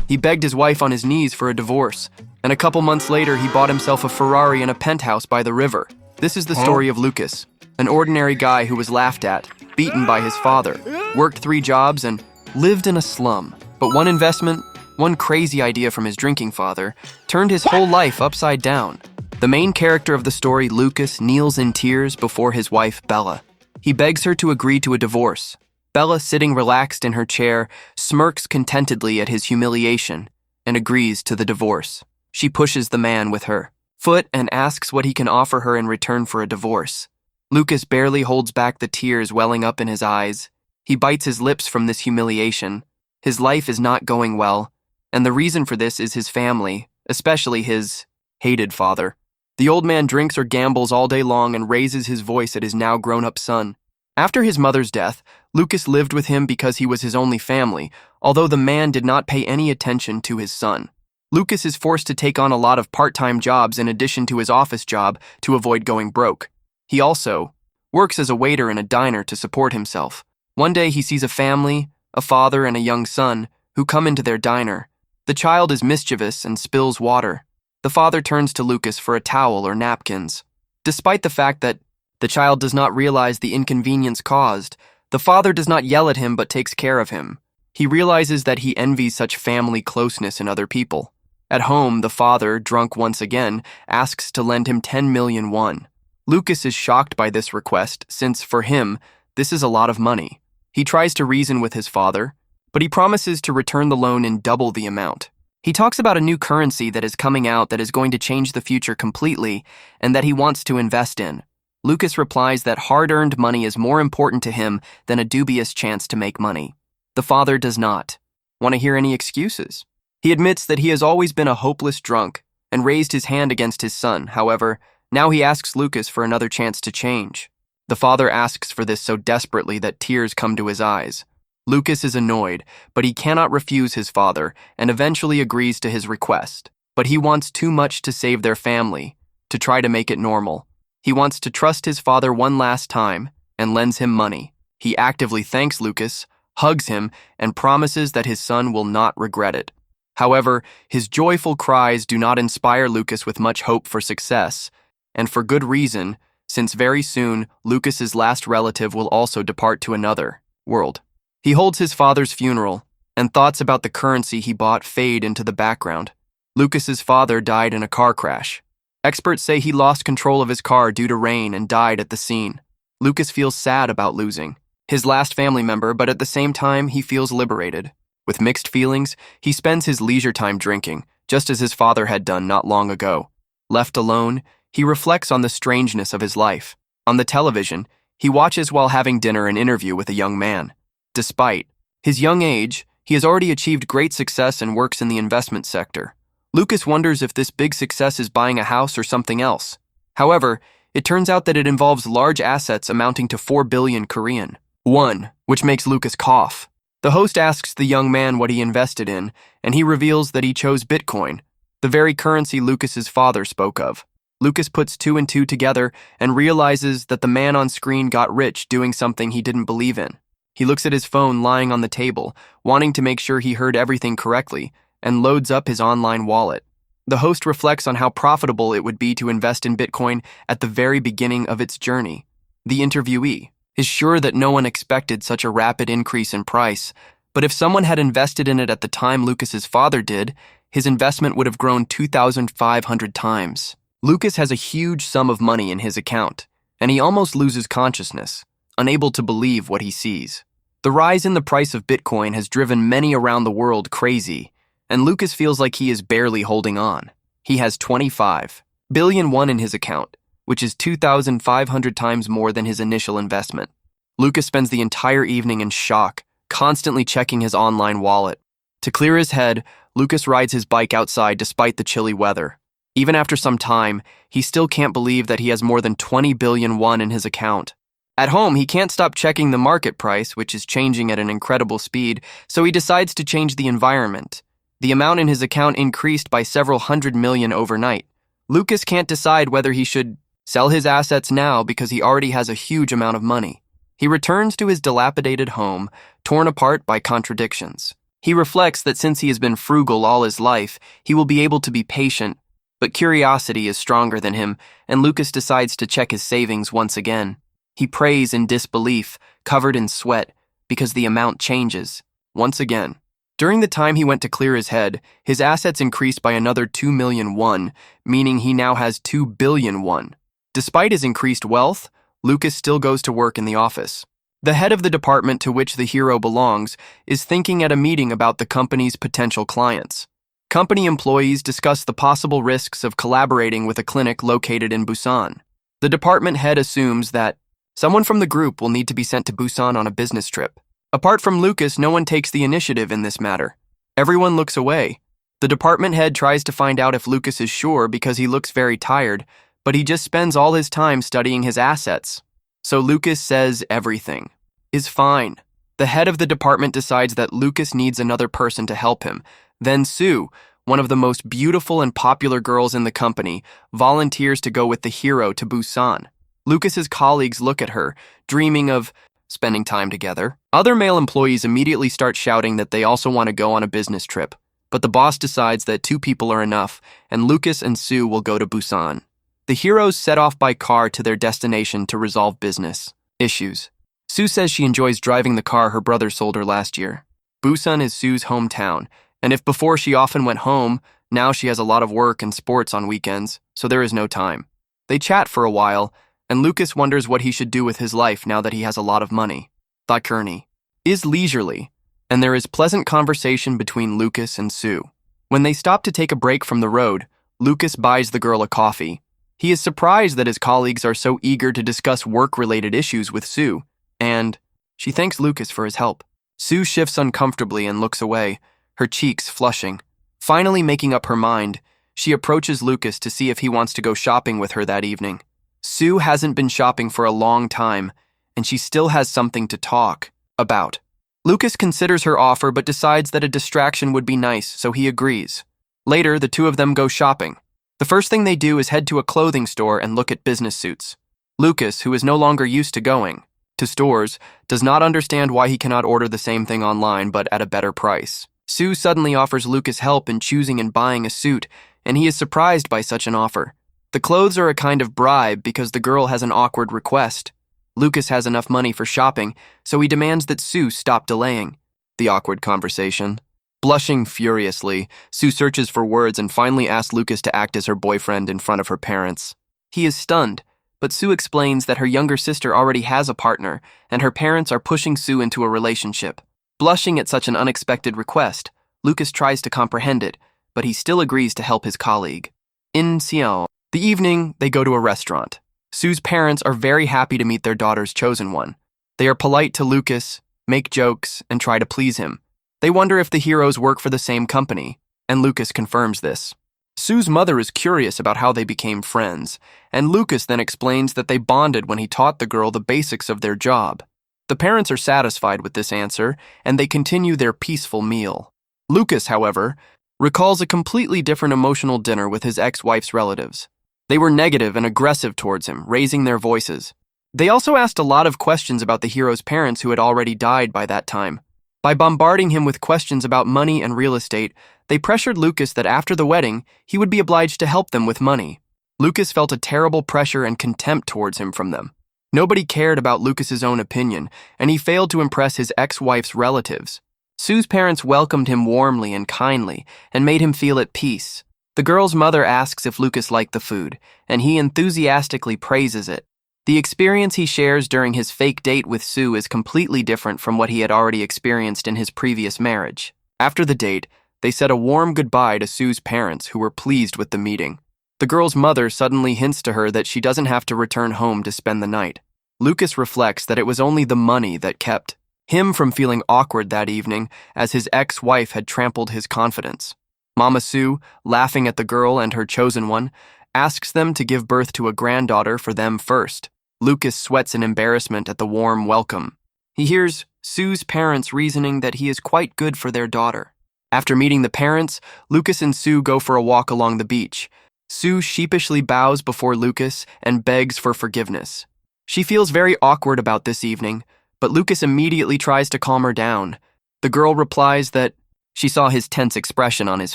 He begged his wife on his knees for a divorce, and a couple months later he bought himself a Ferrari and a penthouse by the river. This is the story of Lucas, an ordinary guy who was laughed at, beaten by his father, worked 3 jobs, and lived in a slum. But one investment, one crazy idea from his drinking father, turned his whole life upside down. The main character of the story, Lucas, kneels in tears before his wife, Bella. He begs her to agree to a divorce. Bella, sitting relaxed in her chair, smirks contentedly at his humiliation and agrees to the divorce. She pushes the man with her foot and asks what he can offer her in return for a divorce. Lucas barely holds back the tears welling up in his eyes. He bites his lips from this humiliation. His life is not going well, and the reason for this is his family, especially his hated father. The old man drinks or gambles all day long and raises his voice at his now grown-up son. After his mother's death, Lucas lived with him because he was his only family, although the man did not pay any attention to his son. Lucas is forced to take on a lot of part-time jobs in addition to his office job to avoid going broke. He also works as a waiter in a diner to support himself. One day he sees a family, a father and a young son, who come into their diner. The child is mischievous and spills water. The father turns to Lucas for a towel or napkins. Despite the fact that the child does not realize the inconvenience caused, the father does not yell at him but takes care of him. He realizes that he envies such family closeness in other people. At home, the father, drunk once again, asks to lend him 10 million won. Lucas is shocked by this request since, for him, this is a lot of money. He tries to reason with his father, but he promises to return the loan in double the amount. He talks about a new currency that is coming out that is going to change the future completely and that he wants to invest in. Lucas replies that hard-earned money is more important to him than a dubious chance to make money. The father does not want to hear any excuses. He admits that he has always been a hopeless drunk and raised his hand against his son. However, now he asks Lucas for another chance to change. The father asks for this so desperately that tears come to his eyes. Lucas is annoyed, but he cannot refuse his father and eventually agrees to his request. But he wants too much to save their family, to try to make it normal. He wants to trust his father one last time and lends him money. He actively thanks Lucas, hugs him, and promises that his son will not regret it. However, his joyful cries do not inspire Lucas with much hope for success, and for good reason, since very soon Lucas's last relative will also depart to another world. He holds his father's funeral, and thoughts about the currency he bought fade into the background. Lucas's father died in a car crash. Experts say he lost control of his car due to rain and died at the scene. Lucas feels sad about losing his last family member, but at the same time, he feels liberated. With mixed feelings, he spends his leisure time drinking, just as his father had done not long ago. Left alone, he reflects on the strangeness of his life. On the television, he watches while having dinner an interview with a young man. Despite his young age, he has already achieved great success and works in the investment sector. Lucas wonders if this big success is buying a house or something else. However, it turns out that it involves large assets amounting to 4 billion Korean won, which makes Lucas cough. The host asks the young man what he invested in, and he reveals that he chose Bitcoin, the very currency Lucas's father spoke of. Lucas puts 2 and 2 together and realizes that the man on screen got rich doing something he didn't believe in. He looks at his phone lying on the table, wanting to make sure he heard everything correctly, and loads up his online wallet. The host reflects on how profitable it would be to invest in Bitcoin at the very beginning of its journey. The interviewee is sure that no one expected such a rapid increase in price, but if someone had invested in it at the time Lucas's father did, his investment would have grown 2,500 times. Lucas has a huge sum of money in his account, and he almost loses consciousness, unable to believe what he sees. The rise in the price of Bitcoin has driven many around the world crazy, and Lucas feels like he is barely holding on. He has 25 billion won in his account, which is 2,500 times more than his initial investment. Lucas spends the entire evening in shock, constantly checking his online wallet. To clear his head, Lucas rides his bike outside despite the chilly weather. Even after some time, he still can't believe that he has more than 20 billion won in his account. At home, he can't stop checking the market price, which is changing at an incredible speed, so he decides to change the environment. The amount in his account increased by several hundred million overnight. Lucas can't decide whether he should sell his assets now because he already has a huge amount of money. He returns to his dilapidated home, torn apart by contradictions. He reflects that since he has been frugal all his life, he will be able to be patient, but curiosity is stronger than him, and Lucas decides to check his savings once again. He prays in disbelief, covered in sweat, because the amount changes, once again. During the time he went to clear his head, his assets increased by another 2 million won, meaning he now has 2 billion won. Despite his increased wealth, Lucas still goes to work in the office. The head of the department to which the hero belongs is thinking at a meeting about the company's potential clients. Company employees discuss the possible risks of collaborating with a clinic located in Busan. The department head assumes that someone from the group will need to be sent to Busan on a business trip. Apart from Lucas, no one takes the initiative in this matter. Everyone looks away. The department head tries to find out if Lucas is sure because he looks very tired, but he just spends all his time studying his assets. So Lucas says everything is fine. The head of the department decides that Lucas needs another person to help him. Then Sue, one of the most beautiful and popular girls in the company, volunteers to go with the hero to Busan. Lucas's colleagues look at her, dreaming of spending time together. Other male employees immediately start shouting that they also want to go on a business trip, but the boss decides that 2 people are enough, and Lucas and Sue will go to Busan. The heroes set off by car to their destination to resolve business issues. Sue says she enjoys driving the car her brother sold her last year. Busan is Sue's hometown, and if before she often went home, now she has a lot of work and sports on weekends, so there is no time. They chat for a while, and Lucas wonders what he should do with his life now that he has a lot of money. The journey is leisurely, and there is pleasant conversation between Lucas and Sue. When they stop to take a break from the road, Lucas buys the girl a coffee. He is surprised that his colleagues are so eager to discuss work-related issues with Sue, and she thanks Lucas for his help. Sue shifts uncomfortably and looks away, her cheeks flushing. Finally making up her mind, she approaches Lucas to see if he wants to go shopping with her that evening. Sue hasn't been shopping for a long time, and she still has something to talk about. Lucas considers her offer but decides that a distraction would be nice, so he agrees. Later, the 2 of them go shopping. The first thing they do is head to a clothing store and look at business suits. Lucas, who is no longer used to going to stores, does not understand why he cannot order the same thing online but at a better price. Sue suddenly offers Lucas help in choosing and buying a suit, and he is surprised by such an offer. The clothes are a kind of bribe because the girl has an awkward request. Lucas has enough money for shopping, so he demands that Sue stop delaying. The awkward conversation. Blushing furiously, Sue searches for words and finally asks Lucas to act as her boyfriend in front of her parents. He is stunned, but Sue explains that her younger sister already has a partner, and her parents are pushing Sue into a relationship. Blushing at such an unexpected request, Lucas tries to comprehend it, but he still agrees to help his colleague. In Seoul, the evening, they go to a restaurant. Sue's parents are very happy to meet their daughter's chosen one. They are polite to Lucas, make jokes, and try to please him. They wonder if the heroes work for the same company, and Lucas confirms this. Sue's mother is curious about how they became friends, and Lucas then explains that they bonded when he taught the girl the basics of their job. The parents are satisfied with this answer, and they continue their peaceful meal. Lucas, however, recalls a completely different emotional dinner with his ex-wife's relatives. They were negative and aggressive towards him, raising their voices. They also asked a lot of questions about the hero's parents who had already died by that time. By bombarding him with questions about money and real estate, they pressured Lucas that after the wedding, he would be obliged to help them with money. Lucas felt a terrible pressure and contempt towards him from them. Nobody cared about Lucas's own opinion, and he failed to impress his ex-wife's relatives. Sue's parents welcomed him warmly and kindly and made him feel at peace. The girl's mother asks if Lucas liked the food, and he enthusiastically praises it. The experience he shares during his fake date with Sue is completely different from what he had already experienced in his previous marriage. After the date, they said a warm goodbye to Sue's parents, who were pleased with the meeting. The girl's mother suddenly hints to her that she doesn't have to return home to spend the night. Lucas reflects that it was only the money that kept him from feeling awkward that evening, as his ex-wife had trampled his confidence. Mama Sue, laughing at the girl and her chosen one, asks them to give birth to a granddaughter for them first. Lucas sweats in embarrassment at the warm welcome. He hears Sue's parents reasoning that he is quite good for their daughter. After meeting the parents, Lucas and Sue go for a walk along the beach. Sue sheepishly bows before Lucas and begs for forgiveness. She feels very awkward about this evening, but Lucas immediately tries to calm her down. The girl replies that She saw his tense expression on his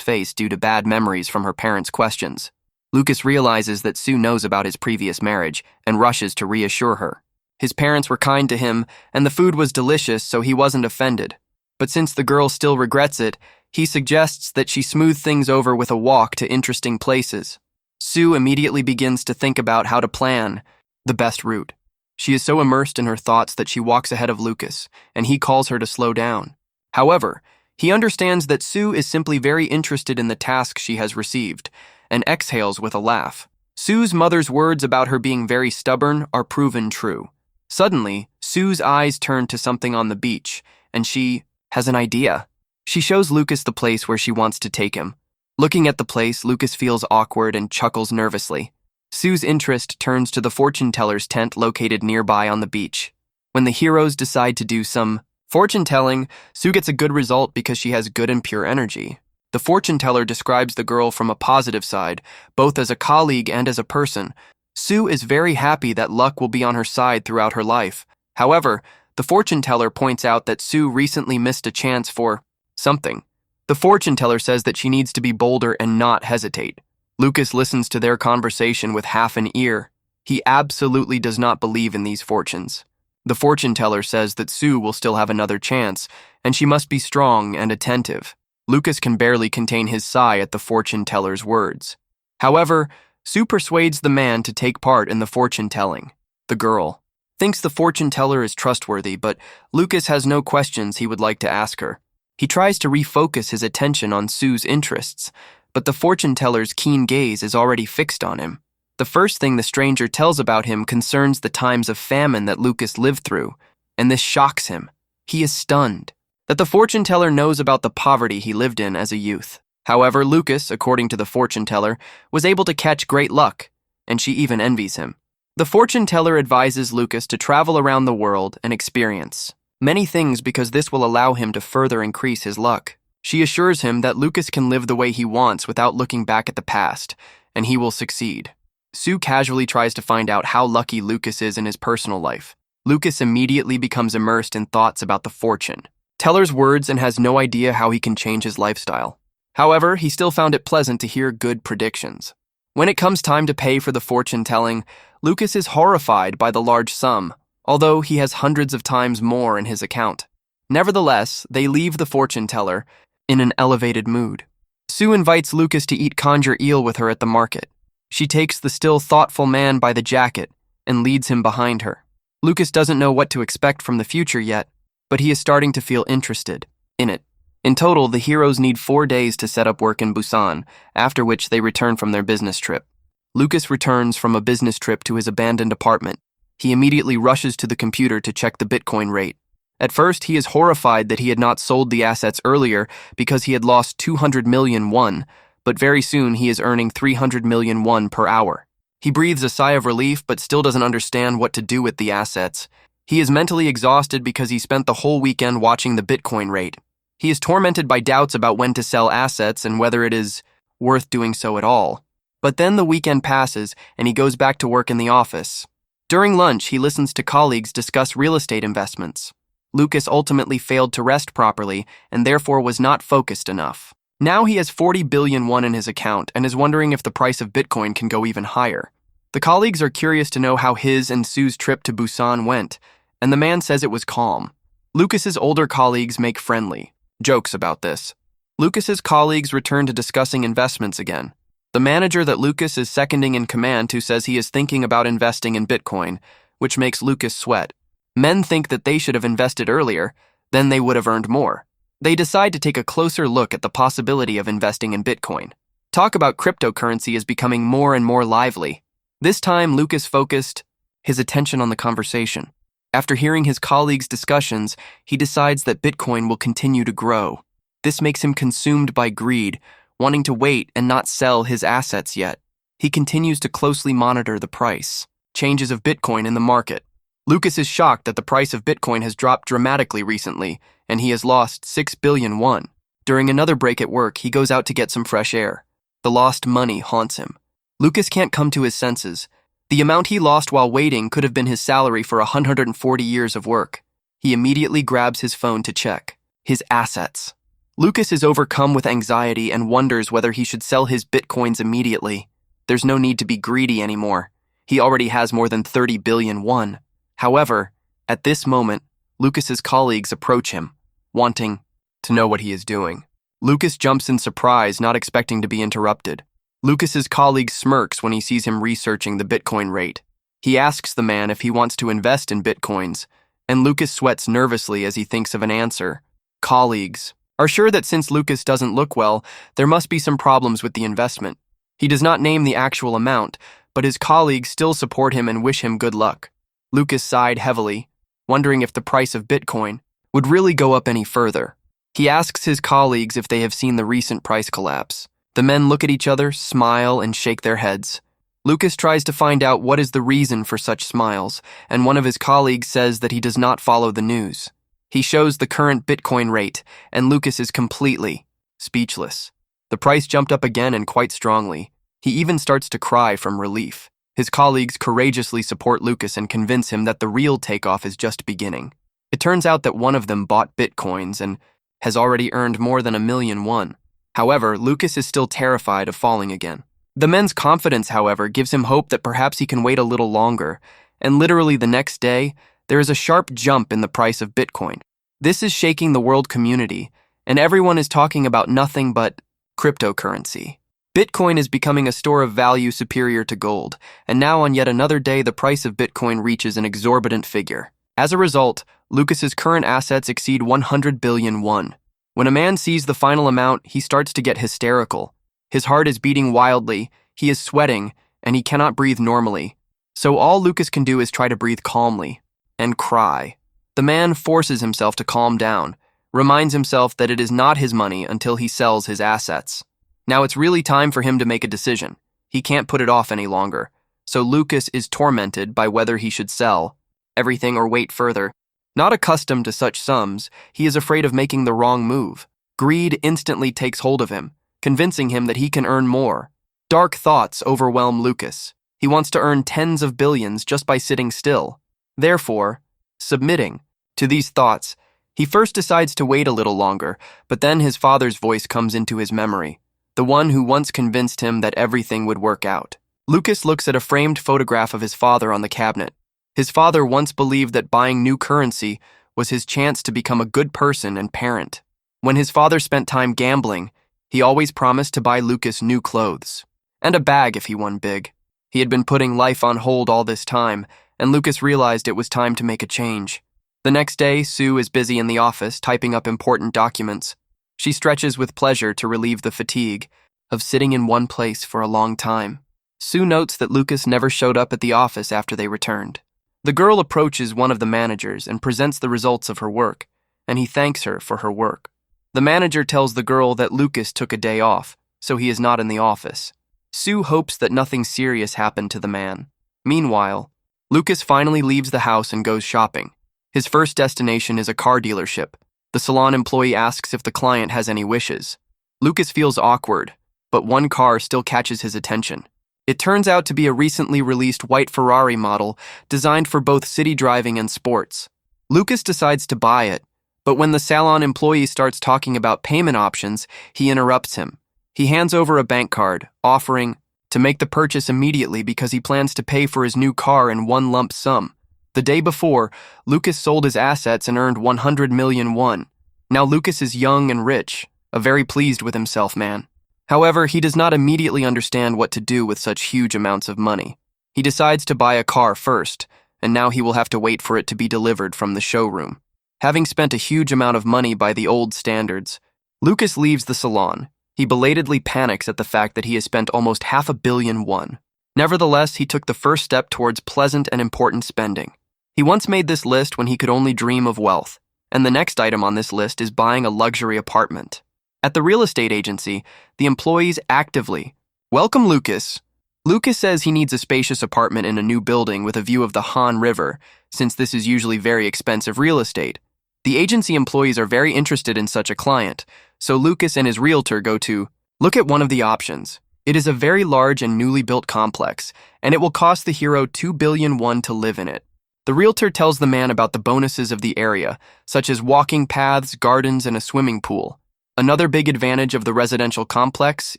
face due to bad memories from her parents' questions. Lucas realizes that Sue knows about his previous marriage and rushes to reassure her. His parents were kind to him, and the food was delicious, so he wasn't offended. But since the girl still regrets it, he suggests that she smooth things over with a walk to interesting places. Sue immediately begins to think about how to plan the best route. She is so immersed in her thoughts that she walks ahead of Lucas, and he calls her to slow down. However, he understands that Sue is simply very interested in the task she has received, and exhales with a laugh. Sue's mother's words about her being very stubborn are proven true. Suddenly, Sue's eyes turn to something on the beach, and she has an idea. She shows Lucas the place where she wants to take him. Looking at the place, Lucas feels awkward and chuckles nervously. Sue's interest turns to the fortune teller's tent located nearby on the beach. When the heroes decide to do some fortune telling, Sue gets a good result because she has good and pure energy. The fortune teller describes the girl from a positive side, both as a colleague and as a person. Sue is very happy that luck will be on her side throughout her life. However, the fortune teller points out that Sue recently missed a chance for something. The fortune teller says that she needs to be bolder and not hesitate. Lucas listens to their conversation with half an ear. He absolutely does not believe in these fortunes. The fortune teller says that Sue will still have another chance, and she must be strong and attentive. Lucas can barely contain his sigh at the fortune teller's words. However, Sue persuades the man to take part in the fortune telling. The girl thinks the fortune teller is trustworthy, but Lucas has no questions he would like to ask her. He tries to refocus his attention on Sue's interests, but the fortune teller's keen gaze is already fixed on him. The first thing the stranger tells about him concerns the times of famine that Lucas lived through, and this shocks him. He is stunned that the fortune teller knows about the poverty he lived in as a youth. However, Lucas, according to the fortune teller, was able to catch great luck, and she even envies him. The fortune teller advises Lucas to travel around the world and experience many things because this will allow him to further increase his luck. She assures him that Lucas can live the way he wants without looking back at the past, and he will succeed. Sue casually tries to find out how lucky Lucas is in his personal life. Lucas immediately becomes immersed in thoughts about the fortune teller's words and has no idea how he can change his lifestyle. However, he still found it pleasant to hear good predictions. When it comes time to pay for the fortune telling, Lucas is horrified by the large sum, although he has hundreds of times more in his account. Nevertheless, they leave the fortune teller in an elevated mood. Sue invites Lucas to eat conger eel with her at the market. She takes the still thoughtful man by the jacket and leads him behind her. Lucas doesn't know what to expect from the future yet, but he is starting to feel interested in it. In total, the heroes need 4 days to set up work in Busan, after which they return from their business trip. Lucas returns from a business trip to his abandoned apartment. He immediately rushes to the computer to check the Bitcoin rate. At first, he is horrified that he had not sold the assets earlier because he had lost 200 million won, but very soon he is earning 300 million won per hour. He breathes a sigh of relief but still doesn't understand what to do with the assets. He is mentally exhausted because he spent the whole weekend watching the Bitcoin rate. He is tormented by doubts about when to sell assets and whether it is worth doing so at all. But then the weekend passes and he goes back to work in the office. During lunch, he listens to colleagues discuss real estate investments. Lucas ultimately failed to rest properly and therefore was not focused enough. Now he has 40 billion won in his account and is wondering if the price of Bitcoin can go even higher. The colleagues are curious to know how his and Sue's trip to Busan went, and the man says it was calm. Lucas's older colleagues make friendly jokes about this. Lucas's colleagues return to discussing investments again. The manager that Lucas is seconding in command to says he is thinking about investing in Bitcoin, which makes Lucas sweat. Men think that they should have invested earlier, then they would have earned more. They decide to take a closer look at the possibility of investing in Bitcoin. Talk about cryptocurrency is becoming more and more lively. This time, Lucas focused his attention on the conversation. After hearing his colleagues' discussions, he decides that Bitcoin will continue to grow. This makes him consumed by greed, wanting to wait and not sell his assets yet. He continues to closely monitor the price changes of Bitcoin in the market. Lucas is shocked that the price of Bitcoin has dropped dramatically recently, and he has lost 6 billion won. During another break at work, he goes out to get some fresh air. The lost money haunts him. Lucas can't come to his senses. The amount he lost while waiting could have been his salary for 140 years of work. He immediately grabs his phone to check his assets. Lucas is overcome with anxiety and wonders whether he should sell his bitcoins immediately. There's no need to be greedy anymore. He already has more than 30 billion won. However, at this moment, Lucas's colleagues approach him, wanting to know what he is doing. Lucas jumps in surprise, not expecting to be interrupted. Lucas's colleague smirks when he sees him researching the Bitcoin rate. He asks the man if he wants to invest in Bitcoins, and Lucas sweats nervously as he thinks of an answer. Colleagues are sure that since Lucas doesn't look well, there must be some problems with the investment. He does not name the actual amount, but his colleagues still support him and wish him good luck. Lucas sighed heavily, wondering if the price of Bitcoin would really go up any further. He asks his colleagues if they have seen the recent price collapse. The men look at each other, smile, and shake their heads. Lucas tries to find out what is the reason for such smiles, and one of his colleagues says that he does not follow the news. He shows the current Bitcoin rate, and Lucas is completely speechless. The price jumped up again and quite strongly. He even starts to cry from relief. His colleagues courageously support Lucas and convince him that the real takeoff is just beginning. It turns out that one of them bought Bitcoins and has already earned more than 1 million won. However, Lucas is still terrified of falling again. The men's confidence, however, gives him hope that perhaps he can wait a little longer, and literally the next day, there is a sharp jump in the price of Bitcoin. This is shaking the world community, and everyone is talking about nothing but cryptocurrency. Bitcoin is becoming a store of value superior to gold, and now on yet another day the price of Bitcoin reaches an exorbitant figure. As a result, Lucas's current assets exceed 100 billion won. When a man sees the final amount, he starts to get hysterical. His heart is beating wildly, he is sweating, and he cannot breathe normally. So all Lucas can do is try to breathe calmly and cry. The man forces himself to calm down, reminds himself that it is not his money until he sells his assets. Now it's really time for him to make a decision. He can't put it off any longer. So Lucas is tormented by whether he should sell everything or wait further. Not accustomed to such sums, he is afraid of making the wrong move. Greed instantly takes hold of him, convincing him that he can earn more. Dark thoughts overwhelm Lucas. He wants to earn tens of billions just by sitting still. Therefore, submitting to these thoughts, he first decides to wait a little longer, but then his father's voice comes into his memory, the one who once convinced him that everything would work out. Lucas looks at a framed photograph of his father on the cabinet. His father once believed that buying new currency was his chance to become a good person and parent. When his father spent time gambling, he always promised to buy Lucas new clothes and a bag if he won big. He had been putting life on hold all this time, and Lucas realized it was time to make a change. The next day, Sue is busy in the office typing up important documents. She stretches with pleasure to relieve the fatigue of sitting in one place for a long time. Sue notes that Lucas never showed up at the office after they returned. The girl approaches one of the managers and presents the results of her work, and he thanks her for her work. The manager tells the girl that Lucas took a day off, so he is not in the office. Sue hopes that nothing serious happened to the man. Meanwhile, Lucas finally leaves the house and goes shopping. His first destination is a car dealership. The salon employee asks if the client has any wishes. Lucas feels awkward, but one car still catches his attention. It turns out to be a recently released white Ferrari model designed for both city driving and sports. Lucas decides to buy it, but when the salon employee starts talking about payment options, he interrupts him. He hands over a bank card, offering to make the purchase immediately because he plans to pay for his new car in one lump sum. The day before, Lucas sold his assets and earned 100 million won. Now Lucas is young and rich, a very pleased with himself man. However, he does not immediately understand what to do with such huge amounts of money. He decides to buy a car first, and now he will have to wait for it to be delivered from the showroom. Having spent a huge amount of money by the old standards, Lucas leaves the salon. He belatedly panics at the fact that he has spent almost 500 million won. Nevertheless, he took the first step towards pleasant and important spending. He once made this list when he could only dream of wealth, and the next item on this list is buying a luxury apartment. At the real estate agency, the employees actively welcome Lucas. Lucas says he needs a spacious apartment in a new building with a view of the Han River, since this is usually very expensive real estate. The agency employees are very interested in such a client, so Lucas and his realtor go to look at one of the options. It is a very large and newly built complex, and it will cost the hero 2 billion won to live in it. The realtor tells the man about the bonuses of the area, such as walking paths, gardens, and a swimming pool. Another big advantage of the residential complex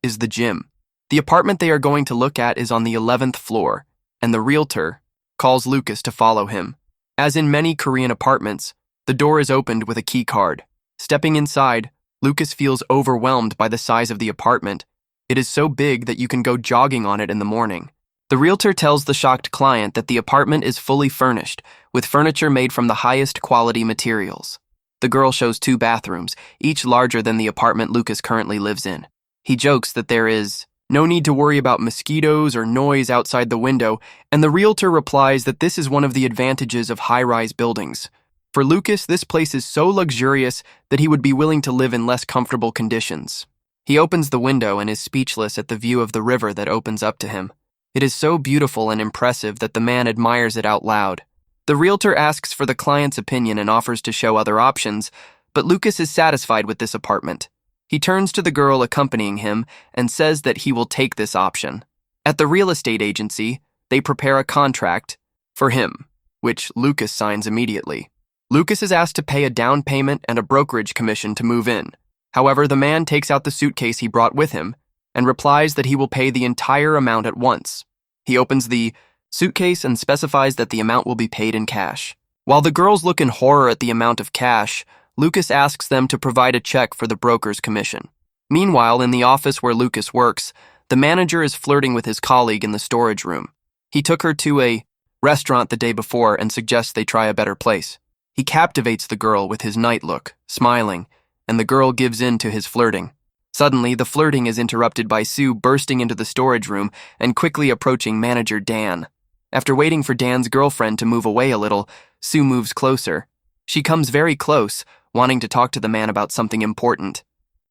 is the gym. The apartment they are going to look at is on the 11th floor, and the realtor calls Lucas to follow him. As in many Korean apartments, the door is opened with a key card. Stepping inside, Lucas feels overwhelmed by the size of the apartment. It is so big that you can go jogging on it in the morning. The realtor tells the shocked client that the apartment is fully furnished, with furniture made from the highest quality materials. The girl shows 2 bathrooms, each larger than the apartment Lucas currently lives in. He jokes that there is no need to worry about mosquitoes or noise outside the window, and the realtor replies that this is one of the advantages of high-rise buildings. For Lucas, this place is so luxurious that he would be willing to live in less comfortable conditions. He opens the window and is speechless at the view of the river that opens up to him. It is so beautiful and impressive that the man admires it out loud. The realtor asks for the client's opinion and offers to show other options, but Lucas is satisfied with this apartment. He turns to the girl accompanying him and says that he will take this option. At the real estate agency, they prepare a contract for him, which Lucas signs immediately. Lucas is asked to pay a down payment and a brokerage commission to move in. However, the man takes out the suitcase he brought with him and replies that he will pay the entire amount at once. He opens the suitcase and specifies that the amount will be paid in cash. While the girls look in horror at the amount of cash, Lucas asks them to provide a check for the broker's commission. Meanwhile, in the office where Lucas works, the manager is flirting with his colleague in the storage room. He took her to a restaurant the day before and suggests they try a better place. He captivates the girl with his night look, smiling, and the girl gives in to his flirting. Suddenly, the flirting is interrupted by Sue bursting into the storage room and quickly approaching manager Dan. After waiting for Dan's girlfriend to move away a little, Sue moves closer. She comes very close, wanting to talk to the man about something important.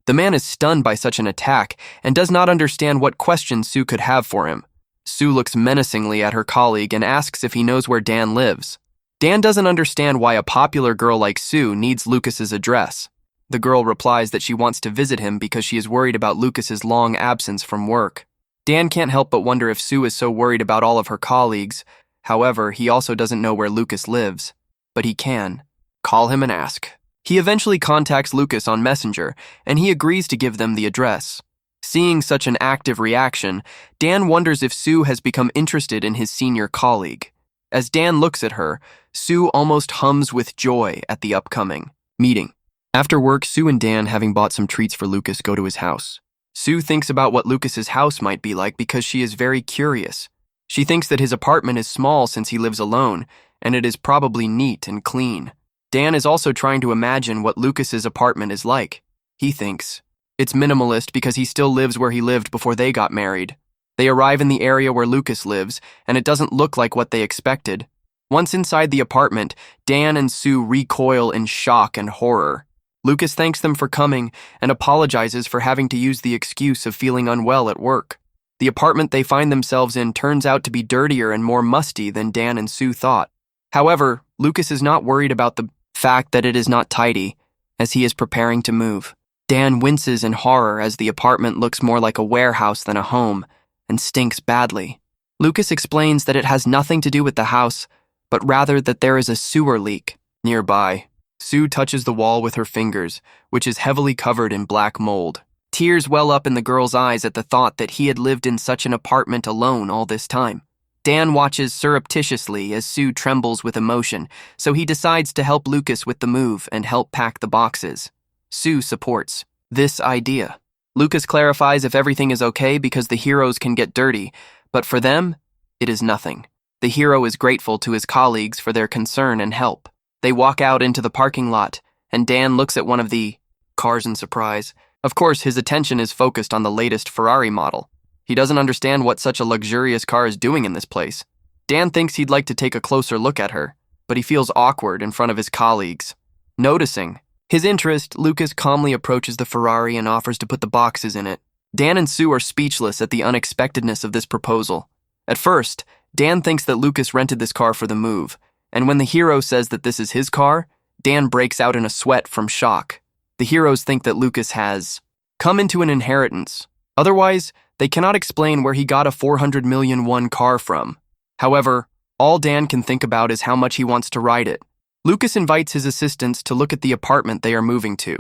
The man is stunned by such an attack and does not understand what questions Sue could have for him. Sue looks menacingly at her colleague and asks if he knows where Dan lives. Dan doesn't understand why a popular girl like Sue needs Lucas's address. The girl replies that she wants to visit him because she is worried about Lucas's long absence from work. Dan can't help but wonder if Sue is so worried about all of her colleagues. However, he also doesn't know where Lucas lives. But he can call him and ask. He eventually contacts Lucas on Messenger, and he agrees to give them the address. Seeing such an active reaction, Dan wonders if Sue has become interested in his senior colleague. As Dan looks at her, Sue almost hums with joy at the upcoming meeting. After work, Sue and Dan, having bought some treats for Lucas, go to his house. Sue thinks about what Lucas's house might be like because she is very curious. She thinks that his apartment is small since he lives alone, and it is probably neat and clean. Dan is also trying to imagine what Lucas's apartment is like. He thinks it's minimalist because he still lives where he lived before they got married. They arrive in the area where Lucas lives, and it doesn't look like what they expected. Once inside the apartment, Dan and Sue recoil in shock and horror. Lucas thanks them for coming and apologizes for having to use the excuse of feeling unwell at work. The apartment they find themselves in turns out to be dirtier and more musty than Dan and Sue thought. However, Lucas is not worried about the fact that it is not tidy, as he is preparing to move. Dan winces in horror as the apartment looks more like a warehouse than a home, and stinks badly. Lucas explains that it has nothing to do with the house, but rather that there is a sewer leak nearby. Sue touches the wall with her fingers, which is heavily covered in black mold. Tears well up in the girl's eyes at the thought that he had lived in such an apartment alone all this time. Dan watches surreptitiously as Sue trembles with emotion, so he decides to help Lucas with the move and help pack the boxes. Sue supports this idea. Lucas clarifies if everything is okay because the heroes can get dirty, but for them, it is nothing. The hero is grateful to his colleagues for their concern and help. They walk out into the parking lot, and Dan looks at one of the cars in surprise. Of course, his attention is focused on the latest Ferrari model. He doesn't understand what such a luxurious car is doing in this place. Dan thinks he'd like to take a closer look at her, but he feels awkward in front of his colleagues. Noticing his interest, Lucas calmly approaches the Ferrari and offers to put the boxes in it. Dan and Sue are speechless at the unexpectedness of this proposal. At first, Dan thinks that Lucas rented this car for the move, and when the hero says that this is his car, Dan breaks out in a sweat from shock. The heroes think that Lucas has come into an inheritance. Otherwise, they cannot explain where he got a 400 million won car from. However, all Dan can think about is how much he wants to ride it. Lucas invites his assistants to look at the apartment they are moving to.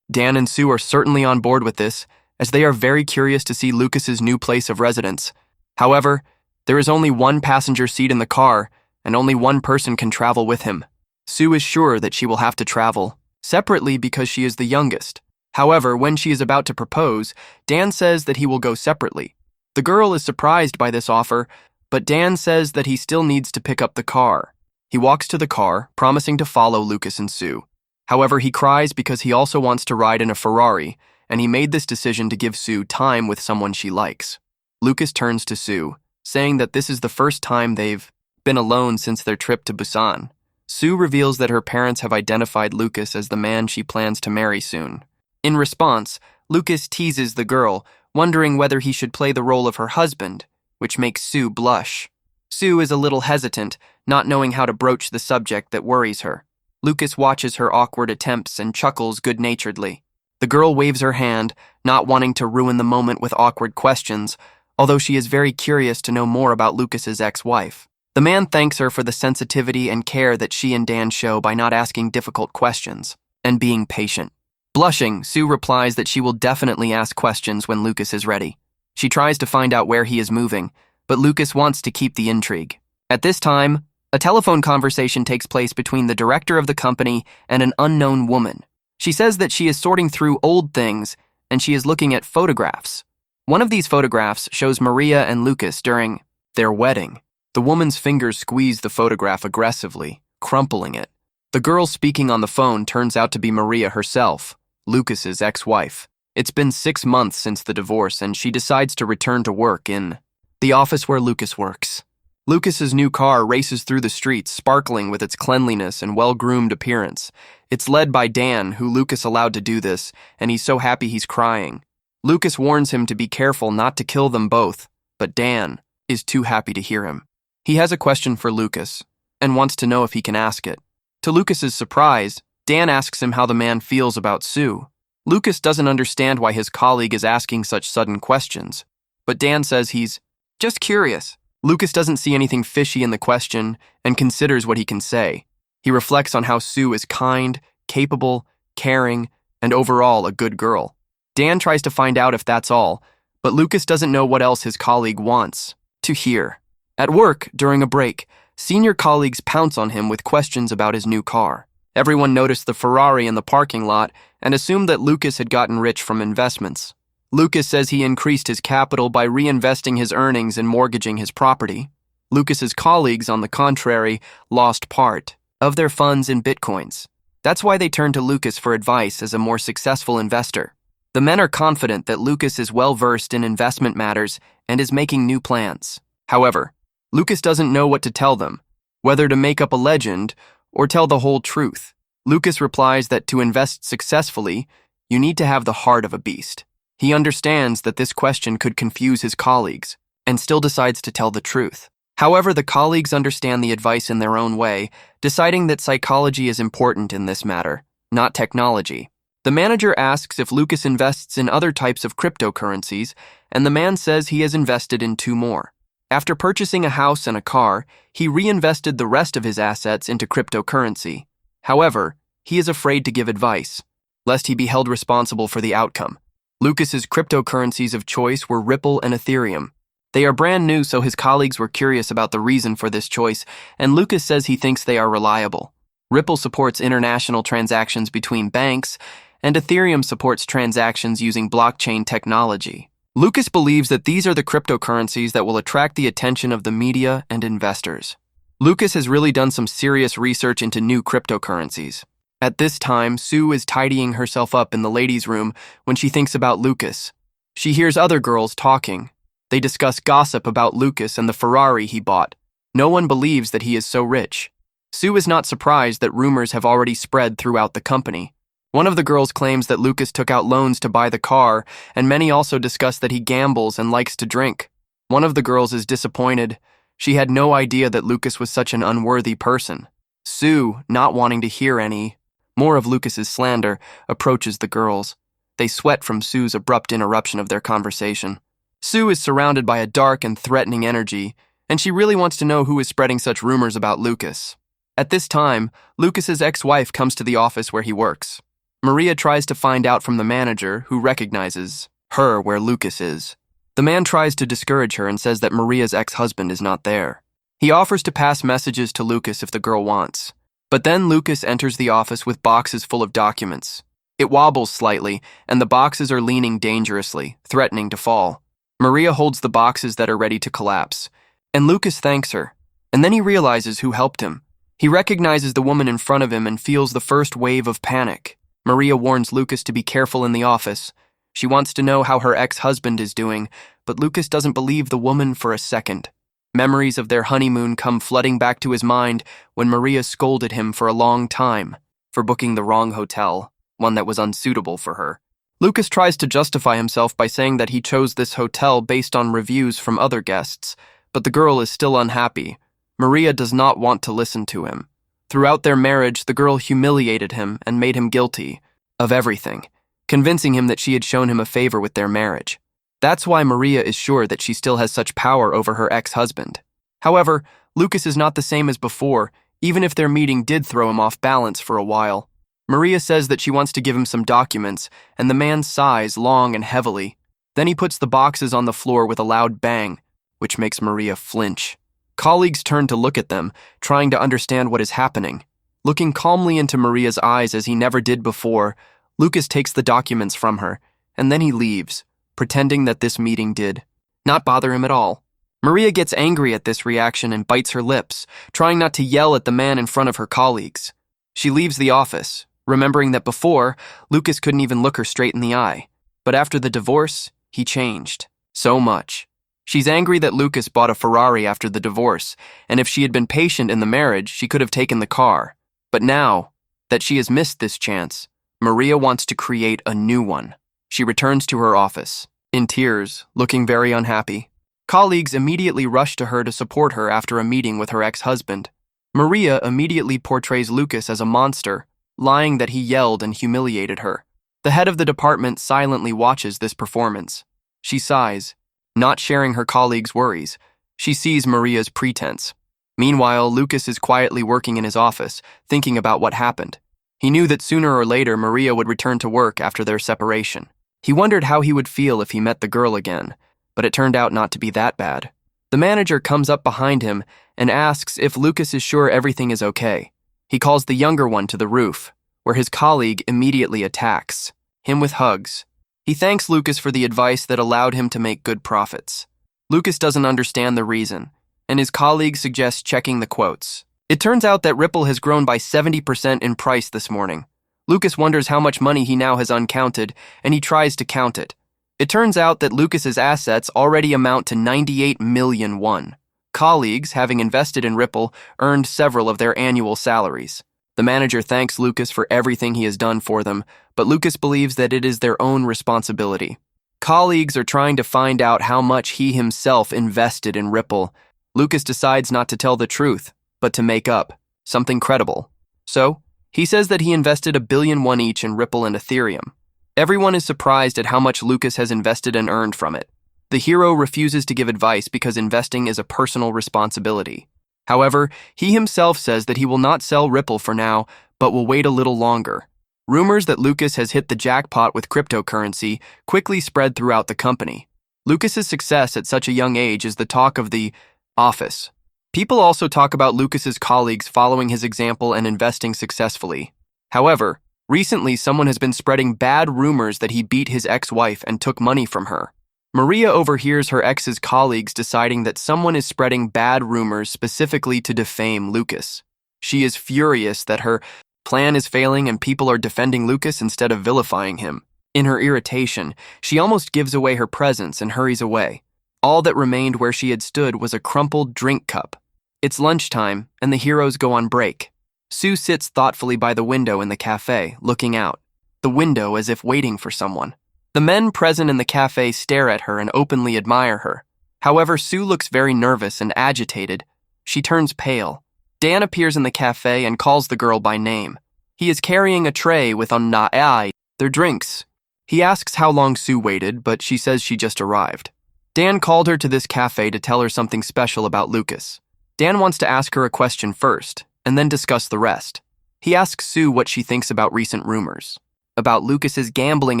Dan and Sue are certainly on board with this, as they are very curious to see Lucas's new place of residence. However, there is only one passenger seat in the car, and only one person can travel with him. Sue is sure that she will have to travel separately because she is the youngest. However, when she is about to propose, Dan says that he will go separately. The girl is surprised by this offer, but Dan says that he still needs to pick up the car. He walks to the car, promising to follow Lucas and Sue. However, he cries because he also wants to ride in a Ferrari, and he made this decision to give Sue time with someone she likes. Lucas turns to Sue, saying that this is the first time they've been alone since their trip to Busan. Sue reveals that her parents have identified Lucas as the man she plans to marry soon. In response, Lucas teases the girl, wondering whether he should play the role of her husband, which makes Sue blush. Sue is a little hesitant, not knowing how to broach the subject that worries her. Lucas watches her awkward attempts and chuckles good-naturedly. The girl waves her hand, not wanting to ruin the moment with awkward questions, although she is very curious to know more about Lucas's ex-wife. The man thanks her for the sensitivity and care that she and Dan show by not asking difficult questions and being patient. Blushing, Sue replies that she will definitely ask questions when Lucas is ready. She tries to find out where he is moving, but Lucas wants to keep the intrigue. At this time, a telephone conversation takes place between the director of the company and an unknown woman. She says that she is sorting through old things and she is looking at photographs. One of these photographs shows Maria and Lucas during their wedding. The woman's fingers squeeze the photograph aggressively, crumpling it. The girl speaking on the phone turns out to be Maria herself, Lucas's ex-wife. It's been 6 months since the divorce, and she decides to return to work in the office where Lucas works. Lucas's new car races through the streets, sparkling with its cleanliness and well-groomed appearance. It's led by Dan, who Lucas allowed to do this, and he's so happy he's crying. Lucas warns him to be careful not to kill them both, but Dan is too happy to hear him. He has a question for Lucas, and wants to know if he can ask it. To Lucas's surprise, Dan asks him how the man feels about Sue. Lucas doesn't understand why his colleague is asking such sudden questions, but Dan says he's just curious. Lucas doesn't see anything fishy in the question and considers what he can say. He reflects on how Sue is kind, capable, caring, and overall a good girl. Dan tries to find out if that's all, but Lucas doesn't know what else his colleague wants to hear. At work, during a break, senior colleagues pounce on him with questions about his new car. Everyone noticed the Ferrari in the parking lot and assumed that Lucas had gotten rich from investments. Lucas says he increased his capital by reinvesting his earnings and mortgaging his property. Lucas's colleagues, on the contrary, lost part of their funds in bitcoins. That's why they turned to Lucas for advice as a more successful investor. The men are confident that Lucas is well-versed in investment matters and is making new plans. However, Lucas doesn't know what to tell them, whether to make up a legend or tell the whole truth. Lucas replies that to invest successfully, you need to have the heart of a beast. He understands that this question could confuse his colleagues, and still decides to tell the truth. However, the colleagues understand the advice in their own way, deciding that psychology is important in this matter, not technology. The manager asks if Lucas invests in other types of cryptocurrencies, and the man says he has invested in 2 more. After purchasing a house and a car, he reinvested the rest of his assets into cryptocurrency. However, he is afraid to give advice, lest he be held responsible for the outcome. Lucas's cryptocurrencies of choice were Ripple and Ethereum. They are brand new, so his colleagues were curious about the reason for this choice, and Lucas says he thinks they are reliable. Ripple supports international transactions between banks, and Ethereum supports transactions using blockchain technology. Lucas believes that these are the cryptocurrencies that will attract the attention of the media and investors. Lucas has really done some serious research into new cryptocurrencies. At this time, Sue is tidying herself up in the ladies' room when she thinks about Lucas. She hears other girls talking. They discuss gossip about Lucas and the Ferrari he bought. No one believes that he is so rich. Sue is not surprised that rumors have already spread throughout the company. One of the girls claims that Lucas took out loans to buy the car, and many also discuss that he gambles and likes to drink. One of the girls is disappointed. She had no idea that Lucas was such an unworthy person. Sue, not wanting to hear any more of Lucas's slander, approaches the girls. They sweat from Sue's abrupt interruption of their conversation. Sue is surrounded by a dark and threatening energy, and she really wants to know who is spreading such rumors about Lucas. At this time, Lucas's ex-wife comes to the office where he works. Maria tries to find out from the manager, who recognizes her where Lucas is. The man tries to discourage her and says that Maria's ex-husband is not there. He offers to pass messages to Lucas if the girl wants. But then Lucas enters the office with boxes full of documents. It wobbles slightly, and the boxes are leaning dangerously, threatening to fall. Maria holds the boxes that are ready to collapse, and Lucas thanks her. And then he realizes who helped him. He recognizes the woman in front of him and feels the first wave of panic. Maria warns Lucas to be careful in the office. She wants to know how her ex-husband is doing, but Lucas doesn't believe the woman for a second. Memories of their honeymoon come flooding back to his mind when Maria scolded him for a long time for booking the wrong hotel, one that was unsuitable for her. Lucas tries to justify himself by saying that he chose this hotel based on reviews from other guests, but the girl is still unhappy. Maria does not want to listen to him. Throughout their marriage, the girl humiliated him and made him guilty of everything, convincing him that she had shown him a favor with their marriage. That's why Maria is sure that she still has such power over her ex-husband. However, Lucas is not the same as before, even if their meeting did throw him off balance for a while. Maria says that she wants to give him some documents, and the man sighs long and heavily. Then he puts the boxes on the floor with a loud bang, which makes Maria flinch. Colleagues turn to look at them, trying to understand what is happening. Looking calmly into Maria's eyes as he never did before, Lucas takes the documents from her, and then he leaves, pretending that this meeting did not bother him at all. Maria gets angry at this reaction and bites her lips, trying not to yell at the man in front of her colleagues. She leaves the office, remembering that before, Lucas couldn't even look her straight in the eye. But after the divorce, he changed. So much. She's angry that Lucas bought a Ferrari after the divorce, and if she had been patient in the marriage, she could have taken the car. But now that she has missed this chance, Maria wants to create a new one. She returns to her office, in tears, looking very unhappy. Colleagues immediately rush to her to support her after a meeting with her ex-husband. Maria immediately portrays Lucas as a monster, lying that he yelled and humiliated her. The head of the department silently watches this performance. She sighs, not sharing her colleagues' worries. She sees Maria's pretense. Meanwhile, Lucas is quietly working in his office, thinking about what happened. He knew that sooner or later Maria would return to work after their separation. He wondered how he would feel if he met the girl again, but it turned out not to be that bad. The manager comes up behind him and asks if Lucas is sure everything is okay. He calls the younger one to the roof, where his colleague immediately attacks him with hugs. He thanks Lucas for the advice that allowed him to make good profits. Lucas doesn't understand the reason, and his colleague suggests checking the quotes. It turns out that Ripple has grown by 70% in price this morning. Lucas wonders how much money he now has uncounted, and he tries to count it. It turns out that Lucas's assets already amount to 98 million won. Colleagues, having invested in Ripple, earned several of their annual salaries. The manager thanks Lucas for everything he has done for them, but Lucas believes that it is their own responsibility. Colleagues are trying to find out how much he himself invested in Ripple. Lucas decides not to tell the truth, but to make up something credible. So, he says that he invested 1 billion won each in Ripple and Ethereum. Everyone is surprised at how much Lucas has invested and earned from it. The hero refuses to give advice because investing is a personal responsibility. However, he himself says that he will not sell Ripple for now, but will wait a little longer. Rumors that Lucas has hit the jackpot with cryptocurrency quickly spread throughout the company. Lucas's success at such a young age is the talk of the office. People also talk about Lucas's colleagues following his example and investing successfully. However, recently someone has been spreading bad rumors that he beat his ex-wife and took money from her. Maria overhears her ex's colleagues deciding that someone is spreading bad rumors specifically to defame Lucas. She is furious that her plan is failing and people are defending Lucas instead of vilifying him. In her irritation, she almost gives away her presence and hurries away. All that remained where she had stood was a crumpled drink cup. It's lunchtime, and the heroes go on break. Sue sits thoughtfully by the window in the cafe, looking out the window as if waiting for someone. The men present in the cafe stare at her and openly admire her. However, Sue looks very nervous and agitated. She turns pale. Dan appears in the cafe and calls the girl by name. He is carrying a tray with their drinks. He asks how long Sue waited, but she says she just arrived. Dan called her to this cafe to tell her something special about Lucas. Dan wants to ask her a question first, and then discuss the rest. He asks Sue what she thinks about recent rumors. about Lucas's gambling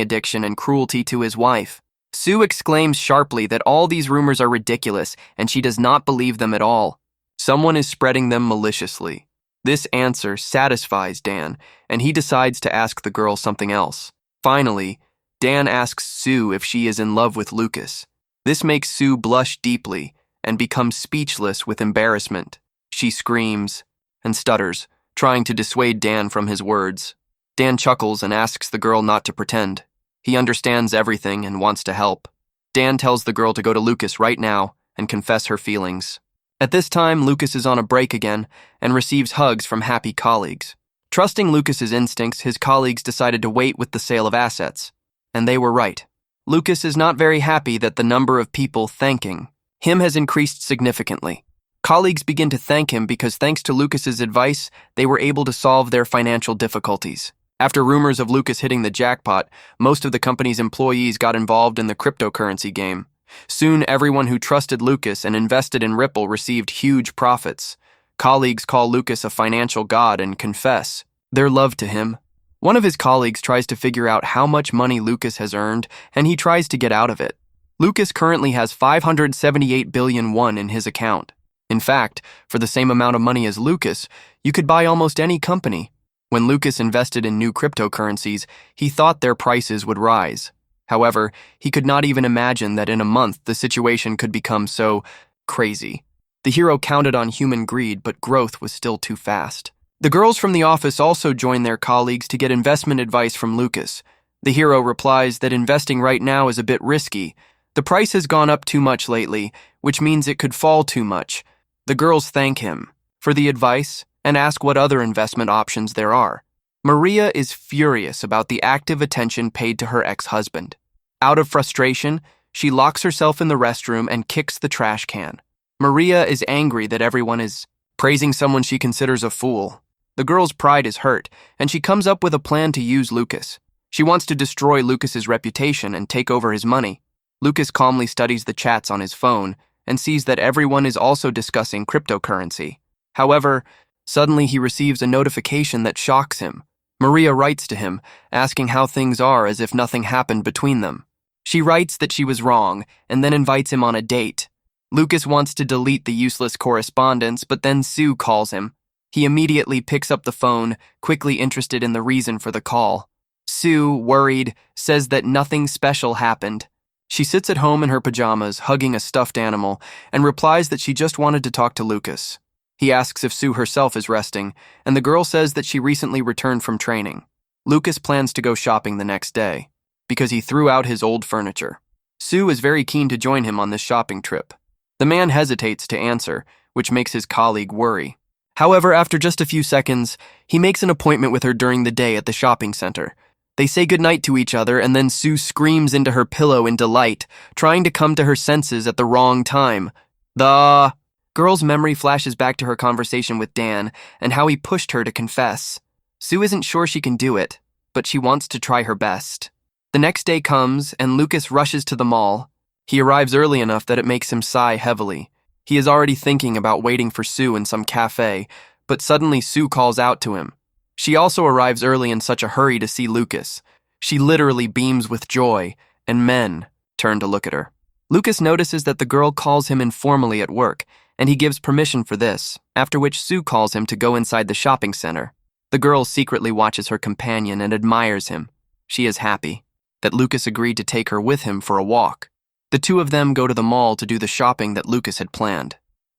addiction and cruelty to his wife. Sue exclaims sharply that all these rumors are ridiculous and she does not believe them at all. Someone is spreading them maliciously. This answer satisfies Dan, and he decides to ask the girl something else. Finally, Dan asks Sue if she is in love with Lucas. This makes Sue blush deeply and becomes speechless with embarrassment. She screams and stutters, trying to dissuade Dan from his words. Dan chuckles and asks the girl not to pretend. He understands everything and wants to help. Dan tells the girl to go to Lucas right now and confess her feelings. At this time, Lucas is on a break again and receives hugs from happy colleagues. Trusting Lucas's instincts, his colleagues decided to wait with the sale of assets. And they were right. Lucas is not very happy that the number of people thanking him has increased significantly. Colleagues begin to thank him because thanks to Lucas's advice, they were able to solve their financial difficulties. After rumors of Lucas hitting the jackpot, most of the company's employees got involved in the cryptocurrency game. Soon, everyone who trusted Lucas and invested in Ripple received huge profits. Colleagues call Lucas a financial god and confess their love to him. One of his colleagues tries to figure out how much money Lucas has earned, and he tries to get out of it. Lucas currently has 578 billion won in his account. In fact, for the same amount of money as Lucas, you could buy almost any company. When Lucas invested in new cryptocurrencies, he thought their prices would rise. However, he could not even imagine that in a month the situation could become so crazy. The hero counted on human greed, but growth was still too fast. The girls from the office also join their colleagues to get investment advice from Lucas. The hero replies that investing right now is a bit risky. The price has gone up too much lately, which means it could fall too much. The girls thank him for the advice and ask what other investment options there are. Maria is furious about the active attention paid to her ex-husband. Out of frustration, she locks herself in the restroom and kicks the trash can. Maria is angry that everyone is praising someone she considers a fool. The girl's pride is hurt, and she comes up with a plan to use Lucas. She wants to destroy Lucas's reputation and take over his money. Lucas calmly studies the chats on his phone and sees that everyone is also discussing cryptocurrency. However, suddenly he receives a notification that shocks him. Maria writes to him, asking how things are as if nothing happened between them. She writes that she was wrong and then invites him on a date. Lucas wants to delete the useless correspondence, but then Sue calls him. He immediately picks up the phone, quickly interested in the reason for the call. Sue, worried, says that nothing special happened. She sits at home in her pajamas, hugging a stuffed animal, and replies that she just wanted to talk to Lucas. He asks if Sue herself is resting, and the girl says that she recently returned from training. Lucas plans to go shopping the next day, because he threw out his old furniture. Sue is very keen to join him on this shopping trip. The man hesitates to answer, which makes his colleague worry. However, after just a few seconds, he makes an appointment with her during the day at the shopping center. They say goodnight to each other, and then Sue screams into her pillow in delight, trying to come to her senses at the wrong time. The girl's memory flashes back to her conversation with Dan and how he pushed her to confess. Sue isn't sure she can do it, but she wants to try her best. The next day comes, and Lucas rushes to the mall. He arrives early enough that it makes him sigh heavily. He is already thinking about waiting for Sue in some cafe, but suddenly Sue calls out to him. She also arrives early in such a hurry to see Lucas. She literally beams with joy, and men turn to look at her. Lucas notices that the girl calls him informally at work, and he gives permission for this, after which Sue calls him to go inside the shopping center. The girl secretly watches her companion and admires him. She is happy that Lucas agreed to take her with him for a walk. The two of them go to the mall to do the shopping that Lucas had planned.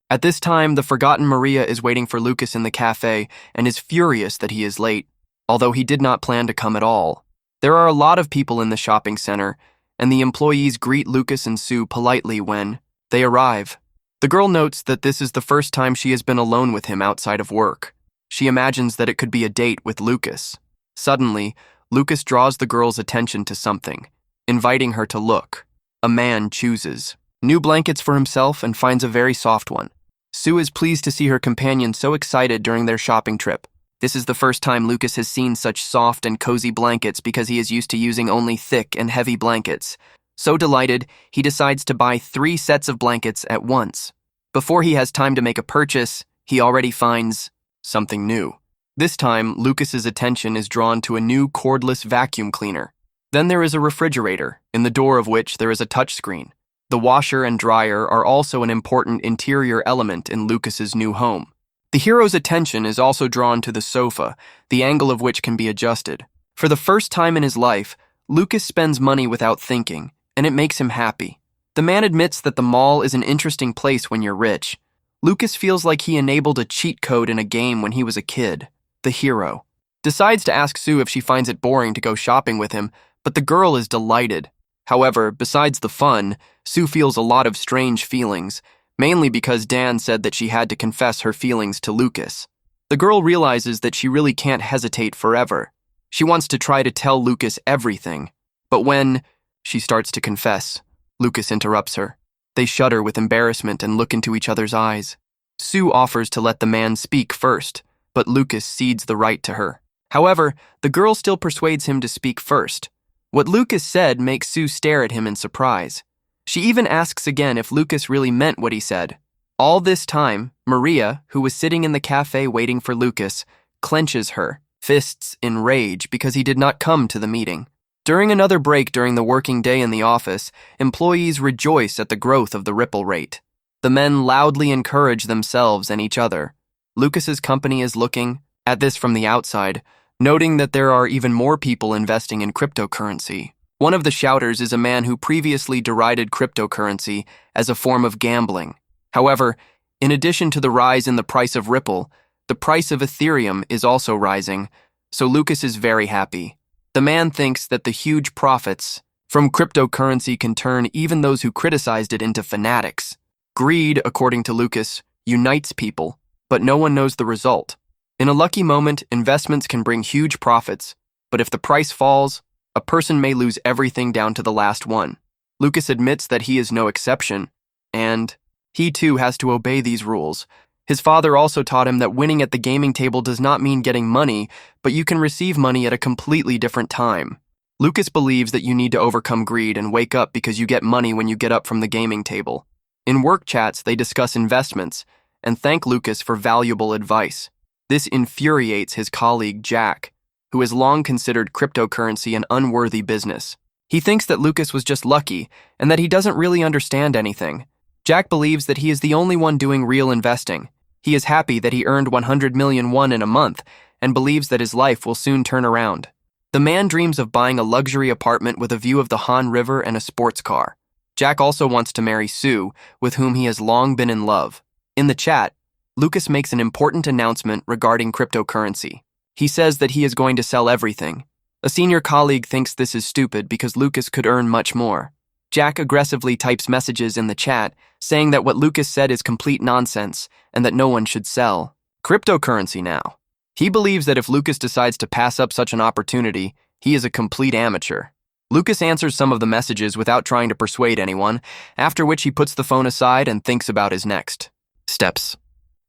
At this time, the forgotten Maria is waiting for Lucas in the cafe and is furious that he is late, although he did not plan to come at all. There are a lot of people in the shopping center, and the employees greet Lucas and Sue politely when they arrive. The girl notes that this is the first time she has been alone with him outside of work. She imagines that it could be a date with Lucas. Suddenly, Lucas draws the girl's attention to something, inviting her to look. A man chooses new blankets for himself and finds a very soft one. Sue is pleased to see her companion so excited during their shopping trip. This is the first time Lucas has seen such soft and cozy blankets because he is used to using only thick and heavy blankets. So delighted, he decides to buy 3 sets of blankets at once. Before he has time to make a purchase, he already finds something new. This time, Lucas's attention is drawn to a new cordless vacuum cleaner. Then there is a refrigerator, in the door of which there is a touchscreen. The washer and dryer are also an important interior element in Lucas's new home. The hero's attention is also drawn to the sofa, the angle of which can be adjusted. For the first time in his life, Lucas spends money without thinking, and it makes him happy. The man admits that the mall is an interesting place when you're rich. Lucas feels like he enabled a cheat code in a game when he was a kid. The hero decides to ask Sue if she finds it boring to go shopping with him, but the girl is delighted. However, besides the fun, Sue feels a lot of strange feelings, mainly because Dan said that she had to confess her feelings to Lucas. The girl realizes that she really can't hesitate forever. She wants to try to tell Lucas everything, but when she starts to confess, Lucas interrupts her. They shudder with embarrassment and look into each other's eyes. Sue offers to let the man speak first, but Lucas cedes the right to her. However, the girl still persuades him to speak first. What Lucas said makes Sue stare at him in surprise. She even asks again if Lucas really meant what he said. All this time, Maria, who was sitting in the cafe waiting for Lucas, clenches her fists in rage because he did not come to the meeting. During another break during the working day in the office, employees rejoice at the growth of the Ripple rate. The men loudly encourage themselves and each other. Lucas's company is looking at this from the outside, noting that there are even more people investing in cryptocurrency. One of the shouters is a man who previously derided cryptocurrency as a form of gambling. However, in addition to the rise in the price of Ripple, the price of Ethereum is also rising, so Lucas is very happy. The man thinks that the huge profits from cryptocurrency can turn even those who criticized it into fanatics. Greed, according to Lucas, unites people, but no one knows the result. In a lucky moment, investments can bring huge profits, but if the price falls, a person may lose everything down to the last one. Lucas admits that he is no exception, and he too has to obey these rules. His father also taught him that winning at the gaming table does not mean getting money, but you can receive money at a completely different time. Lucas believes that you need to overcome greed and wake up because you get money when you get up from the gaming table. In work chats, they discuss investments and thank Lucas for valuable advice. This infuriates his colleague Jack, who has long considered cryptocurrency an unworthy business. He thinks that Lucas was just lucky and that he doesn't really understand anything. Jack believes that he is the only one doing real investing. He is happy that he earned 100 million won in a month and believes that his life will soon turn around. The man dreams of buying a luxury apartment with a view of the Han River and a sports car. Jack also wants to marry Sue, with whom he has long been in love. In the chat, Lucas makes an important announcement regarding cryptocurrency. He says that he is going to sell everything. A senior colleague thinks this is stupid because Lucas could earn much more. Jack aggressively types messages in the chat, saying that what Lucas said is complete nonsense and that no one should sell cryptocurrency now. He believes that if Lucas decides to pass up such an opportunity, he is a complete amateur. Lucas answers some of the messages without trying to persuade anyone, after which he puts the phone aside and thinks about his next steps.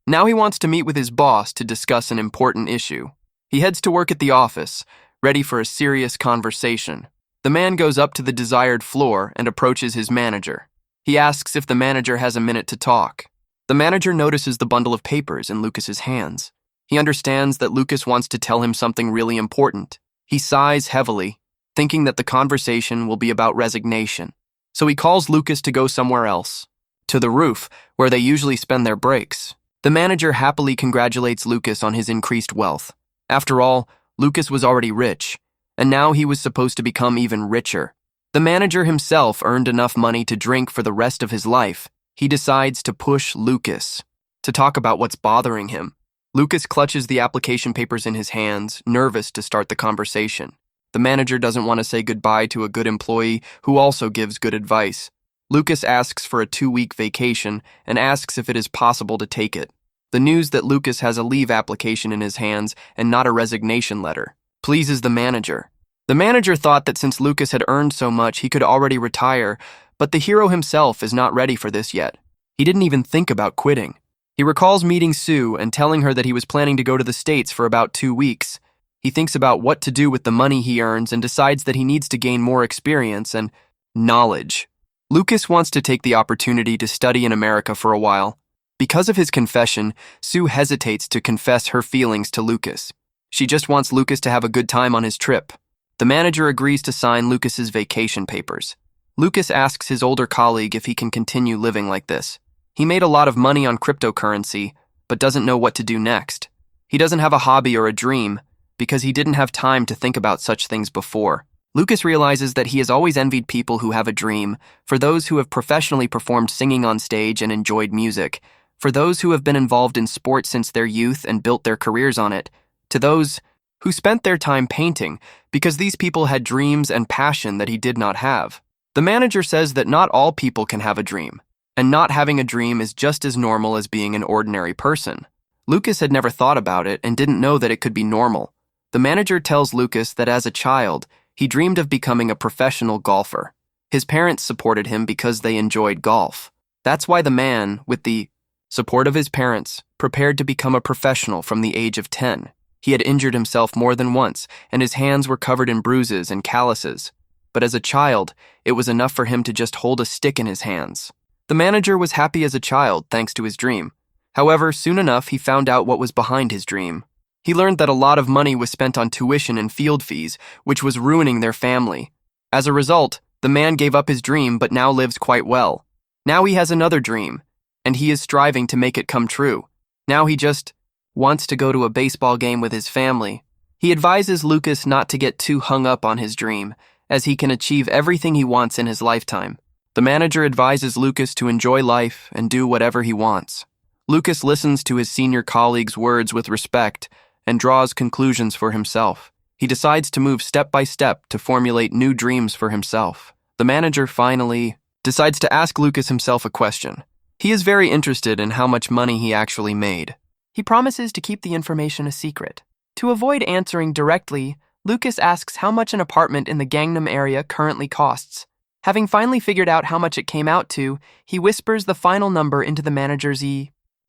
Now he wants to meet with his boss to discuss an important issue. He heads to work at the office, ready for a serious conversation. The man goes up to the desired floor and approaches his manager. He asks if the manager has a minute to talk. The manager notices the bundle of papers in Lucas's hands. He understands that Lucas wants to tell him something really important. He sighs heavily, thinking that the conversation will be about resignation. So he calls Lucas to go somewhere else, to the roof, where they usually spend their breaks. The manager happily congratulates Lucas on his increased wealth. After all, Lucas was already rich, and now he was supposed to become even richer. The manager himself earned enough money to drink for the rest of his life. He decides to push Lucas to talk about what's bothering him. Lucas clutches the application papers in his hands, nervous to start the conversation. The manager doesn't want to say goodbye to a good employee who also gives good advice. Lucas asks for a 2-week vacation and asks if it is possible to take it. The news that Lucas has a leave application in his hands and not a resignation letter pleases the manager. The manager thought that since Lucas had earned so much, he could already retire, but the hero himself is not ready for this yet. He didn't even think about quitting. He recalls meeting Sue and telling her that he was planning to go to the States for about 2 weeks. He thinks about what to do with the money he earns and decides that he needs to gain more experience and knowledge. Lucas wants to take the opportunity to study in America for a while. Because of his confession, Sue hesitates to confess her feelings to Lucas. She just wants Lucas to have a good time on his trip. The manager agrees to sign Lucas's vacation papers. Lucas asks his older colleague if he can continue living like this. He made a lot of money on cryptocurrency, but doesn't know what to do next. He doesn't have a hobby or a dream, because he didn't have time to think about such things before. Lucas realizes that he has always envied people who have a dream, for those who have professionally performed singing on stage and enjoyed music, for those who have been involved in sports since their youth and built their careers on it, to those who spent their time painting, because these people had dreams and passion that he did not have. The manager says that not all people can have a dream, and not having a dream is just as normal as being an ordinary person. Lucas had never thought about it and didn't know that it could be normal. The manager tells Lucas that as a child, he dreamed of becoming a professional golfer. His parents supported him because they enjoyed golf. That's why the man, with the support of his parents, prepared to become a professional from the age of 10. He had injured himself more than once, and his hands were covered in bruises and calluses. But as a child, it was enough for him to just hold a stick in his hands. The manager was happy as a child thanks to his dream. However, soon enough, he found out what was behind his dream. He learned that a lot of money was spent on tuition and field fees, which was ruining their family. As a result, the man gave up his dream but now lives quite well. Now he has another dream, and he is striving to make it come true. Now he just wants to go to a baseball game with his family. He advises Lucas not to get too hung up on his dream, as he can achieve everything he wants in his lifetime. The manager advises Lucas to enjoy life and do whatever he wants. Lucas listens to his senior colleague's words with respect and draws conclusions for himself. He decides to move step by step to formulate new dreams for himself. The manager finally decides to ask Lucas himself a question. He is very interested in how much money he actually made. He promises to keep the information a secret. To avoid answering directly, Lucas asks how much an apartment in the Gangnam area currently costs. Having finally figured out how much it came out to, he whispers the final number into the manager's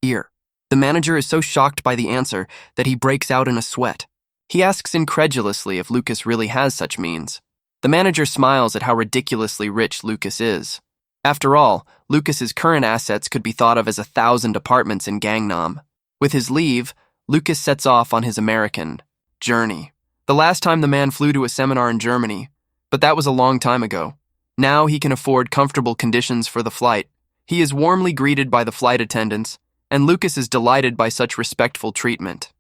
ear. The manager is so shocked by the answer that he breaks out in a sweat. He asks incredulously if Lucas really has such means. The manager smiles at how ridiculously rich Lucas is. After all, Lucas's current assets could be thought of as 1,000 apartments in Gangnam. With his leave, Lucas sets off on his American journey. The last time the man flew to a seminar in Germany, but that was a long time ago. Now he can afford comfortable conditions for the flight. He is warmly greeted by the flight attendants, and Lucas is delighted by such respectful treatment.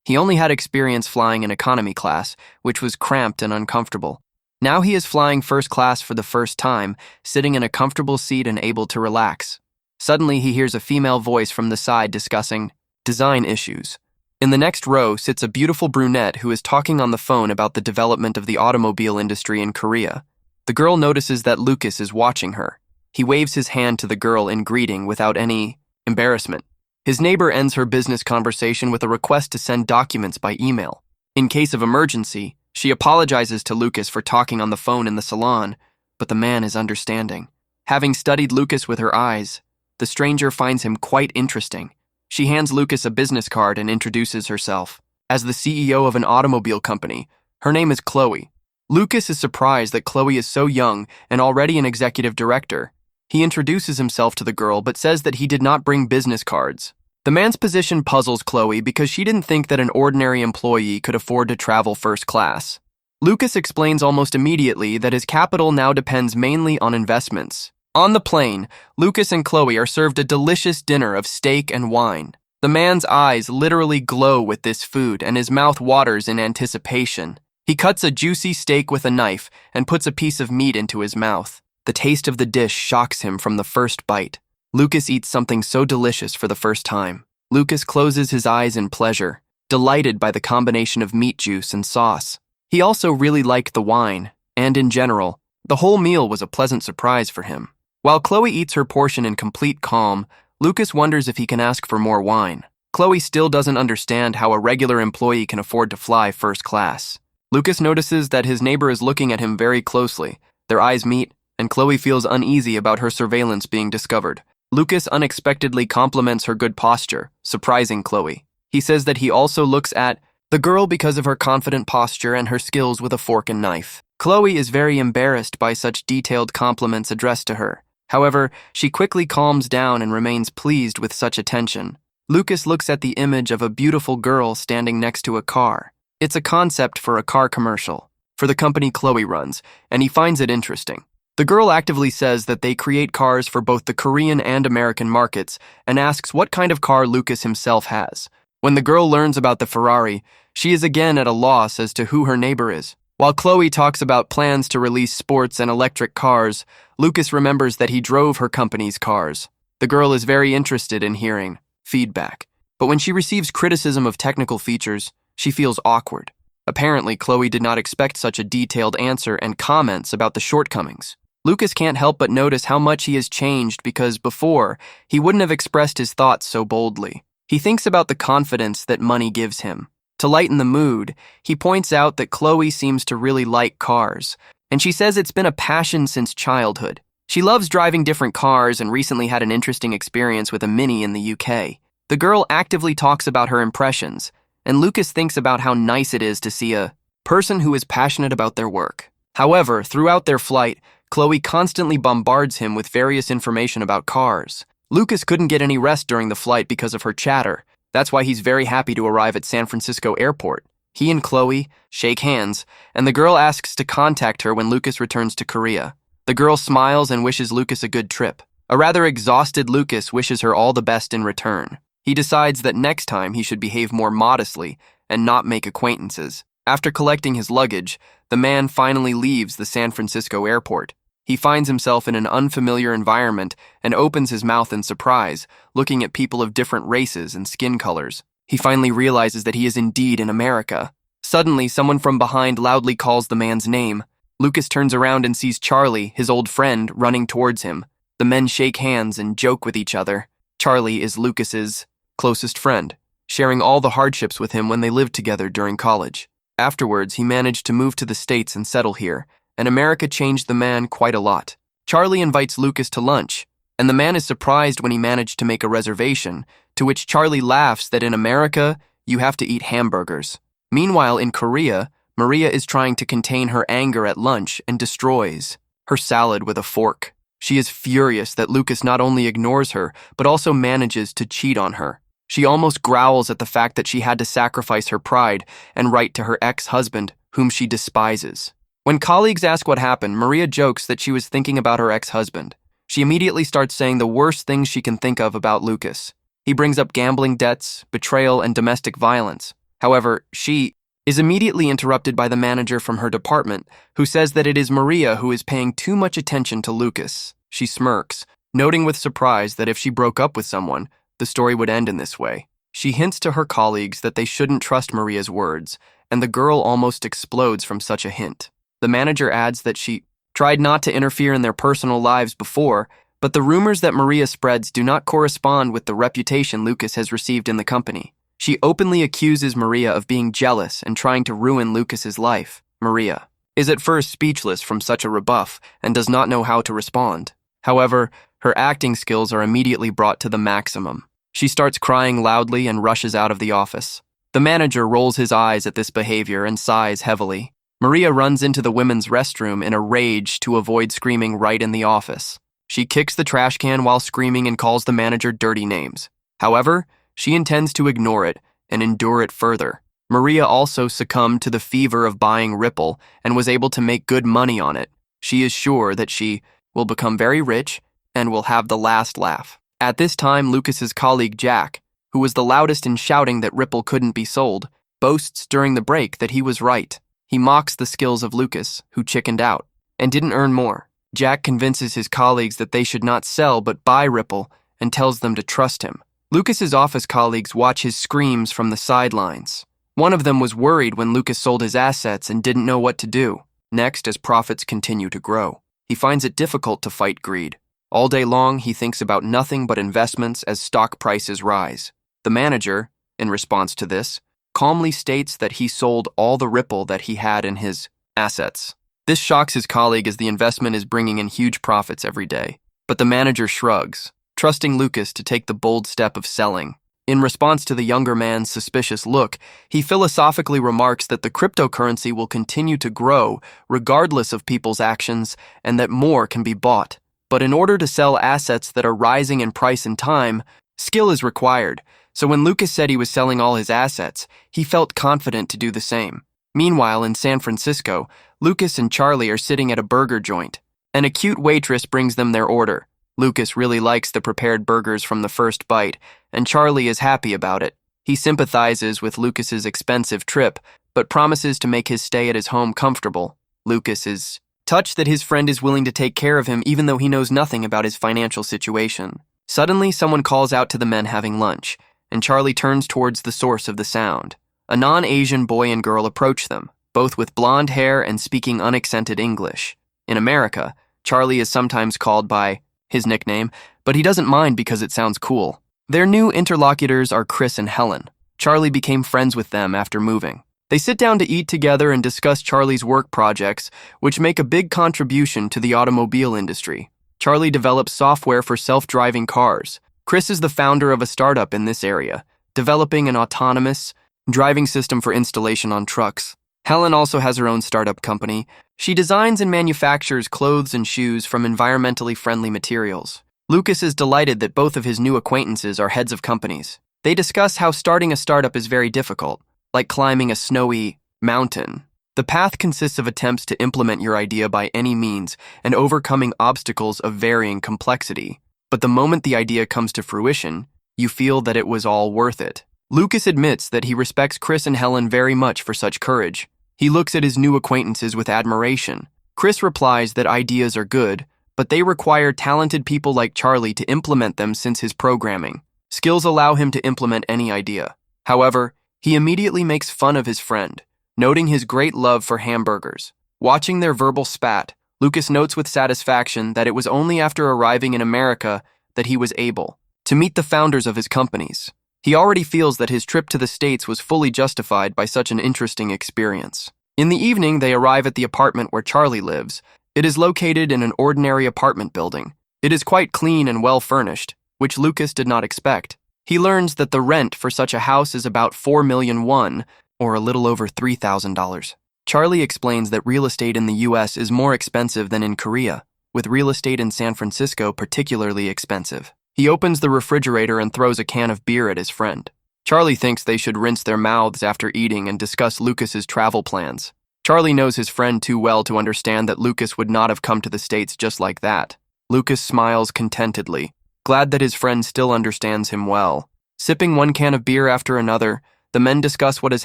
He only had experience flying in economy class, which was cramped and uncomfortable. Now he is flying first class for the first time, sitting in a comfortable seat and able to relax. Suddenly he hears a female voice from the side discussing design issues. In the next row sits a beautiful brunette who is talking on the phone about the development of the automobile industry in Korea. The girl notices that Lucas is watching her. He waves his hand to the girl in greeting without any embarrassment. His neighbor ends her business conversation with a request to send documents by email. In case of emergency, she apologizes to Lucas for talking on the phone in the salon, but the man is understanding. Having studied Lucas with her eyes, the stranger finds him quite interesting. She hands Lucas a business card and introduces herself. As the CEO of an automobile company, her name is Chloe. Lucas is surprised that Chloe is so young and already an executive director. He introduces himself to the girl but says that he did not bring business cards. The man's position puzzles Chloe because she didn't think that an ordinary employee could afford to travel first class. Lucas explains almost immediately that his capital now depends mainly on investments. On the plane, Lucas and Chloe are served a delicious dinner of steak and wine. The man's eyes literally glow with this food and his mouth waters in anticipation. He cuts a juicy steak with a knife and puts a piece of meat into his mouth. The taste of the dish shocks him from the first bite. Lucas eats something so delicious for the first time. Lucas closes his eyes in pleasure, delighted by the combination of meat juice and sauce. He also really liked the wine, and in general, the whole meal was a pleasant surprise for him. While Chloe eats her portion in complete calm, Lucas wonders if he can ask for more wine. Chloe still doesn't understand how a regular employee can afford to fly first class. Lucas notices that his neighbor is looking at him very closely. Their eyes meet, and Chloe feels uneasy about her surveillance being discovered. Lucas unexpectedly compliments her good posture, surprising Chloe. He says that he also looks at the girl because of her confident posture and her skills with a fork and knife. Chloe is very embarrassed by such detailed compliments addressed to her. However, she quickly calms down and remains pleased with such attention. Lucas looks at the image of a beautiful girl standing next to a car. It's a concept for a car commercial for the company Chloe runs, and he finds it interesting. The girl actively says that they create cars for both the Korean and American markets and asks what kind of car Lucas himself has. When the girl learns about the Ferrari, she is again at a loss as to who her neighbor is. While Chloe talks about plans to release sports and electric cars, Lucas remembers that he drove her company's cars. The girl is very interested in hearing feedback, but when she receives criticism of technical features, she feels awkward. Apparently, Chloe did not expect such a detailed answer and comments about the shortcomings. Lucas can't help but notice how much he has changed because before, he wouldn't have expressed his thoughts so boldly. He thinks about the confidence that money gives him. To lighten the mood, he points out that Chloe seems to really like cars, and she says it's been a passion since childhood. She loves driving different cars and recently had an interesting experience with a Mini in the UK. The girl actively talks about her impressions, and Lucas thinks about how nice it is to see a person who is passionate about their work. However, throughout their flight, Chloe constantly bombards him with various information about cars. Lucas couldn't get any rest during the flight because of her chatter. That's why he's very happy to arrive at San Francisco Airport. He and Chloe shake hands, and the girl asks to contact her when Lucas returns to Korea. The girl smiles and wishes Lucas a good trip. A rather exhausted Lucas wishes her all the best in return. He decides that next time he should behave more modestly and not make acquaintances. After collecting his luggage, the man finally leaves the San Francisco airport. He finds himself in an unfamiliar environment and opens his mouth in surprise, looking at people of different races and skin colors. He finally realizes that he is indeed in America. Suddenly, someone from behind loudly calls the man's name. Lucas turns around and sees Charlie, his old friend, running towards him. The men shake hands and joke with each other. Charlie is Lucas's closest friend, sharing all the hardships with him when they lived together during college. Afterwards, he managed to move to the States and settle here, and America changed the man quite a lot. Charlie invites Lucas to lunch, and the man is surprised when he managed to make a reservation, to which Charlie laughs that in America, you have to eat hamburgers. Meanwhile, in Korea, Maria is trying to contain her anger at lunch and destroys her salad with a fork. She is furious that Lucas not only ignores her, but also manages to cheat on her. She almost growls at the fact that she had to sacrifice her pride and write to her ex-husband, whom she despises. When colleagues ask what happened, Maria jokes that she was thinking about her ex-husband. She immediately starts saying the worst things she can think of about Lucas. He brings up gambling debts, betrayal, and domestic violence. However, she is immediately interrupted by the manager from her department, who says that it is Maria who is paying too much attention to Lucas. She smirks, noting with surprise that if she broke up with someone, the story would end in this way. She hints to her colleagues that they shouldn't trust Maria's words, and the girl almost explodes from such a hint. The manager adds that she tried not to interfere in their personal lives before, but the rumors that Maria spreads do not correspond with the reputation Lucas has received in the company. She openly accuses Maria of being jealous and trying to ruin Lucas's life. Maria is at first speechless from such a rebuff and does not know how to respond. However, her acting skills are immediately brought to the maximum. She starts crying loudly and rushes out of the office. The manager rolls his eyes at this behavior and sighs heavily. Maria runs into the women's restroom in a rage to avoid screaming right in the office. She kicks the trash can while screaming and calls the manager dirty names. However, she intends to ignore it and endure it further. Maria also succumbed to the fever of buying Ripple and was able to make good money on it. She is sure that she will become very rich and will have the last laugh. At this time, Lucas's colleague Jack, who was the loudest in shouting that Ripple couldn't be sold, boasts during the break that he was right. He mocks the skills of Lucas, who chickened out and didn't earn more. Jack convinces his colleagues that they should not sell but buy Ripple and tells them to trust him. Lucas's office colleagues watch his screams from the sidelines. One of them was worried when Lucas sold his assets and didn't know what to do. Next, as profits continue to grow, he finds it difficult to fight greed. All day long, he thinks about nothing but investments as stock prices rise. The manager, in response to this, calmly states that he sold all the Ripple that he had in his assets. This shocks his colleague as the investment is bringing in huge profits every day. But the manager shrugs, trusting Lucas to take the bold step of selling. In response to the younger man's suspicious look, he philosophically remarks that the cryptocurrency will continue to grow regardless of people's actions and that more can be bought. But in order to sell assets that are rising in price and time, skill is required, So when Lucas said he was selling all his assets, he felt confident to do the same. Meanwhile, in San Francisco, Lucas and Charlie are sitting at a burger joint. An cute waitress brings them their order. Lucas really likes the prepared burgers from the first bite, and Charlie is happy about it. He sympathizes with Lucas's expensive trip, but promises to make his stay at his home comfortable. Lucas is touched that his friend is willing to take care of him even though he knows nothing about his financial situation. Suddenly, someone calls out to the men having lunch, and Charlie turns towards the source of the sound. A non-Asian boy and girl approach them, both with blonde hair and speaking unaccented English. In America, Charlie is sometimes called by his nickname, but he doesn't mind because it sounds cool. Their new interlocutors are Chris and Helen. Charlie became friends with them after moving. They sit down to eat together and discuss Charlie's work projects, which make a big contribution to the automobile industry. Charlie develops software for self-driving cars. Chris is the founder of a startup in this area, developing an autonomous driving system for installation on trucks. Helen also has her own startup company. She designs and manufactures clothes and shoes from environmentally friendly materials. Lucas is delighted that both of his new acquaintances are heads of companies. They discuss how starting a startup is very difficult, like climbing a snowy mountain. The path consists of attempts to implement your idea by any means and overcoming obstacles of varying complexity. But the moment the idea comes to fruition, you feel that it was all worth it. Lucas admits that he respects Chris and Helen very much for such courage. He looks at his new acquaintances with admiration. Chris replies that ideas are good, but they require talented people like Charlie to implement them since his programming. Skills allow him to implement any idea. However, he immediately makes fun of his friend, noting his great love for hamburgers. Watching their verbal spat, Lucas notes with satisfaction that it was only after arriving in America that he was able to meet the founders of his companies. He already feels that his trip to the States was fully justified by such an interesting experience. In the evening, they arrive at the apartment where Charlie lives. It is located in an ordinary apartment building. It is quite clean and well furnished, which Lucas did not expect. He learns that the rent for such a house is about 4 million won, or a little over $3,000. Charlie explains that real estate in the US is more expensive than in Korea, with real estate in San Francisco particularly expensive. He opens the refrigerator and throws a can of beer at his friend. Charlie thinks they should rinse their mouths after eating and discuss Lucas's travel plans. Charlie knows his friend too well to understand that Lucas would not have come to the States just like that. Lucas smiles contentedly, glad that his friend still understands him well. Sipping one can of beer after another, the men discuss what has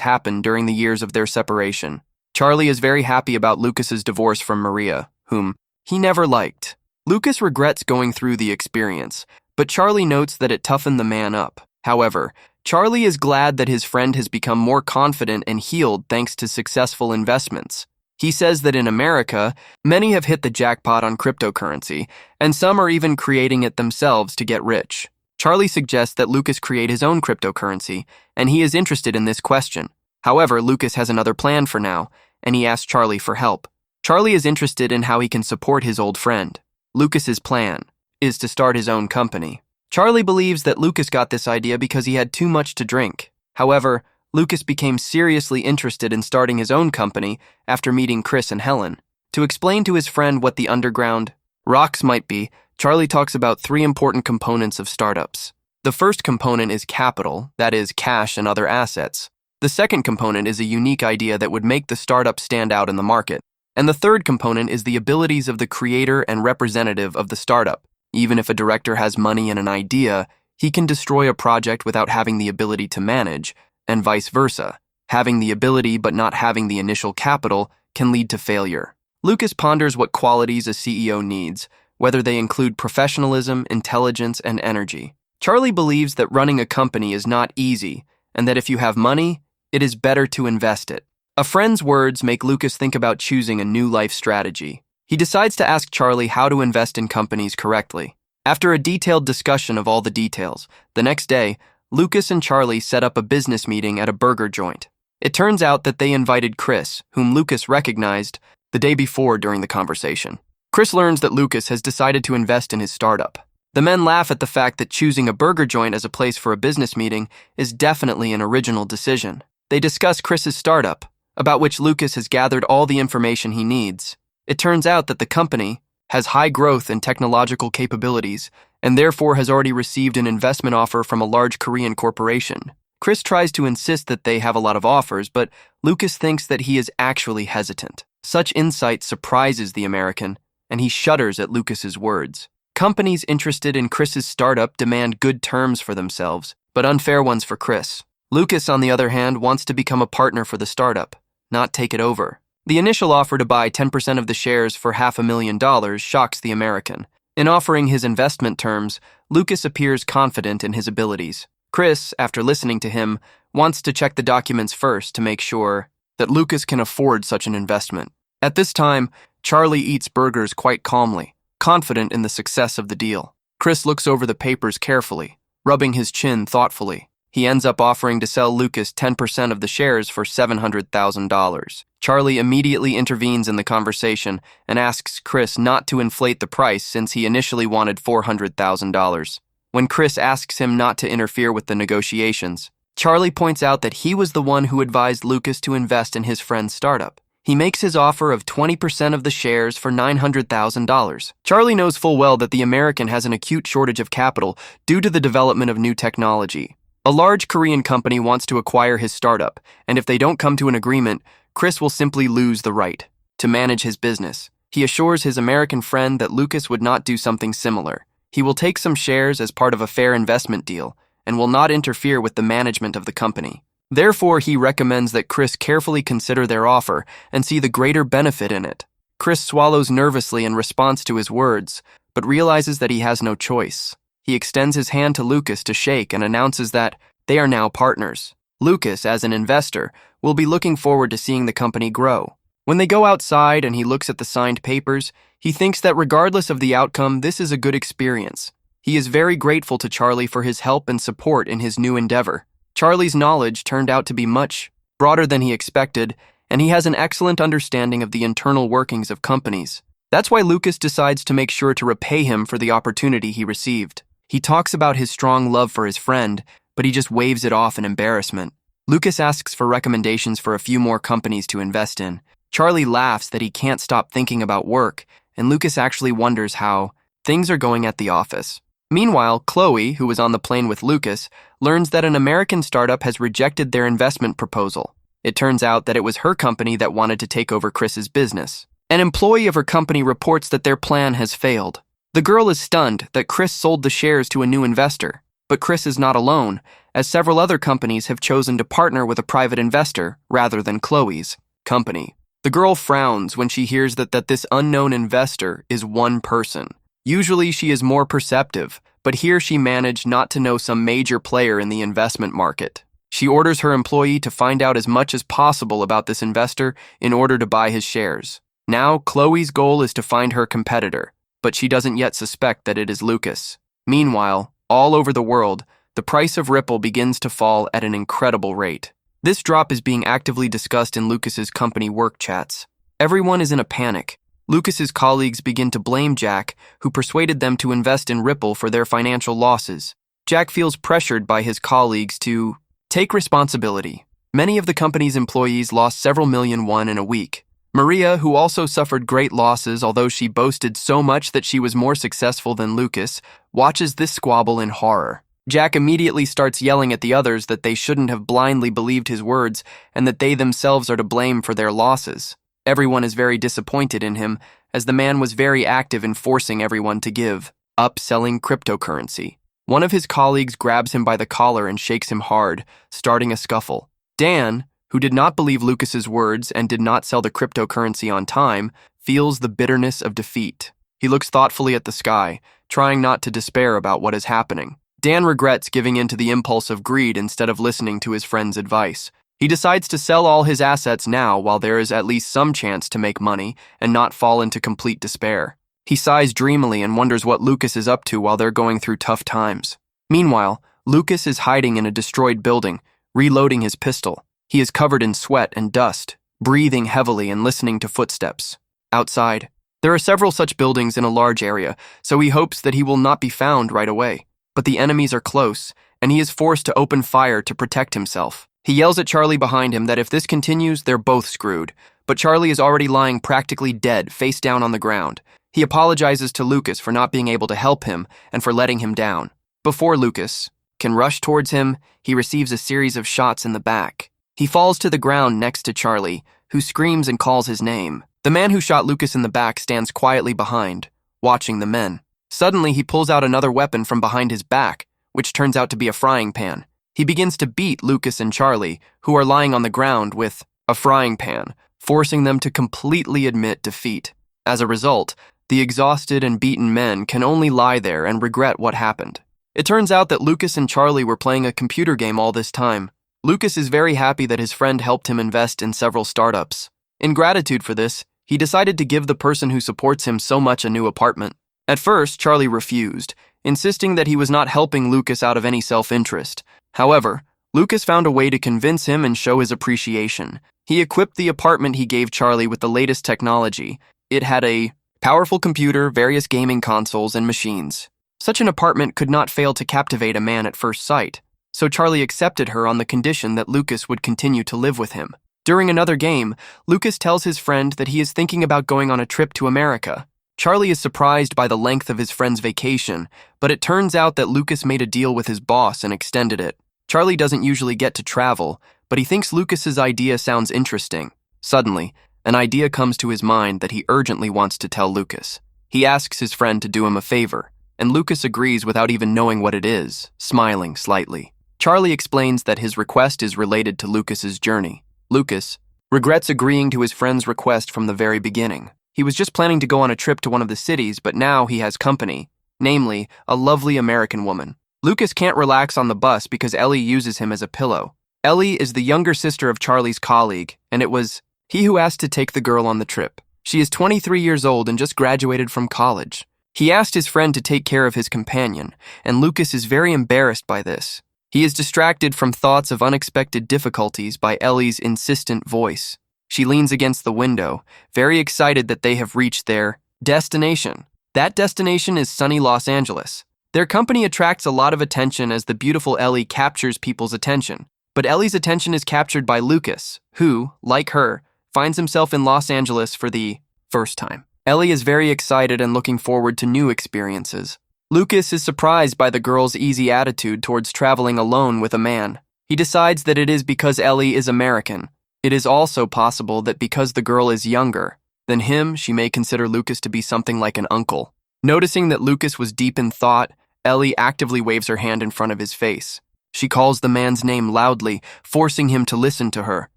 happened during the years of their separation. Charlie is very happy about Lucas's divorce from Maria, whom he never liked. Lucas regrets going through the experience, but Charlie notes that it toughened the man up. However, Charlie is glad that his friend has become more confident and healed thanks to successful investments. He says that in America, many have hit the jackpot on cryptocurrency, and some are even creating it themselves to get rich. Charlie suggests that Lucas create his own cryptocurrency, and he is interested in this question. However, Lucas has another plan for now, and he asks Charlie for help. Charlie is interested in how he can support his old friend. Lucas's plan is to start his own company. Charlie believes that Lucas got this idea because he had too much to drink. However, Lucas became seriously interested in starting his own company after meeting Chris and Helen. To explain to his friend what the underground rocks might be, Charlie talks about 3 important components of startups. The first component is capital, that is, cash and other assets. The second component is a unique idea that would make the startup stand out in the market. And the third component is the abilities of the creator and representative of the startup. Even if a director has money and an idea, he can destroy a project without having the ability to manage, and vice versa. Having the ability but not having the initial capital can lead to failure. Lucas ponders what qualities a CEO needs, whether they include professionalism, intelligence, and energy. Charlie believes that running a company is not easy, and that if you have money, it is better to invest it. A friend's words make Lucas think about choosing a new life strategy. He decides to ask Charlie how to invest in companies correctly. After a detailed discussion of all the details, the next day, Lucas and Charlie set up a business meeting at a burger joint. It turns out that they invited Chris, whom Lucas recognized the day before during the conversation. Chris learns that Lucas has decided to invest in his startup. The men laugh at the fact that choosing a burger joint as a place for a business meeting is definitely an original decision. They discuss Chris's startup, about which Lucas has gathered all the information he needs. It turns out that the company has high growth and technological capabilities and therefore has already received an investment offer from a large Korean corporation. Chris tries to insist that they have a lot of offers, but Lucas thinks that he is actually hesitant. Such insight surprises the American, and he shudders at Lucas's words. Companies interested in Chris's startup demand good terms for themselves, but unfair ones for Chris. Lucas, on the other hand, wants to become a partner for the startup, not take it over. The initial offer to buy 10% of the shares for $500,000 shocks the American. In offering his investment terms, Lucas appears confident in his abilities. Chris, after listening to him, wants to check the documents first to make sure that Lucas can afford such an investment. At this time, Charlie eats burgers quite calmly, confident in the success of the deal. Chris looks over the papers carefully, rubbing his chin thoughtfully. He ends up offering to sell Lucas 10% of the shares for $700,000. Charlie immediately intervenes in the conversation and asks Chris not to inflate the price since he initially wanted $400,000. When Chris asks him not to interfere with the negotiations, Charlie points out that he was the one who advised Lucas to invest in his friend's startup. He makes his offer of 20% of the shares for $900,000. Charlie knows full well that the American has an acute shortage of capital due to the development of new technology. A large Korean company wants to acquire his startup, and if they don't come to an agreement, Chris will simply lose the right to manage his business. He assures his American friend that Lucas would not do something similar. He will take some shares as part of a fair investment deal and will not interfere with the management of the company. Therefore, he recommends that Chris carefully consider their offer and see the greater benefit in it. Chris swallows nervously in response to his words, but realizes that he has no choice. He extends his hand to Lucas to shake and announces that they are now partners. Lucas, as an investor, will be looking forward to seeing the company grow. When they go outside and he looks at the signed papers, he thinks that regardless of the outcome, this is a good experience. He is very grateful to Charlie for his help and support in his new endeavor. Charlie's knowledge turned out to be much broader than he expected, and he has an excellent understanding of the internal workings of companies. That's why Lucas decides to make sure to repay him for the opportunity he received. He talks about his strong love for his friend, but he just waves it off in embarrassment. Lucas asks for recommendations for a few more companies to invest in. Charlie laughs that he can't stop thinking about work, and Lucas actually wonders how things are going at the office. Meanwhile, Chloe, who was on the plane with Lucas, learns that an American startup has rejected their investment proposal. It turns out that it was her company that wanted to take over Chris's business. An employee of her company reports that their plan has failed. The girl is stunned that Chris sold the shares to a new investor, but Chris is not alone, as several other companies have chosen to partner with a private investor rather than Chloe's company. The girl frowns when she hears that this unknown investor is one person. Usually she is more perceptive, but here she managed not to know some major player in the investment market. She orders her employee to find out as much as possible about this investor in order to buy his shares. Now, Chloe's goal is to find her competitor, but she doesn't yet suspect that it is Lucas. Meanwhile, all over the world, the price of Ripple begins to fall at an incredible rate. This drop is being actively discussed in Lucas's company work chats. Everyone is in a panic. Lucas's colleagues begin to blame Jack, who persuaded them to invest in Ripple for their financial losses. Jack feels pressured by his colleagues to take responsibility. Many of the company's employees lost several million won in a week. Maria, who also suffered great losses although she boasted so much that she was more successful than Lucas, watches this squabble in horror. Jack immediately starts yelling at the others that they shouldn't have blindly believed his words and that they themselves are to blame for their losses. Everyone is very disappointed in him, as the man was very active in forcing everyone to give up selling cryptocurrency. One of his colleagues grabs him by the collar and shakes him hard, starting a scuffle. Dan, who did not believe Lucas's words and did not sell the cryptocurrency on time, feels the bitterness of defeat. He looks thoughtfully at the sky, trying not to despair about what is happening. Dan regrets giving in to the impulse of greed instead of listening to his friend's advice. He decides to sell all his assets now while there is at least some chance to make money and not fall into complete despair. He sighs dreamily and wonders what Lucas is up to while they're going through tough times. Meanwhile, Lucas is hiding in a destroyed building, reloading his pistol. He is covered in sweat and dust, breathing heavily and listening to footsteps. Outside, there are several such buildings in a large area, so he hopes that he will not be found right away. But the enemies are close, and he is forced to open fire to protect himself. He yells at Charlie behind him that if this continues, they're both screwed. But Charlie is already lying practically dead, face down on the ground. He apologizes to Lucas for not being able to help him and for letting him down. Before Lucas can rush towards him, he receives a series of shots in the back. He falls to the ground next to Charlie, who screams and calls his name. The man who shot Lucas in the back stands quietly behind, watching the men. Suddenly, he pulls out another weapon from behind his back, which turns out to be a frying pan. He begins to beat Lucas and Charlie, who are lying on the ground with a frying pan, forcing them to completely admit defeat. As a result, the exhausted and beaten men can only lie there and regret what happened. It turns out that Lucas and Charlie were playing a computer game all this time. Lucas is very happy that his friend helped him invest in several startups. In gratitude for this, he decided to give the person who supports him so much a new apartment. At first, Charlie refused, insisting that he was not helping Lucas out of any self-interest. However, Lucas found a way to convince him and show his appreciation. He equipped the apartment he gave Charlie with the latest technology. It had a powerful computer, various gaming consoles, and machines. Such an apartment could not fail to captivate a man at first sight, so Charlie accepted her on the condition that Lucas would continue to live with him. During another game, Lucas tells his friend that he is thinking about going on a trip to America. Charlie is surprised by the length of his friend's vacation, but it turns out that Lucas made a deal with his boss and extended it. Charlie doesn't usually get to travel, but he thinks Lucas's idea sounds interesting. Suddenly, an idea comes to his mind that he urgently wants to tell Lucas. He asks his friend to do him a favor, and Lucas agrees without even knowing what it is, smiling slightly. Charlie explains that his request is related to Lucas's journey. Lucas regrets agreeing to his friend's request from the very beginning. He was just planning to go on a trip to one of the cities, but now he has company, namely, a lovely American woman. Lucas can't relax on the bus because Ellie uses him as a pillow. Ellie is the younger sister of Charlie's colleague, and it was he who asked to take the girl on the trip. She is 23 years old and just graduated from college. He asked his friend to take care of his companion, and Lucas is very embarrassed by this. He is distracted from thoughts of unexpected difficulties by Ellie's insistent voice. She leans against the window, very excited that they have reached their destination. That destination is sunny Los Angeles. Their company attracts a lot of attention as the beautiful Ellie captures people's attention. But Ellie's attention is captured by Lucas, who, like her, finds himself in Los Angeles for the first time. Ellie is very excited and looking forward to new experiences. Lucas is surprised by the girl's easy attitude towards traveling alone with a man. He decides that it is because Ellie is American. It is also possible that because the girl is younger than him, she may consider Lucas to be something like an uncle. Noticing that Lucas was deep in thought, Ellie actively waves her hand in front of his face. She calls the man's name loudly, forcing him to listen to her.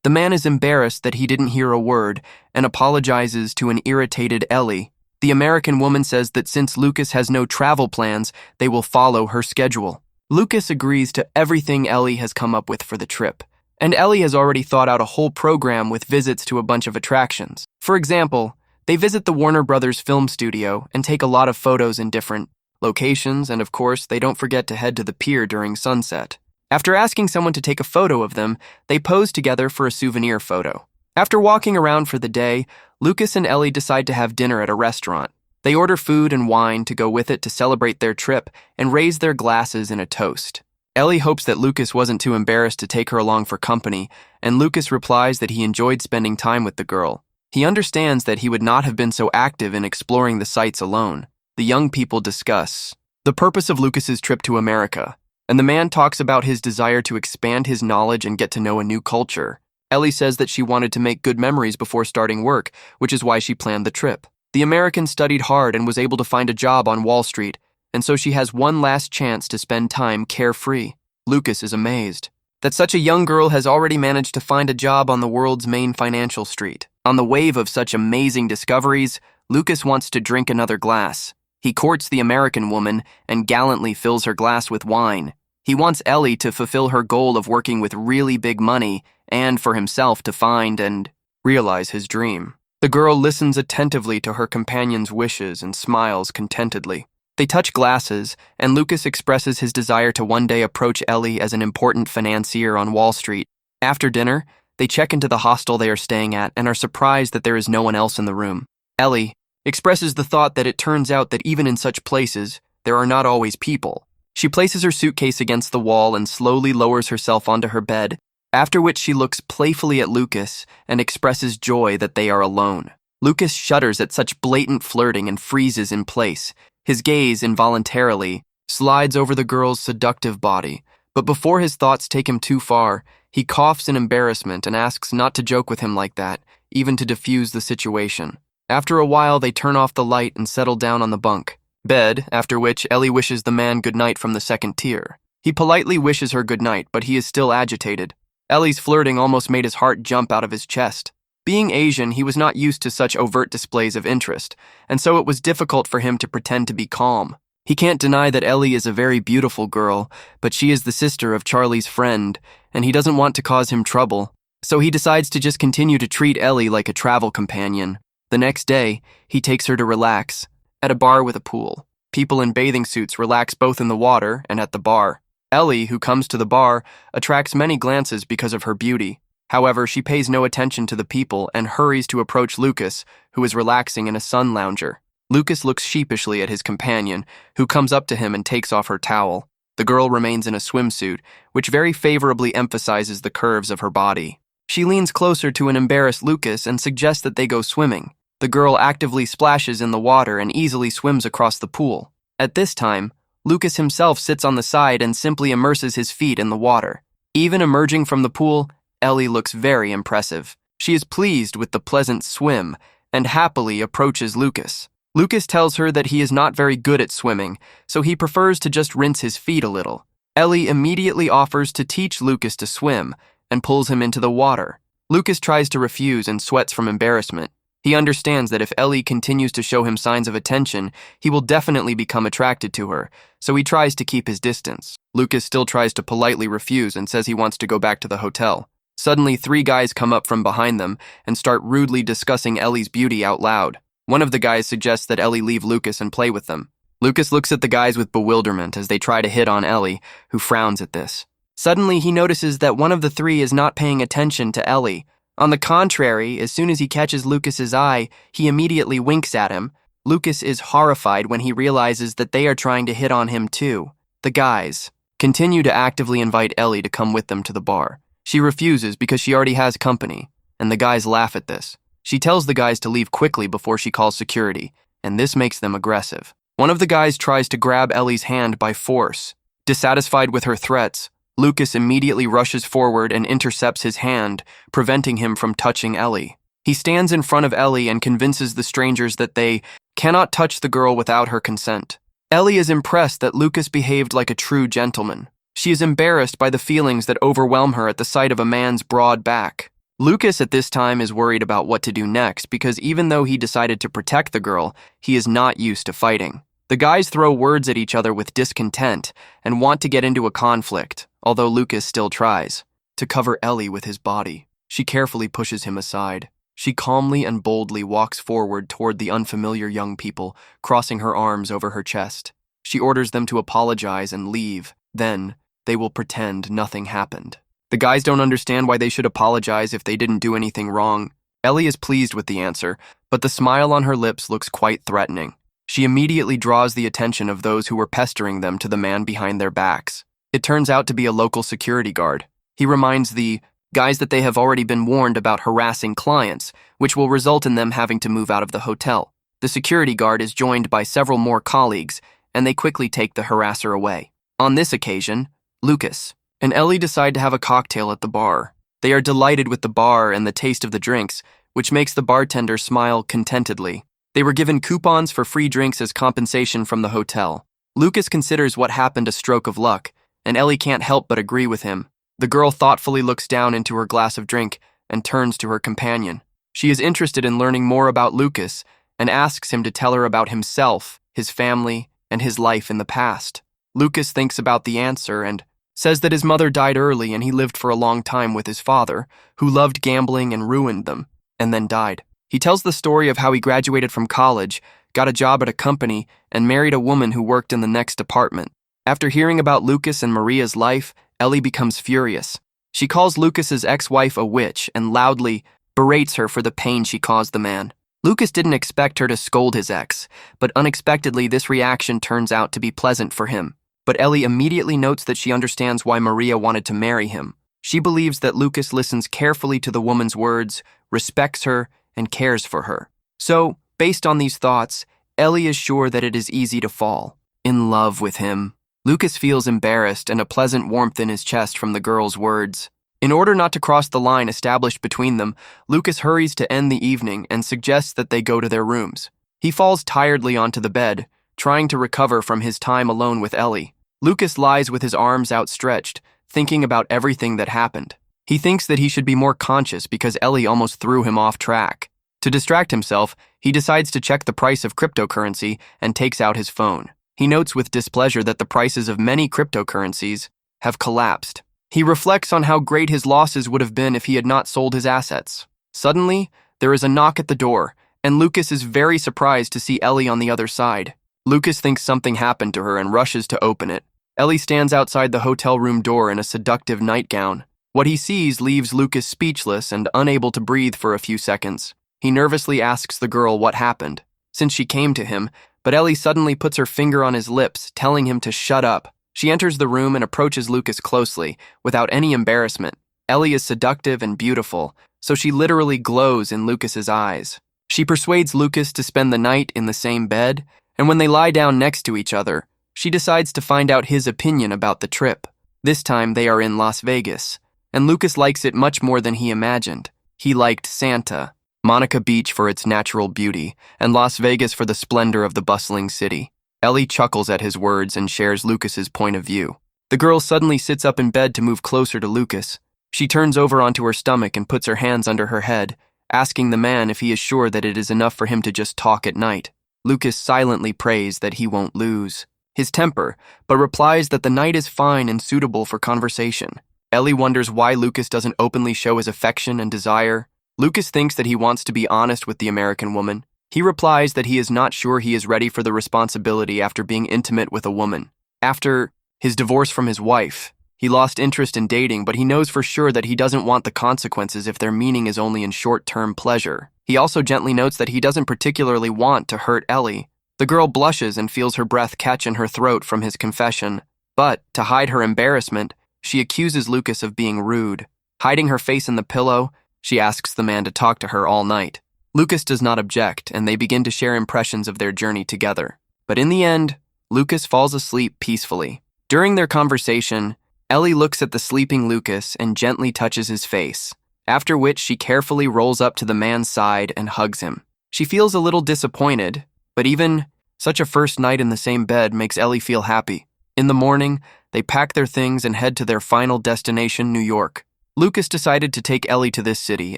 The man is embarrassed that he didn't hear a word and apologizes to an irritated Ellie. The American woman says that since Lucas has no travel plans, they will follow her schedule. Lucas agrees to everything Ellie has come up with for the trip, and Ellie has already thought out a whole program with visits to a bunch of attractions. For example, they visit the Warner Brothers film studio and take a lot of photos in different locations, and of course, they don't forget to head to the pier during sunset. After asking someone to take a photo of them, they pose together for a souvenir photo. After walking around for the day, Lucas and Ellie decide to have dinner at a restaurant. They order food and wine to go with it to celebrate their trip and raise their glasses in a toast. Ellie hopes that Lucas wasn't too embarrassed to take her along for company, and Lucas replies that he enjoyed spending time with the girl. He understands that he would not have been so active in exploring the sights alone. The young people discuss the purpose of Lucas's trip to America, and the man talks about his desire to expand his knowledge and get to know a new culture. Ellie says that she wanted to make good memories before starting work, which is why she planned the trip. The American studied hard and was able to find a job on Wall Street, and so she has one last chance to spend time carefree. Lucas is amazed that such a young girl has already managed to find a job on the world's main financial street. On the wave of such amazing discoveries, Lucas wants to drink another glass. He courts the American woman and gallantly fills her glass with wine. He wants Ellie to fulfill her goal of working with really big money and for himself to find and realize his dream. The girl listens attentively to her companion's wishes and smiles contentedly. They touch glasses, and Lucas expresses his desire to one day approach Ellie as an important financier on Wall Street. After dinner, they check into the hostel they are staying at and are surprised that there is no one else in the room. Ellie expresses the thought that it turns out that even in such places, there are not always people. She places her suitcase against the wall and slowly lowers herself onto her bed, after which she looks playfully at Lucas and expresses joy that they are alone. Lucas shudders at such blatant flirting and freezes in place. His gaze involuntarily slides over the girl's seductive body, but before his thoughts take him too far, he coughs in embarrassment and asks not to joke with him like that, even to diffuse the situation. After a while, they turn off the light and settle down on the bunk bed, after which Ellie wishes the man goodnight from the second tier. He politely wishes her goodnight, but he is still agitated. Ellie's flirting almost made his heart jump out of his chest. Being Asian, he was not used to such overt displays of interest, and so it was difficult for him to pretend to be calm. He can't deny that Ellie is a very beautiful girl, but she is the sister of Charlie's friend, and he doesn't want to cause him trouble, so he decides to just continue to treat Ellie like a travel companion. The next day, he takes her to relax at a bar with a pool. People in bathing suits relax both in the water and at the bar. Ellie, who comes to the bar, attracts many glances because of her beauty. However, she pays no attention to the people and hurries to approach Lucas, who is relaxing in a sun lounger. Lucas looks sheepishly at his companion, who comes up to him and takes off her towel. The girl remains in a swimsuit, which very favorably emphasizes the curves of her body. She leans closer to an embarrassed Lucas and suggests that they go swimming. The girl actively splashes in the water and easily swims across the pool. At this time, Lucas himself sits on the side and simply immerses his feet in the water. Even emerging from the pool, Ellie looks very impressive. She is pleased with the pleasant swim and happily approaches Lucas. Lucas tells her that he is not very good at swimming, so he prefers to just rinse his feet a little. Ellie immediately offers to teach Lucas to swim and pulls him into the water. Lucas tries to refuse and sweats from embarrassment. He understands that if Ellie continues to show him signs of attention, he will definitely become attracted to her, so he tries to keep his distance. Lucas still tries to politely refuse and says he wants to go back to the hotel. Suddenly, 3 guys come up from behind them and start rudely discussing Ellie's beauty out loud. One of the guys suggests that Ellie leave Lucas and play with them. Lucas looks at the guys with bewilderment as they try to hit on Ellie, who frowns at this. Suddenly, he notices that one of the 3 is not paying attention to Ellie. On the contrary, as soon as he catches Lucas's eye, he immediately winks at him. Lucas is horrified when he realizes that they are trying to hit on him too. The guys continue to actively invite Ellie to come with them to the bar. She refuses because she already has company, and the guys laugh at this. She tells the guys to leave quickly before she calls security, and this makes them aggressive. One of the guys tries to grab Ellie's hand by force. Dissatisfied with her threats, Lucas immediately rushes forward and intercepts his hand, preventing him from touching Ellie. He stands in front of Ellie and convinces the strangers that they cannot touch the girl without her consent. Ellie is impressed that Lucas behaved like a true gentleman. She is embarrassed by the feelings that overwhelm her at the sight of a man's broad back. Lucas at this time is worried about what to do next because even though he decided to protect the girl, he is not used to fighting. The guys throw words at each other with discontent and want to get into a conflict, although Lucas still tries to cover Ellie with his body. She carefully pushes him aside. She calmly and boldly walks forward toward the unfamiliar young people, crossing her arms over her chest. She orders them to apologize and leave. Then, they will pretend nothing happened. The guys don't understand why they should apologize if they didn't do anything wrong. Ellie is pleased with the answer, but the smile on her lips looks quite threatening. She immediately draws the attention of those who were pestering them to the man behind their backs. It turns out to be a local security guard. He reminds the guys that they have already been warned about harassing clients, which will result in them having to move out of the hotel. The security guard is joined by several more colleagues, and they quickly take the harasser away. On this occasion, Lucas and Ellie decide to have a cocktail at the bar. They are delighted with the bar and the taste of the drinks, which makes the bartender smile contentedly. They were given coupons for free drinks as compensation from the hotel. Lucas considers what happened a stroke of luck, and Ellie can't help but agree with him. The girl thoughtfully looks down into her glass of drink and turns to her companion. She is interested in learning more about Lucas and asks him to tell her about himself, his family, and his life in the past. Lucas thinks about the answer and says that his mother died early and he lived for a long time with his father, who loved gambling and ruined them, and then died. He tells the story of how he graduated from college, got a job at a company, and married a woman who worked in the next department. After hearing about Lucas and Maria's life, Ellie becomes furious. She calls Lucas's ex-wife a witch and loudly berates her for the pain she caused the man. Lucas didn't expect her to scold his ex, but unexpectedly this reaction turns out to be pleasant for him. But Ellie immediately notes that she understands why Maria wanted to marry him. She believes that Lucas listens carefully to the woman's words, respects her, and cares for her. So, based on these thoughts, Ellie is sure that it is easy to fall in love with him. Lucas feels embarrassed and a pleasant warmth in his chest from the girl's words. In order not to cross the line established between them, Lucas hurries to end the evening and suggests that they go to their rooms. He falls tiredly onto the bed, trying to recover from his time alone with Ellie. Lucas lies with his arms outstretched, thinking about everything that happened. He thinks that he should be more conscious because Ellie almost threw him off track. To distract himself, he decides to check the price of cryptocurrency and takes out his phone. He notes with displeasure that the prices of many cryptocurrencies have collapsed. He reflects on how great his losses would have been if he had not sold his assets. Suddenly, there is a knock at the door, and Lucas is very surprised to see Ellie on the other side. Lucas thinks something happened to her and rushes to open it. Ellie stands outside the hotel room door in a seductive nightgown. What he sees leaves Lucas speechless and unable to breathe for a few seconds. He nervously asks the girl what happened, since she came to him, but Ellie suddenly puts her finger on his lips, telling him to shut up. She enters the room and approaches Lucas closely, without any embarrassment. Ellie is seductive and beautiful, so she literally glows in Lucas's eyes. She persuades Lucas to spend the night in the same bed, and when they lie down next to each other, she decides to find out his opinion about the trip. This time they are in Las Vegas, and Lucas likes it much more than he imagined. He liked Santa, Monica Beach for its natural beauty, and Las Vegas for the splendor of the bustling city. Ellie chuckles at his words and shares Lucas's point of view. The girl suddenly sits up in bed to move closer to Lucas. She turns over onto her stomach and puts her hands under her head, asking the man if he is sure that it is enough for him to just talk at night. Lucas silently prays that he won't lose his temper, but replies that the night is fine and suitable for conversation. Ellie wonders why Lucas doesn't openly show his affection and desire. Lucas thinks that he wants to be honest with the American woman. He replies that he is not sure he is ready for the responsibility after being intimate with a woman. After his divorce from his wife, he lost interest in dating, but he knows for sure that he doesn't want the consequences if their meaning is only in short-term pleasure. He also gently notes that he doesn't particularly want to hurt Ellie. The girl blushes and feels her breath catch in her throat from his confession, but, to hide her embarrassment, she accuses Lucas of being rude. Hiding her face in the pillow, she asks the man to talk to her all night. Lucas does not object, and they begin to share impressions of their journey together. But in the end, Lucas falls asleep peacefully. During their conversation, Ellie looks at the sleeping Lucas and gently touches his face, after which she carefully rolls up to the man's side and hugs him. She feels a little disappointed, but even such a first night in the same bed makes Ellie feel happy. In the morning, they pack their things and head to their final destination, New York. Lucas decided to take Ellie to this city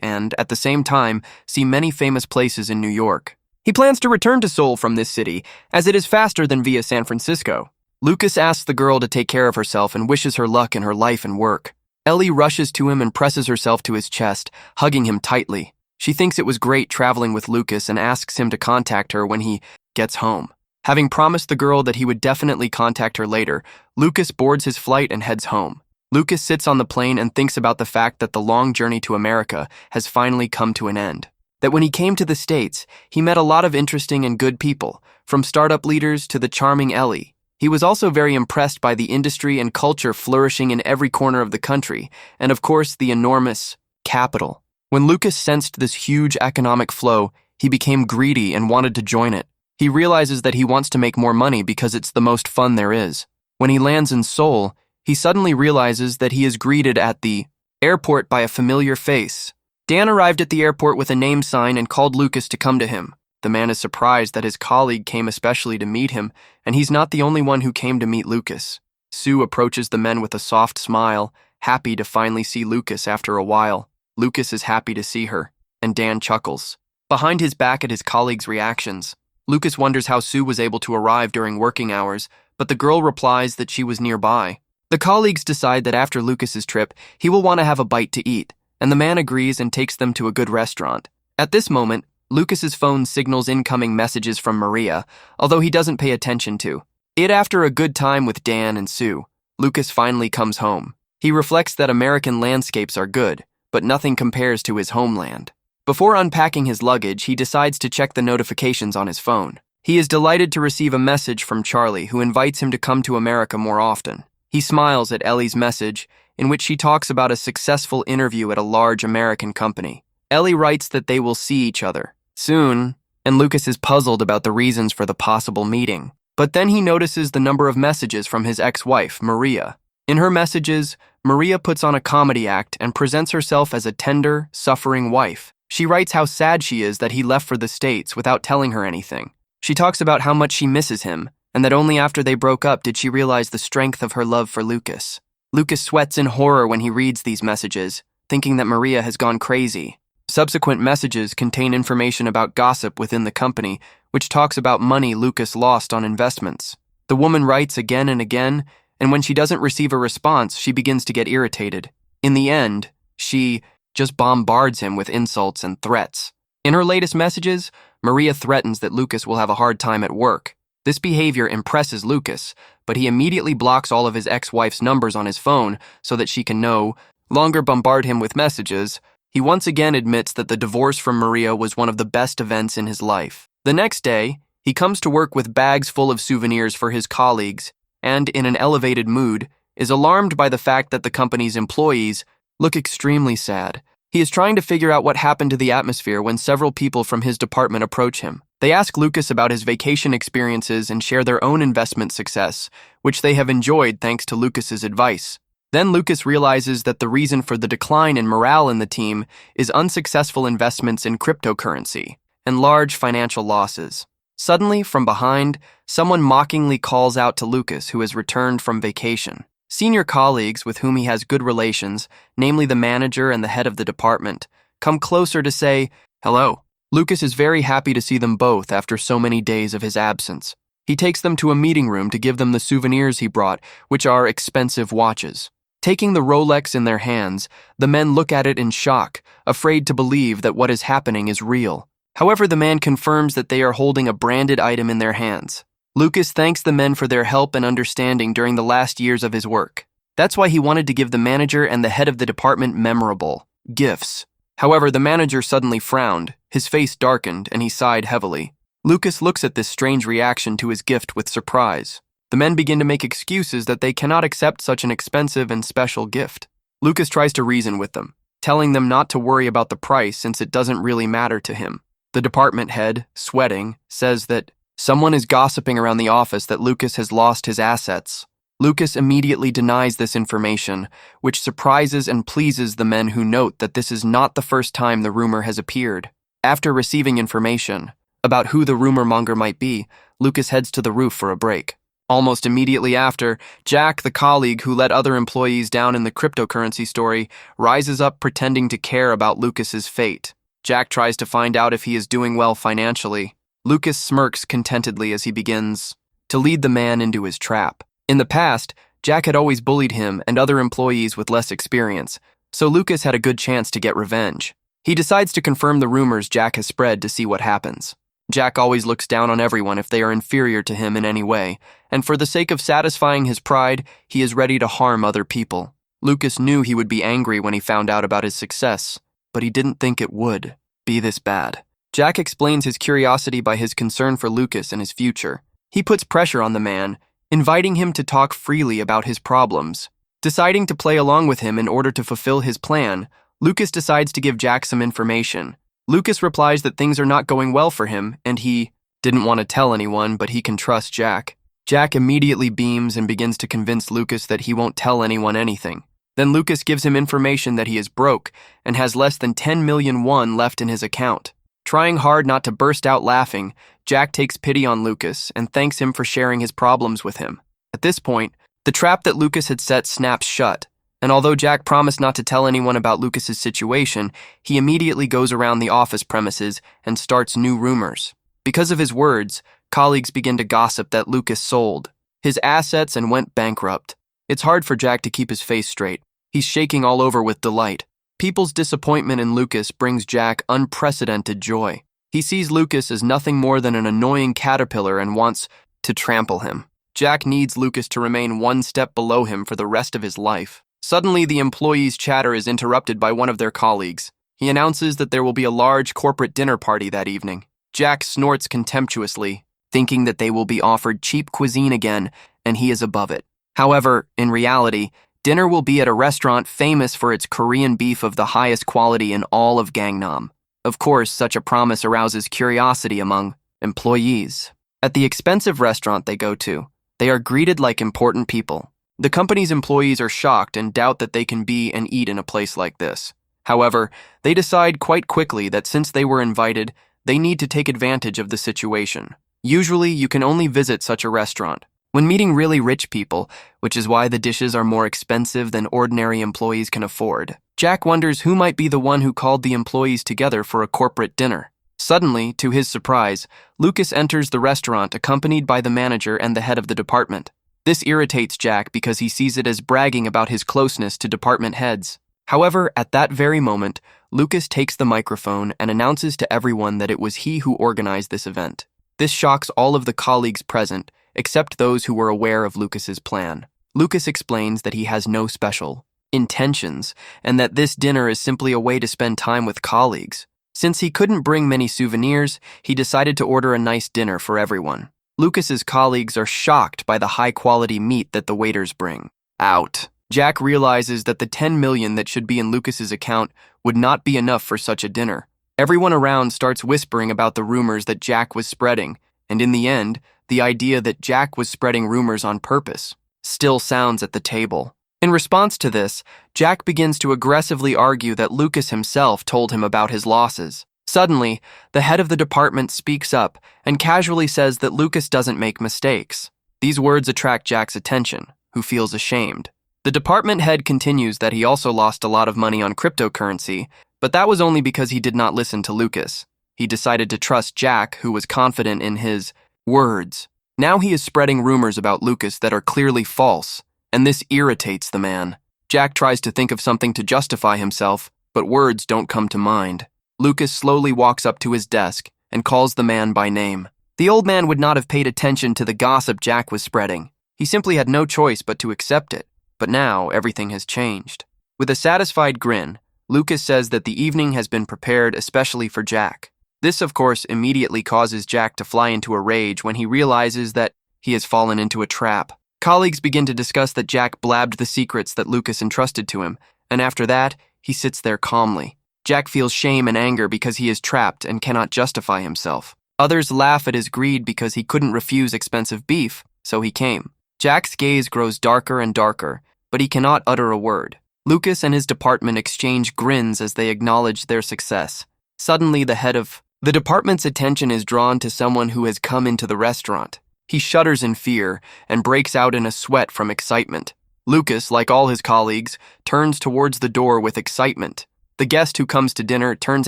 and, at the same time, see many famous places in New York. He plans to return to Seoul from this city, as it is faster than via San Francisco. Lucas asks the girl to take care of herself and wishes her luck in her life and work. Ellie rushes to him and presses herself to his chest, hugging him tightly. She thinks it was great traveling with Lucas and asks him to contact her when he gets home. Having promised the girl that he would definitely contact her later, Lucas boards his flight and heads home. Lucas sits on the plane and thinks about the fact that the long journey to America has finally come to an end. That when he came to the States, he met a lot of interesting and good people, from startup leaders to the charming Ellie. He was also very impressed by the industry and culture flourishing in every corner of the country, and of course the enormous capital. When Lucas sensed this huge economic flow, he became greedy and wanted to join it. He realizes that he wants to make more money because it's the most fun there is. When he lands in Seoul, he suddenly realizes that he is greeted at the airport by a familiar face. Dan arrived at the airport with a name sign and called Lucas to come to him. The man is surprised that his colleague came especially to meet him, and he's not the only one who came to meet Lucas. Sue approaches the men with a soft smile, happy to finally see Lucas after a while. Lucas is happy to see her, and Dan chuckles. Behind his back at his colleague's reactions, Lucas wonders how Sue was able to arrive during working hours, but the girl replies that she was nearby. The colleagues decide that after Lucas's trip, he will want to have a bite to eat, and the man agrees and takes them to a good restaurant. At this moment, Lucas's phone signals incoming messages from Maria, although he doesn't pay attention to it. After a good time with Dan and Sue, Lucas finally comes home. He reflects that American landscapes are good, but nothing compares to his homeland. Before unpacking his luggage, he decides to check the notifications on his phone. He is delighted to receive a message from Charlie, who invites him to come to America more often. He smiles at Ellie's message, in which she talks about a successful interview at a large American company. Ellie writes that they will see each other soon, and Lucas is puzzled about the reasons for the possible meeting. But then he notices the number of messages from his ex-wife, Maria. In her messages, Maria puts on a comedy act and presents herself as a tender, suffering wife. She writes how sad she is that he left for the States without telling her anything. She talks about how much she misses him, and that only after they broke up did she realize the strength of her love for Lucas. Lucas sweats in horror when he reads these messages, thinking that Maria has gone crazy. Subsequent messages contain information about gossip within the company, which talks about money Lucas lost on investments. The woman writes again and again, and when she doesn't receive a response, she begins to get irritated. In the end, she just bombards him with insults and threats. In her latest messages, Maria threatens that Lucas will have a hard time at work. This behavior impresses Lucas, but he immediately blocks all of his ex-wife's numbers on his phone so that she can no longer bombard him with messages. He once again admits that the divorce from Maria was one of the best events in his life. The next day, he comes to work with bags full of souvenirs for his colleagues and, in an elevated mood, is alarmed by the fact that the company's employees look extremely sad. He is trying to figure out what happened to the atmosphere when several people from his department approach him. They ask Lucas about his vacation experiences and share their own investment success, which they have enjoyed thanks to Lucas's advice. Then Lucas realizes that the reason for the decline in morale in the team is unsuccessful investments in cryptocurrency and large financial losses. Suddenly, from behind, someone mockingly calls out to Lucas, who has returned from vacation. Senior colleagues with whom he has good relations, namely the manager and the head of the department, come closer to say, "Hello." Lucas is very happy to see them both after so many days of his absence. He takes them to a meeting room to give them the souvenirs he brought, which are expensive watches. Taking the Rolex in their hands, the men look at it in shock, afraid to believe that what is happening is real. However, the man confirms that they are holding a branded item in their hands. Lucas thanks the men for their help and understanding during the last years of his work. That's why he wanted to give the manager and the head of the department memorable gifts. However, the manager suddenly frowned, his face darkened, and he sighed heavily. Lucas looks at this strange reaction to his gift with surprise. The men begin to make excuses that they cannot accept such an expensive and special gift. Lucas tries to reason with them, telling them not to worry about the price since it doesn't really matter to him. The department head, sweating, says that someone is gossiping around the office that Lucas has lost his assets. Lucas immediately denies this information, which surprises and pleases the men who note that this is not the first time the rumor has appeared. After receiving information about who the rumor monger might be, Lucas heads to the roof for a break. Almost immediately after, Jack, the colleague who let other employees down in the cryptocurrency story, rises up pretending to care about Lucas's fate. Jack tries to find out if he is doing well financially. Lucas smirks contentedly as he begins to lead the man into his trap. In the past, Jack had always bullied him and other employees with less experience, so Lucas had a good chance to get revenge. He decides to confirm the rumors Jack has spread to see what happens. Jack always looks down on everyone if they are inferior to him in any way, and for the sake of satisfying his pride, he is ready to harm other people. Lucas knew he would be angry when he found out about his success, but he didn't think it would be this bad. Jack explains his curiosity by his concern for Lucas and his future. He puts pressure on the man, inviting him to talk freely about his problems. Deciding to play along with him in order to fulfill his plan, Lucas decides to give Jack some information. Lucas replies that things are not going well for him, and he didn't want to tell anyone, but he can trust Jack. Jack immediately beams and begins to convince Lucas that he won't tell anyone anything. Then Lucas gives him information that he is broke and has less than 10 million won left in his account. Trying hard not to burst out laughing, Jack takes pity on Lucas and thanks him for sharing his problems with him. At this point, the trap that Lucas had set snaps shut, and although Jack promised not to tell anyone about Lucas's situation, he immediately goes around the office premises and starts new rumors. Because of his words, colleagues begin to gossip that Lucas sold his assets and went bankrupt. It's hard for Jack to keep his face straight. He's shaking all over with delight. People's disappointment in Lucas brings Jack unprecedented joy. He sees Lucas as nothing more than an annoying caterpillar and wants to trample him. Jack needs Lucas to remain one step below him for the rest of his life. Suddenly, the employees' chatter is interrupted by one of their colleagues. He announces that there will be a large corporate dinner party that evening. Jack snorts contemptuously, thinking that they will be offered cheap cuisine again, and he is above it. However, in reality, dinner will be at a restaurant famous for its Korean beef of the highest quality in all of Gangnam. Of course, such a promise arouses curiosity among employees. At the expensive restaurant they go to, they are greeted like important people. The company's employees are shocked and doubt that they can be and eat in a place like this. However, they decide quite quickly that since they were invited, they need to take advantage of the situation. Usually, you can only visit such a restaurant when meeting really rich people, which is why the dishes are more expensive than ordinary employees can afford. Jack wonders who might be the one who called the employees together for a corporate dinner. Suddenly, to his surprise, Lucas enters the restaurant accompanied by the manager and the head of the department. This irritates Jack because he sees it as bragging about his closeness to department heads. However, at that very moment, Lucas takes the microphone and announces to everyone that it was he who organized this event. This shocks all of the colleagues present, except those who were aware of Lucas's plan. Lucas explains that he has no special intentions and that this dinner is simply a way to spend time with colleagues. Since he couldn't bring many souvenirs, he decided to order a nice dinner for everyone. Lucas's colleagues are shocked by the high-quality meat that the waiters bring. Out. Jack realizes that the 10 million that should be in Lucas's account would not be enough for such a dinner. Everyone around starts whispering about the rumors that Jack was spreading, and in the end, the idea that Jack was spreading rumors on purpose still sounds at the table. In response to this, Jack begins to aggressively argue that Lucas himself told him about his losses. Suddenly, the head of the department speaks up and casually says that Lucas doesn't make mistakes. These words attract Jack's attention, who feels ashamed. The department head continues that he also lost a lot of money on cryptocurrency, but that was only because he did not listen to Lucas. He decided to trust Jack, who was confident in his words. Now he is spreading rumors about Lucas that are clearly false, and this irritates the man. Jack tries to think of something to justify himself, but words don't come to mind. Lucas slowly walks up to his desk and calls the man by name. The old man would not have paid attention to the gossip Jack was spreading. He simply had no choice but to accept it. But now everything has changed. With a satisfied grin, Lucas says that the evening has been prepared especially for Jack. This, of course, immediately causes Jack to fly into a rage when he realizes that he has fallen into a trap. Colleagues begin to discuss that Jack blabbed the secrets that Lucas entrusted to him, and after that, he sits there calmly. Jack feels shame and anger because he is trapped and cannot justify himself. Others laugh at his greed because he couldn't refuse expensive beef, so he came. Jack's gaze grows darker and darker, but he cannot utter a word. Lucas and his department exchange grins as they acknowledge their success. Suddenly, the head of the department's attention is drawn to someone who has come into the restaurant. He shudders in fear and breaks out in a sweat from excitement. Lucas, like all his colleagues, turns towards the door with excitement. The guest who comes to dinner turns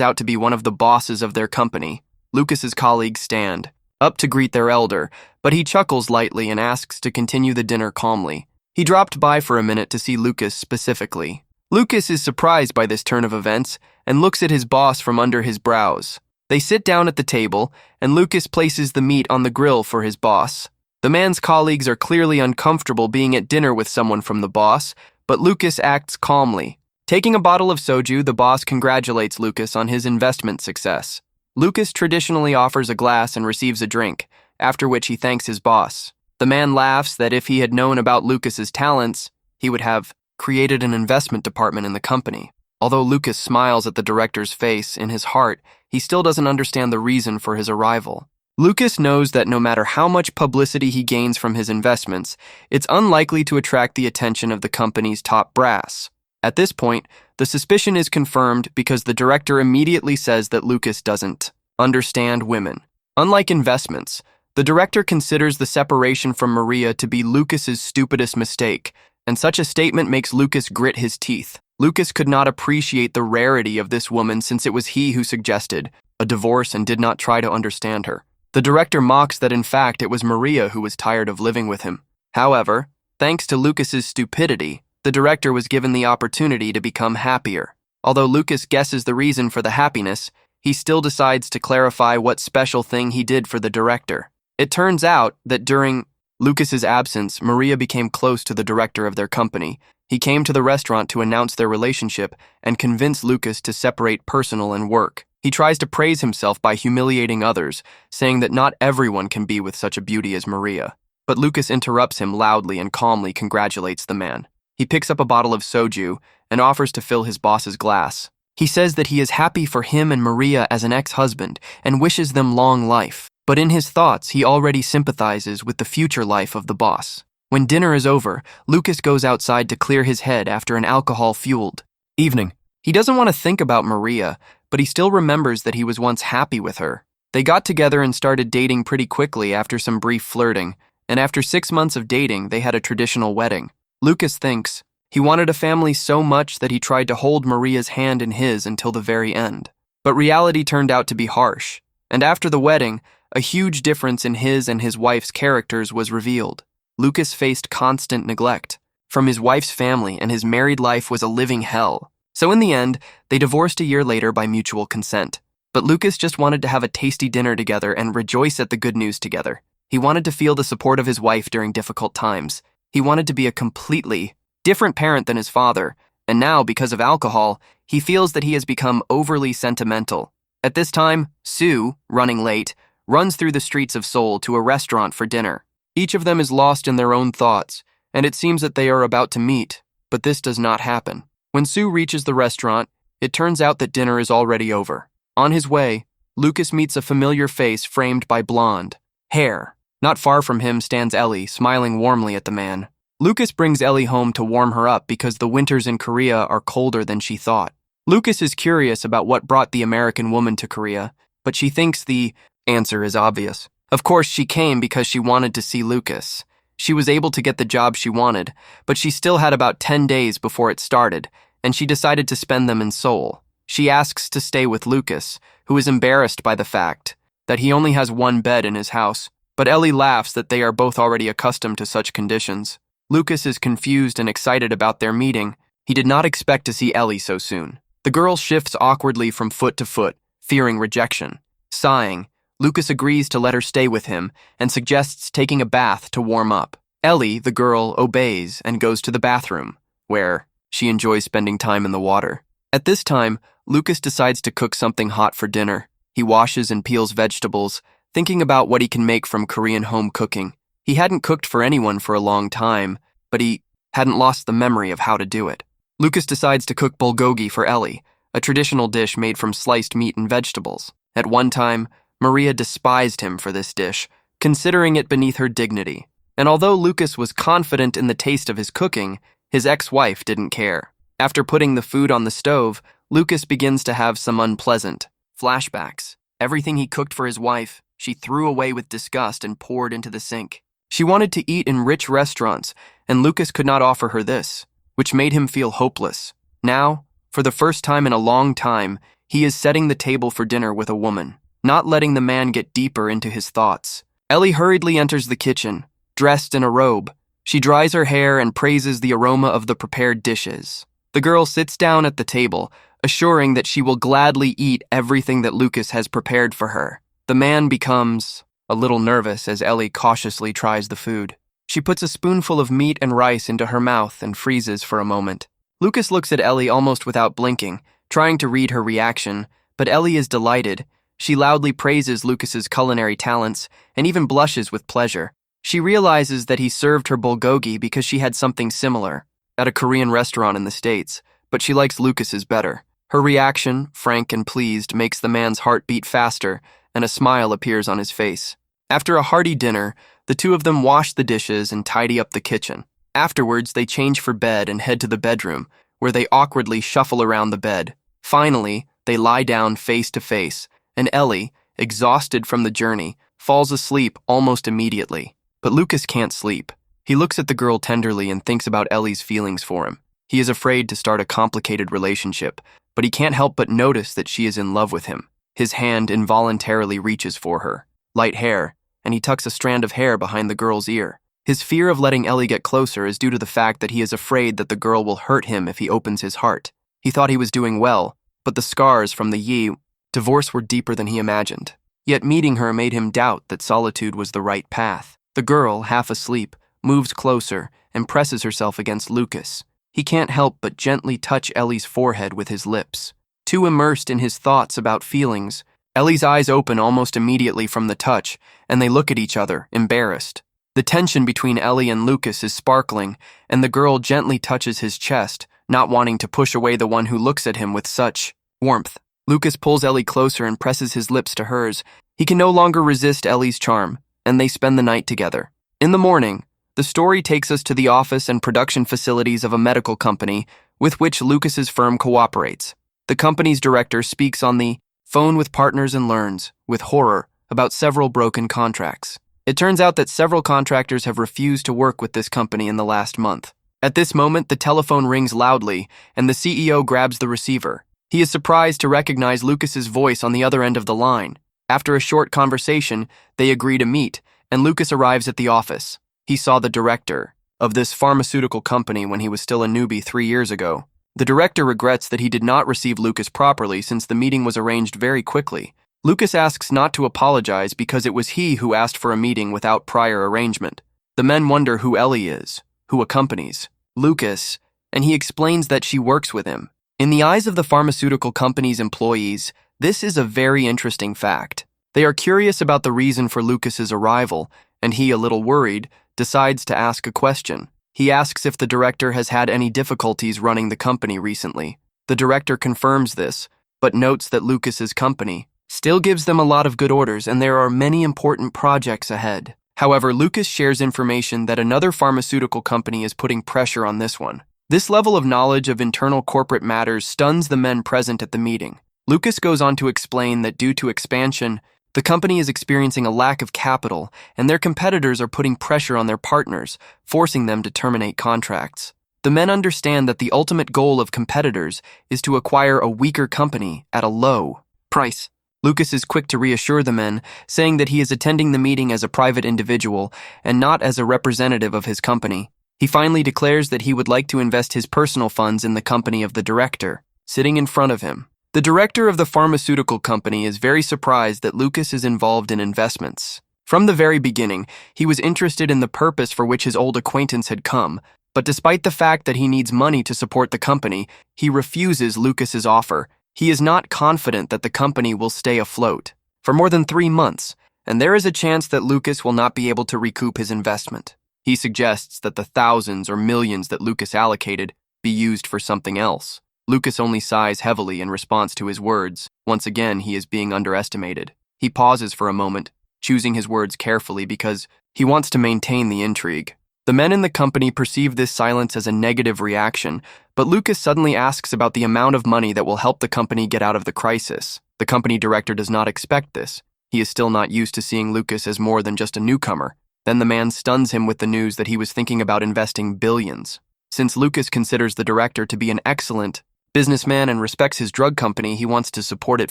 out to be one of the bosses of their company. Lucas's colleagues stand up to greet their elder, but he chuckles lightly and asks to continue the dinner calmly. He dropped by for a minute to see Lucas specifically. Lucas is surprised by this turn of events and looks at his boss from under his brows. They sit down at the table, and Lucas places the meat on the grill for his boss. The man's colleagues are clearly uncomfortable being at dinner with someone from the boss, but Lucas acts calmly. Taking a bottle of soju, the boss congratulates Lucas on his investment success. Lucas traditionally offers a glass and receives a drink, after which he thanks his boss. The man laughs that if he had known about Lucas's talents, he would have created an investment department in the company. Although Lucas smiles at the director's face, in his heart, he still doesn't understand the reason for his arrival. Lucas knows that no matter how much publicity he gains from his investments, it's unlikely to attract the attention of the company's top brass. At this point, the suspicion is confirmed because the director immediately says that Lucas doesn't understand women. Unlike investments, the director considers the separation from Maria to be Lucas's stupidest mistake, and such a statement makes Lucas grit his teeth. Lucas could not appreciate the rarity of this woman since it was he who suggested a divorce and did not try to understand her. The director mocks that in fact it was Maria who was tired of living with him. However, thanks to Lucas's stupidity, the director was given the opportunity to become happier. Although Lucas guesses the reason for the happiness, he still decides to clarify what special thing he did for the director. It turns out that during Lucas's absence, Maria became close to the director of their company. He came to the restaurant to announce their relationship and convince Lucas to separate personal and work. He tries to praise himself by humiliating others, saying that not everyone can be with such a beauty as Maria. But Lucas interrupts him loudly and calmly congratulates the man. He picks up a bottle of soju and offers to fill his boss's glass. He says that he is happy for him and Maria as an ex-husband and wishes them long life. But in his thoughts, he already sympathizes with the future life of the boss. When dinner is over, Lucas goes outside to clear his head after an alcohol-fueled evening. He doesn't want to think about Maria, but he still remembers that he was once happy with her. They got together and started dating pretty quickly after some brief flirting, and after 6 months of dating, they had a traditional wedding. Lucas thinks he wanted a family so much that he tried to hold Maria's hand in his until the very end. But reality turned out to be harsh, and after the wedding, a huge difference in his and his wife's characters was revealed. Lucas faced constant neglect from his wife's family, and his married life was a living hell. So in the end, they divorced a year later by mutual consent. But Lucas just wanted to have a tasty dinner together and rejoice at the good news together. He wanted to feel the support of his wife during difficult times. He wanted to be a completely different parent than his father, and now, because of alcohol, he feels that he has become overly sentimental. At this time, Sue, running late, runs through the streets of Seoul to a restaurant for dinner. Each of them is lost in their own thoughts, and it seems that they are about to meet, but this does not happen. When Sue reaches the restaurant, it turns out that dinner is already over. On his way, Lucas meets a familiar face framed by blonde hair. Not far from him stands Ellie, smiling warmly at the man. Lucas brings Ellie home to warm her up because the winters in Korea are colder than she thought. Lucas is curious about what brought the American woman to Korea, but she thinks the answer is obvious. Of course, she came because she wanted to see Lucas. She was able to get the job she wanted, but she still had about 10 days before it started, and she decided to spend them in Seoul. She asks to stay with Lucas, who is embarrassed by the fact that he only has one bed in his house, but Ellie laughs that they are both already accustomed to such conditions. Lucas is confused and excited about their meeting. He did not expect to see Ellie so soon. The girl shifts awkwardly from foot to foot, fearing rejection. Sighing, Lucas agrees to let her stay with him and suggests taking a bath to warm up. Ellie, the girl, obeys and goes to the bathroom, where she enjoys spending time in the water. At this time, Lucas decides to cook something hot for dinner. He washes and peels vegetables, thinking about what he can make from Korean home cooking. He hadn't cooked for anyone for a long time, but he hadn't lost the memory of how to do it. Lucas decides to cook bulgogi for Ellie, a traditional dish made from sliced meat and vegetables. At one time, Maria despised him for this dish, considering it beneath her dignity. And although Lucas was confident in the taste of his cooking, his ex-wife didn't care. After putting the food on the stove, Lucas begins to have some unpleasant flashbacks. Everything he cooked for his wife, she threw away with disgust and poured into the sink. She wanted to eat in rich restaurants, and Lucas could not offer her this, which made him feel hopeless. Now, for the first time in a long time, he is setting the table for dinner with a woman, not letting the man get deeper into his thoughts. Ellie hurriedly enters the kitchen, dressed in a robe. She dries her hair and praises the aroma of the prepared dishes. The girl sits down at the table, assuring that she will gladly eat everything that Lucas has prepared for her. The man becomes a little nervous as Ellie cautiously tries the food. She puts a spoonful of meat and rice into her mouth and freezes for a moment. Lucas looks at Ellie almost without blinking, trying to read her reaction, but Ellie is delighted. She loudly praises Lucas's culinary talents and even blushes with pleasure. She realizes that he served her bulgogi because she had something similar at a Korean restaurant in the States, but she likes Lucas's better. Her reaction, frank and pleased, makes the man's heart beat faster, and a smile appears on his face. After a hearty dinner, the two of them wash the dishes and tidy up the kitchen. Afterwards, they change for bed and head to the bedroom, where they awkwardly shuffle around the bed. Finally, they lie down face to face, and Ellie, exhausted from the journey, falls asleep almost immediately. But Lucas can't sleep. He looks at the girl tenderly and thinks about Ellie's feelings for him. He is afraid to start a complicated relationship, but he can't help but notice that she is in love with him. His hand involuntarily reaches for her light hair, and he tucks a strand of hair behind the girl's ear. His fear of letting Ellie get closer is due to the fact that he is afraid that the girl will hurt him if he opens his heart. He thought he was doing well, but the scars from the divorce were deeper than he imagined. Yet meeting her made him doubt that solitude was the right path. The girl, half asleep, moves closer and presses herself against Lucas. He can't help but gently touch Ellie's forehead with his lips. Too immersed in his thoughts about feelings, Ellie's eyes open almost immediately from the touch, and they look at each other, embarrassed. The tension between Ellie and Lucas is sparkling, and the girl gently touches his chest, not wanting to push away the one who looks at him with such Warmth. Lucas pulls Ellie closer and presses his lips to hers. He can no longer resist Ellie's charm, and they spend the night together. In the morning, the story takes us to the office and production facilities of a medical company with which Lucas's firm cooperates. The company's director speaks on the phone with partners and learns, with horror, about several broken contracts. It turns out that several contractors have refused to work with this company in the last month. At this moment, the telephone rings loudly, and the CEO grabs the receiver. He is surprised to recognize Lucas's voice on the other end of the line. After a short conversation, they agree to meet, and Lucas arrives at the office. He saw the director of this pharmaceutical company when he was still a newbie 3 years ago. The director regrets that he did not receive Lucas properly since the meeting was arranged very quickly. Lucas asks not to apologize because it was he who asked for a meeting without prior arrangement. The men wonder who Ellie is, who accompanies Lucas, and he explains that she works with him. In the eyes of the pharmaceutical company's employees, this is a very interesting fact. They are curious about the reason for Lucas's arrival, and he, a little worried, decides to ask a question. He asks if the director has had any difficulties running the company recently. The director confirms this, but notes that Lucas's company still gives them a lot of good orders and there are many important projects ahead. However, Lucas shares information that another pharmaceutical company is putting pressure on this one. This level of knowledge of internal corporate matters stuns the men present at the meeting. Lucas goes on to explain that due to expansion, the company is experiencing a lack of capital, and their competitors are putting pressure on their partners, forcing them to terminate contracts. The men understand that the ultimate goal of competitors is to acquire a weaker company at a low price. Lucas is quick to reassure the men, saying that he is attending the meeting as a private individual and not as a representative of his company. He finally declares that he would like to invest his personal funds in the company of the director, sitting in front of him. The director of the pharmaceutical company is very surprised that Lucas is involved in investments. From the very beginning, he was interested in the purpose for which his old acquaintance had come, but despite the fact that he needs money to support the company, he refuses Lucas's offer. He is not confident that the company will stay afloat for more than 3 months, and there is a chance that Lucas will not be able to recoup his investment. He suggests that the thousands or millions that Lucas allocated be used for something else. Lucas only sighs heavily in response to his words. Once again, he is being underestimated. He pauses for a moment, choosing his words carefully because he wants to maintain the intrigue. The men in the company perceive this silence as a negative reaction, but Lucas suddenly asks about the amount of money that will help the company get out of the crisis. The company director does not expect this. He is still not used to seeing Lucas as more than just a newcomer. Then the man stuns him with the news that he was thinking about investing billions. Since Lucas considers the director to be an excellent businessman and respects his drug company, he wants to support it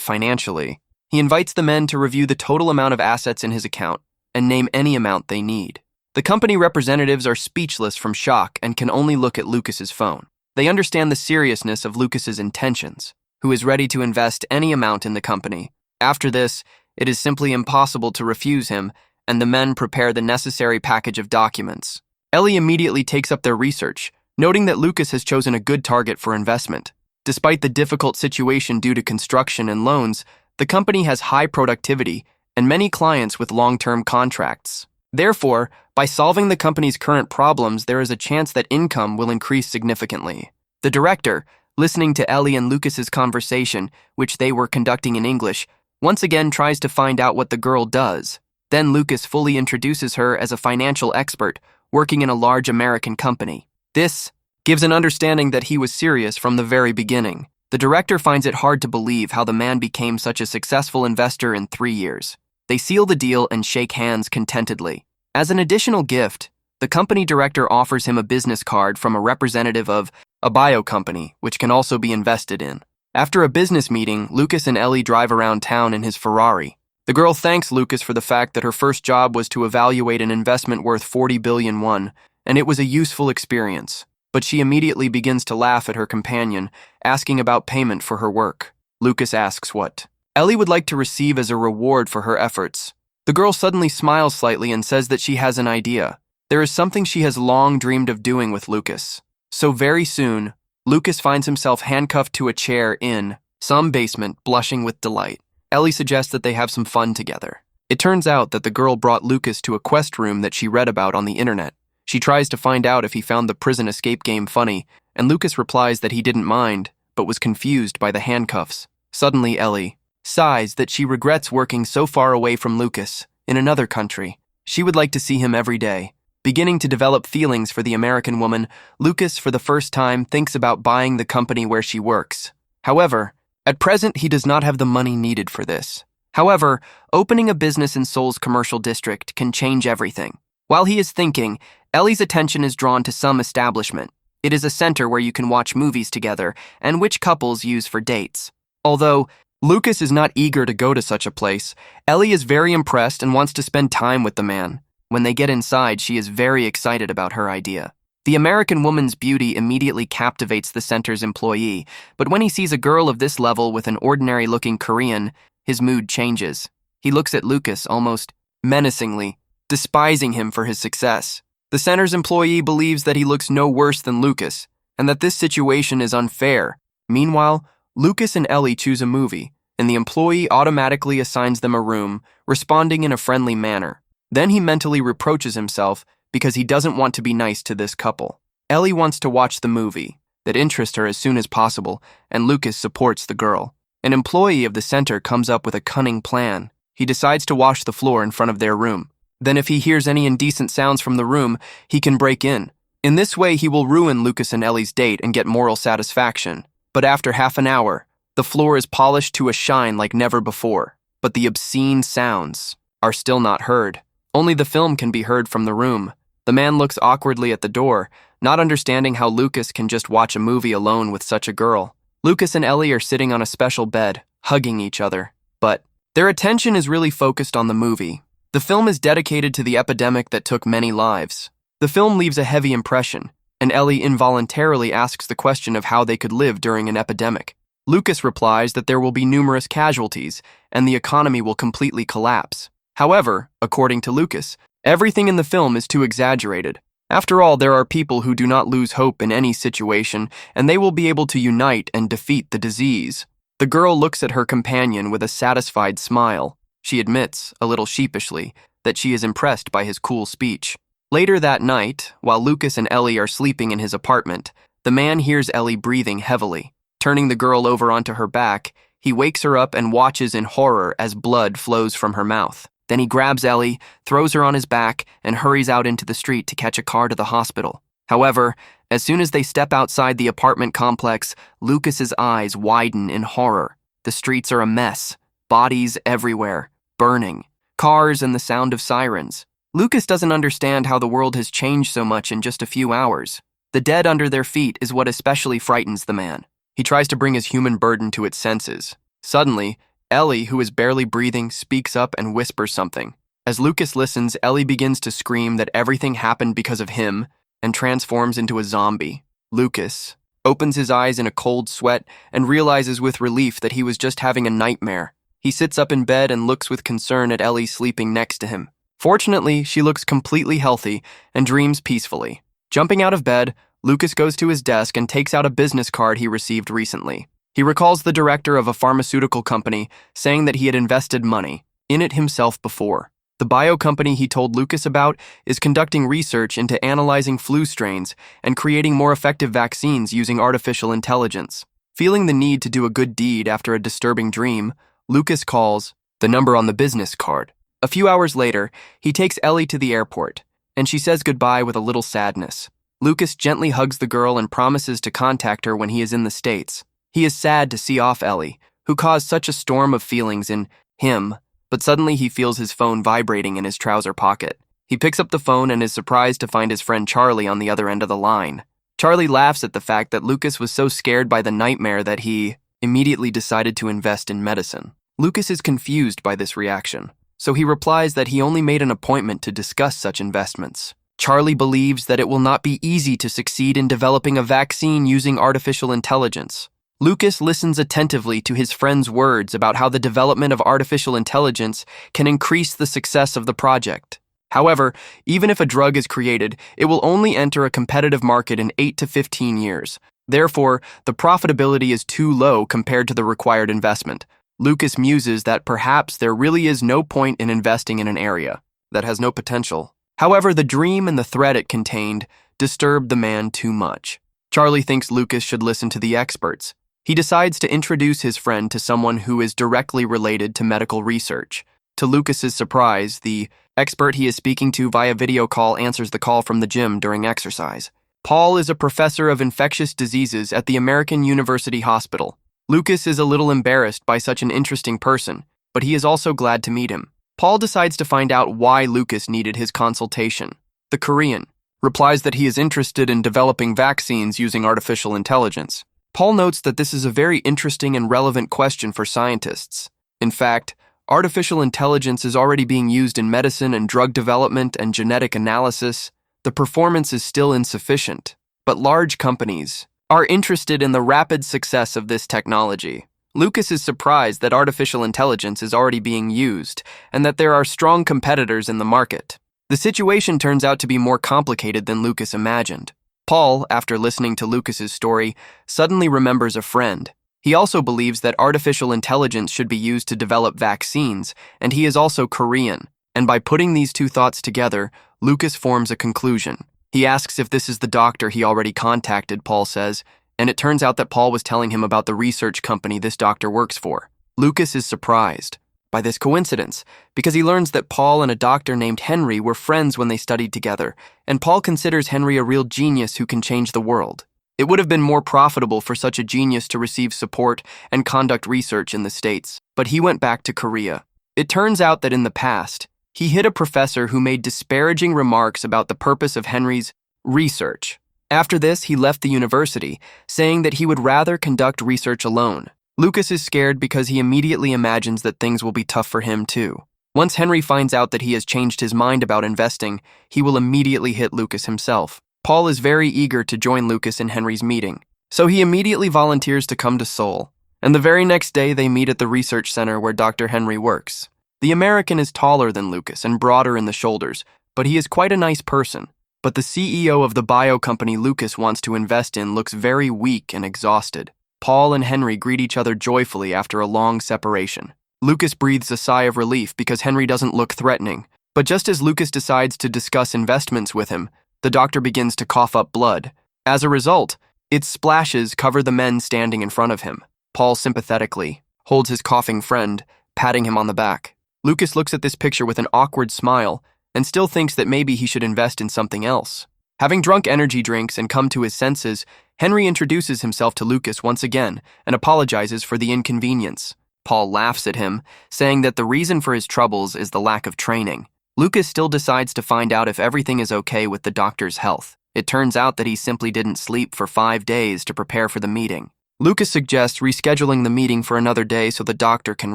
financially. He invites the men to review the total amount of assets in his account and name any amount they need. The company representatives are speechless from shock and can only look at Lucas's phone. They understand the seriousness of Lucas's intentions, who is ready to invest any amount in the company. After this, it is simply impossible to refuse him, and the men prepare the necessary package of documents. Ellie immediately takes up their research, noting that Lucas has chosen a good target for investment. Despite the difficult situation due to construction and loans, the company has high productivity and many clients with long-term contracts. Therefore, by solving the company's current problems, there is a chance that income will increase significantly. The director, listening to Ellie and Lucas's conversation, which they were conducting in English, once again tries to find out what the girl does. Then Lucas fully introduces her as a financial expert working in a large American company. This gives an understanding that he was serious from the very beginning. The director finds it hard to believe how the man became such a successful investor in 3 years. They seal the deal and shake hands contentedly. As an additional gift, the company director offers him a business card from a representative of a bio company, which can also be invested in. After a business meeting, Lucas and Ellie drive around town in his Ferrari. The girl thanks Lucas for the fact that her first job was to evaluate an investment worth 40 billion won, and it was a useful experience. But she immediately begins to laugh at her companion, asking about payment for her work. Lucas asks what Ellie would like to receive as a reward for her efforts. The girl suddenly smiles slightly and says that she has an idea. There is something she has long dreamed of doing with Lucas. So very soon, Lucas finds himself handcuffed to a chair in some basement, blushing with delight. Ellie suggests that they have some fun together. It turns out that the girl brought Lucas to a quest room that she read about on the internet. She tries to find out if he found the prison escape game funny, and Lucas replies that he didn't mind, but was confused by the handcuffs. Suddenly, Ellie sighs that she regrets working so far away from Lucas, in another country. She would like to see him every day. Beginning to develop feelings for the American woman, Lucas, for the first time, thinks about buying the company where she works. However, at present, he does not have the money needed for this. However, opening a business in Seoul's commercial district can change everything. While he is thinking, Ellie's attention is drawn to some establishment. It is a center where you can watch movies together and which couples use for dates. Although Lucas is not eager to go to such a place, Ellie is very impressed and wants to spend time with the man. When they get inside, she is very excited about her idea. The American woman's beauty immediately captivates the center's employee, but when he sees a girl of this level with an ordinary-looking Korean, his mood changes. He looks at Lucas almost menacingly, despising him for his success. The center's employee believes that he looks no worse than Lucas, and that this situation is unfair. Meanwhile, Lucas and Ellie choose a movie, and the employee automatically assigns them a room, responding in a friendly manner. Then he mentally reproaches himself because he doesn't want to be nice to this couple. Ellie wants to watch the movie that interests her as soon as possible, and Lucas supports the girl. An employee of the center comes up with a cunning plan. He decides to wash the floor in front of their room. Then if he hears any indecent sounds from the room, he can break in. In this way, he will ruin Lucas and Ellie's date and get moral satisfaction. But after half an hour, the floor is polished to a shine like never before. But the obscene sounds are still not heard. Only the film can be heard from the room. The man looks awkwardly at the door, not understanding how Lucas can just watch a movie alone with such a girl. Lucas and Ellie are sitting on a special bed, hugging each other. But their attention is really focused on the movie. The film is dedicated to the epidemic that took many lives. The film leaves a heavy impression, and Ellie involuntarily asks the question of how they could live during an epidemic. Lucas replies that there will be numerous casualties, and the economy will completely collapse. However, according to Lucas, everything in the film is too exaggerated. After all, there are people who do not lose hope in any situation, and they will be able to unite and defeat the disease. The girl looks at her companion with a satisfied smile. She admits, a little sheepishly, that she is impressed by his cool speech. Later that night, while Lucas and Ellie are sleeping in his apartment, the man hears Ellie breathing heavily. Turning the girl over onto her back, he wakes her up and watches in horror as blood flows from her mouth. Then he grabs Ellie, throws her on his back, and hurries out into the street to catch a car to the hospital. However, as soon as they step outside the apartment complex, Lucas's eyes widen in horror. The streets are a mess, bodies everywhere, burning, cars and the sound of sirens. Lucas doesn't understand how the world has changed so much in just a few hours. The dead under their feet is what especially frightens the man. He tries to bring his human burden to its senses. Suddenly, Ellie, who is barely breathing, speaks up and whispers something. As Lucas listens, Ellie begins to scream that everything happened because of him and transforms into a zombie. Lucas opens his eyes in a cold sweat and realizes with relief that he was just having a nightmare. He sits up in bed and looks with concern at Ellie sleeping next to him. Fortunately, she looks completely healthy and dreams peacefully. Jumping out of bed, Lucas goes to his desk and takes out a business card he received recently. He recalls the director of a pharmaceutical company saying that he had invested money in it himself before. The bio company he told Lucas about is conducting research into analyzing flu strains and creating more effective vaccines using artificial intelligence. Feeling the need to do a good deed after a disturbing dream, Lucas calls the number on the business card. A few hours later, he takes Ellie to the airport, and she says goodbye with a little sadness. Lucas gently hugs the girl and promises to contact her when he is in the States. He is sad to see off Ellie, who caused such a storm of feelings in him, but suddenly he feels his phone vibrating in his trouser pocket. He picks up the phone and is surprised to find his friend Charlie on the other end of the line. Charlie laughs at the fact that Lucas was so scared by the nightmare that he immediately decided to invest in medicine. Lucas is confused by this reaction, so he replies that he only made an appointment to discuss such investments. Charlie believes that it will not be easy to succeed in developing a vaccine using artificial intelligence. Lucas listens attentively to his friend's words about how the development of artificial intelligence can increase the success of the project. However, even if a drug is created, it will only enter a competitive market in 8 to 15 years. Therefore, the profitability is too low compared to the required investment. Lucas muses that perhaps there really is no point in investing in an area that has no potential. However, the dream and the threat it contained disturbed the man too much. Charlie thinks Lucas should listen to the experts. He decides to introduce his friend to someone who is directly related to medical research. To Lucas's surprise, the expert he is speaking to via video call answers the call from the gym during exercise. Paul is a professor of infectious diseases at the American University Hospital. Lucas is a little embarrassed by such an interesting person, but he is also glad to meet him. Paul decides to find out why Lucas needed his consultation. The Korean replies that he is interested in developing vaccines using artificial intelligence. Paul notes that this is a very interesting and relevant question for scientists. In fact, artificial intelligence is already being used in medicine and drug development and genetic analysis. The performance is still insufficient, but large companies are interested in the rapid success of this technology. Lucas is surprised that artificial intelligence is already being used and that there are strong competitors in the market. The situation turns out to be more complicated than Lucas imagined. Paul, after listening to Lucas's story, suddenly remembers a friend. He also believes that artificial intelligence should be used to develop vaccines, and he is also Korean. And by putting these two thoughts together, Lucas forms a conclusion. He asks if this is the doctor he already contacted, Paul says, and it turns out that Paul was telling him about the research company this doctor works for. Lucas is surprised by this coincidence because he learns that Paul and a doctor named Henry were friends when they studied together, and Paul considers Henry a real genius who can change the world. It would have been more profitable for such a genius to receive support and conduct research in the States, but he went back to Korea. It turns out that in the past, he hit a professor who made disparaging remarks about the purpose of Henry's research. After this, he left the university, saying that he would rather conduct research alone. Lucas is scared because he immediately imagines that things will be tough for him too. Once Henry finds out that he has changed his mind about investing, he will immediately hit Lucas himself. Paul is very eager to join Lucas in Henry's meeting, so he immediately volunteers to come to Seoul. And the very next day, they meet at the research center where Dr. Henry works. The American is taller than Lucas and broader in the shoulders, but he is quite a nice person. But the CEO of the bio company Lucas wants to invest in looks very weak and exhausted. Paul and Henry greet each other joyfully after a long separation. Lucas breathes a sigh of relief because Henry doesn't look threatening. But just as Lucas decides to discuss investments with him, the doctor begins to cough up blood. As a result, its splashes cover the men standing in front of him. Paul sympathetically holds his coughing friend, patting him on the back. Lucas looks at this picture with an awkward smile and still thinks that maybe he should invest in something else. Having drunk energy drinks and come to his senses, Henry introduces himself to Lucas once again and apologizes for the inconvenience. Paul laughs at him, saying that the reason for his troubles is the lack of training. Lucas still decides to find out if everything is okay with the doctor's health. It turns out that he simply didn't sleep for 5 days to prepare for the meeting. Lucas suggests rescheduling the meeting for another day so the doctor can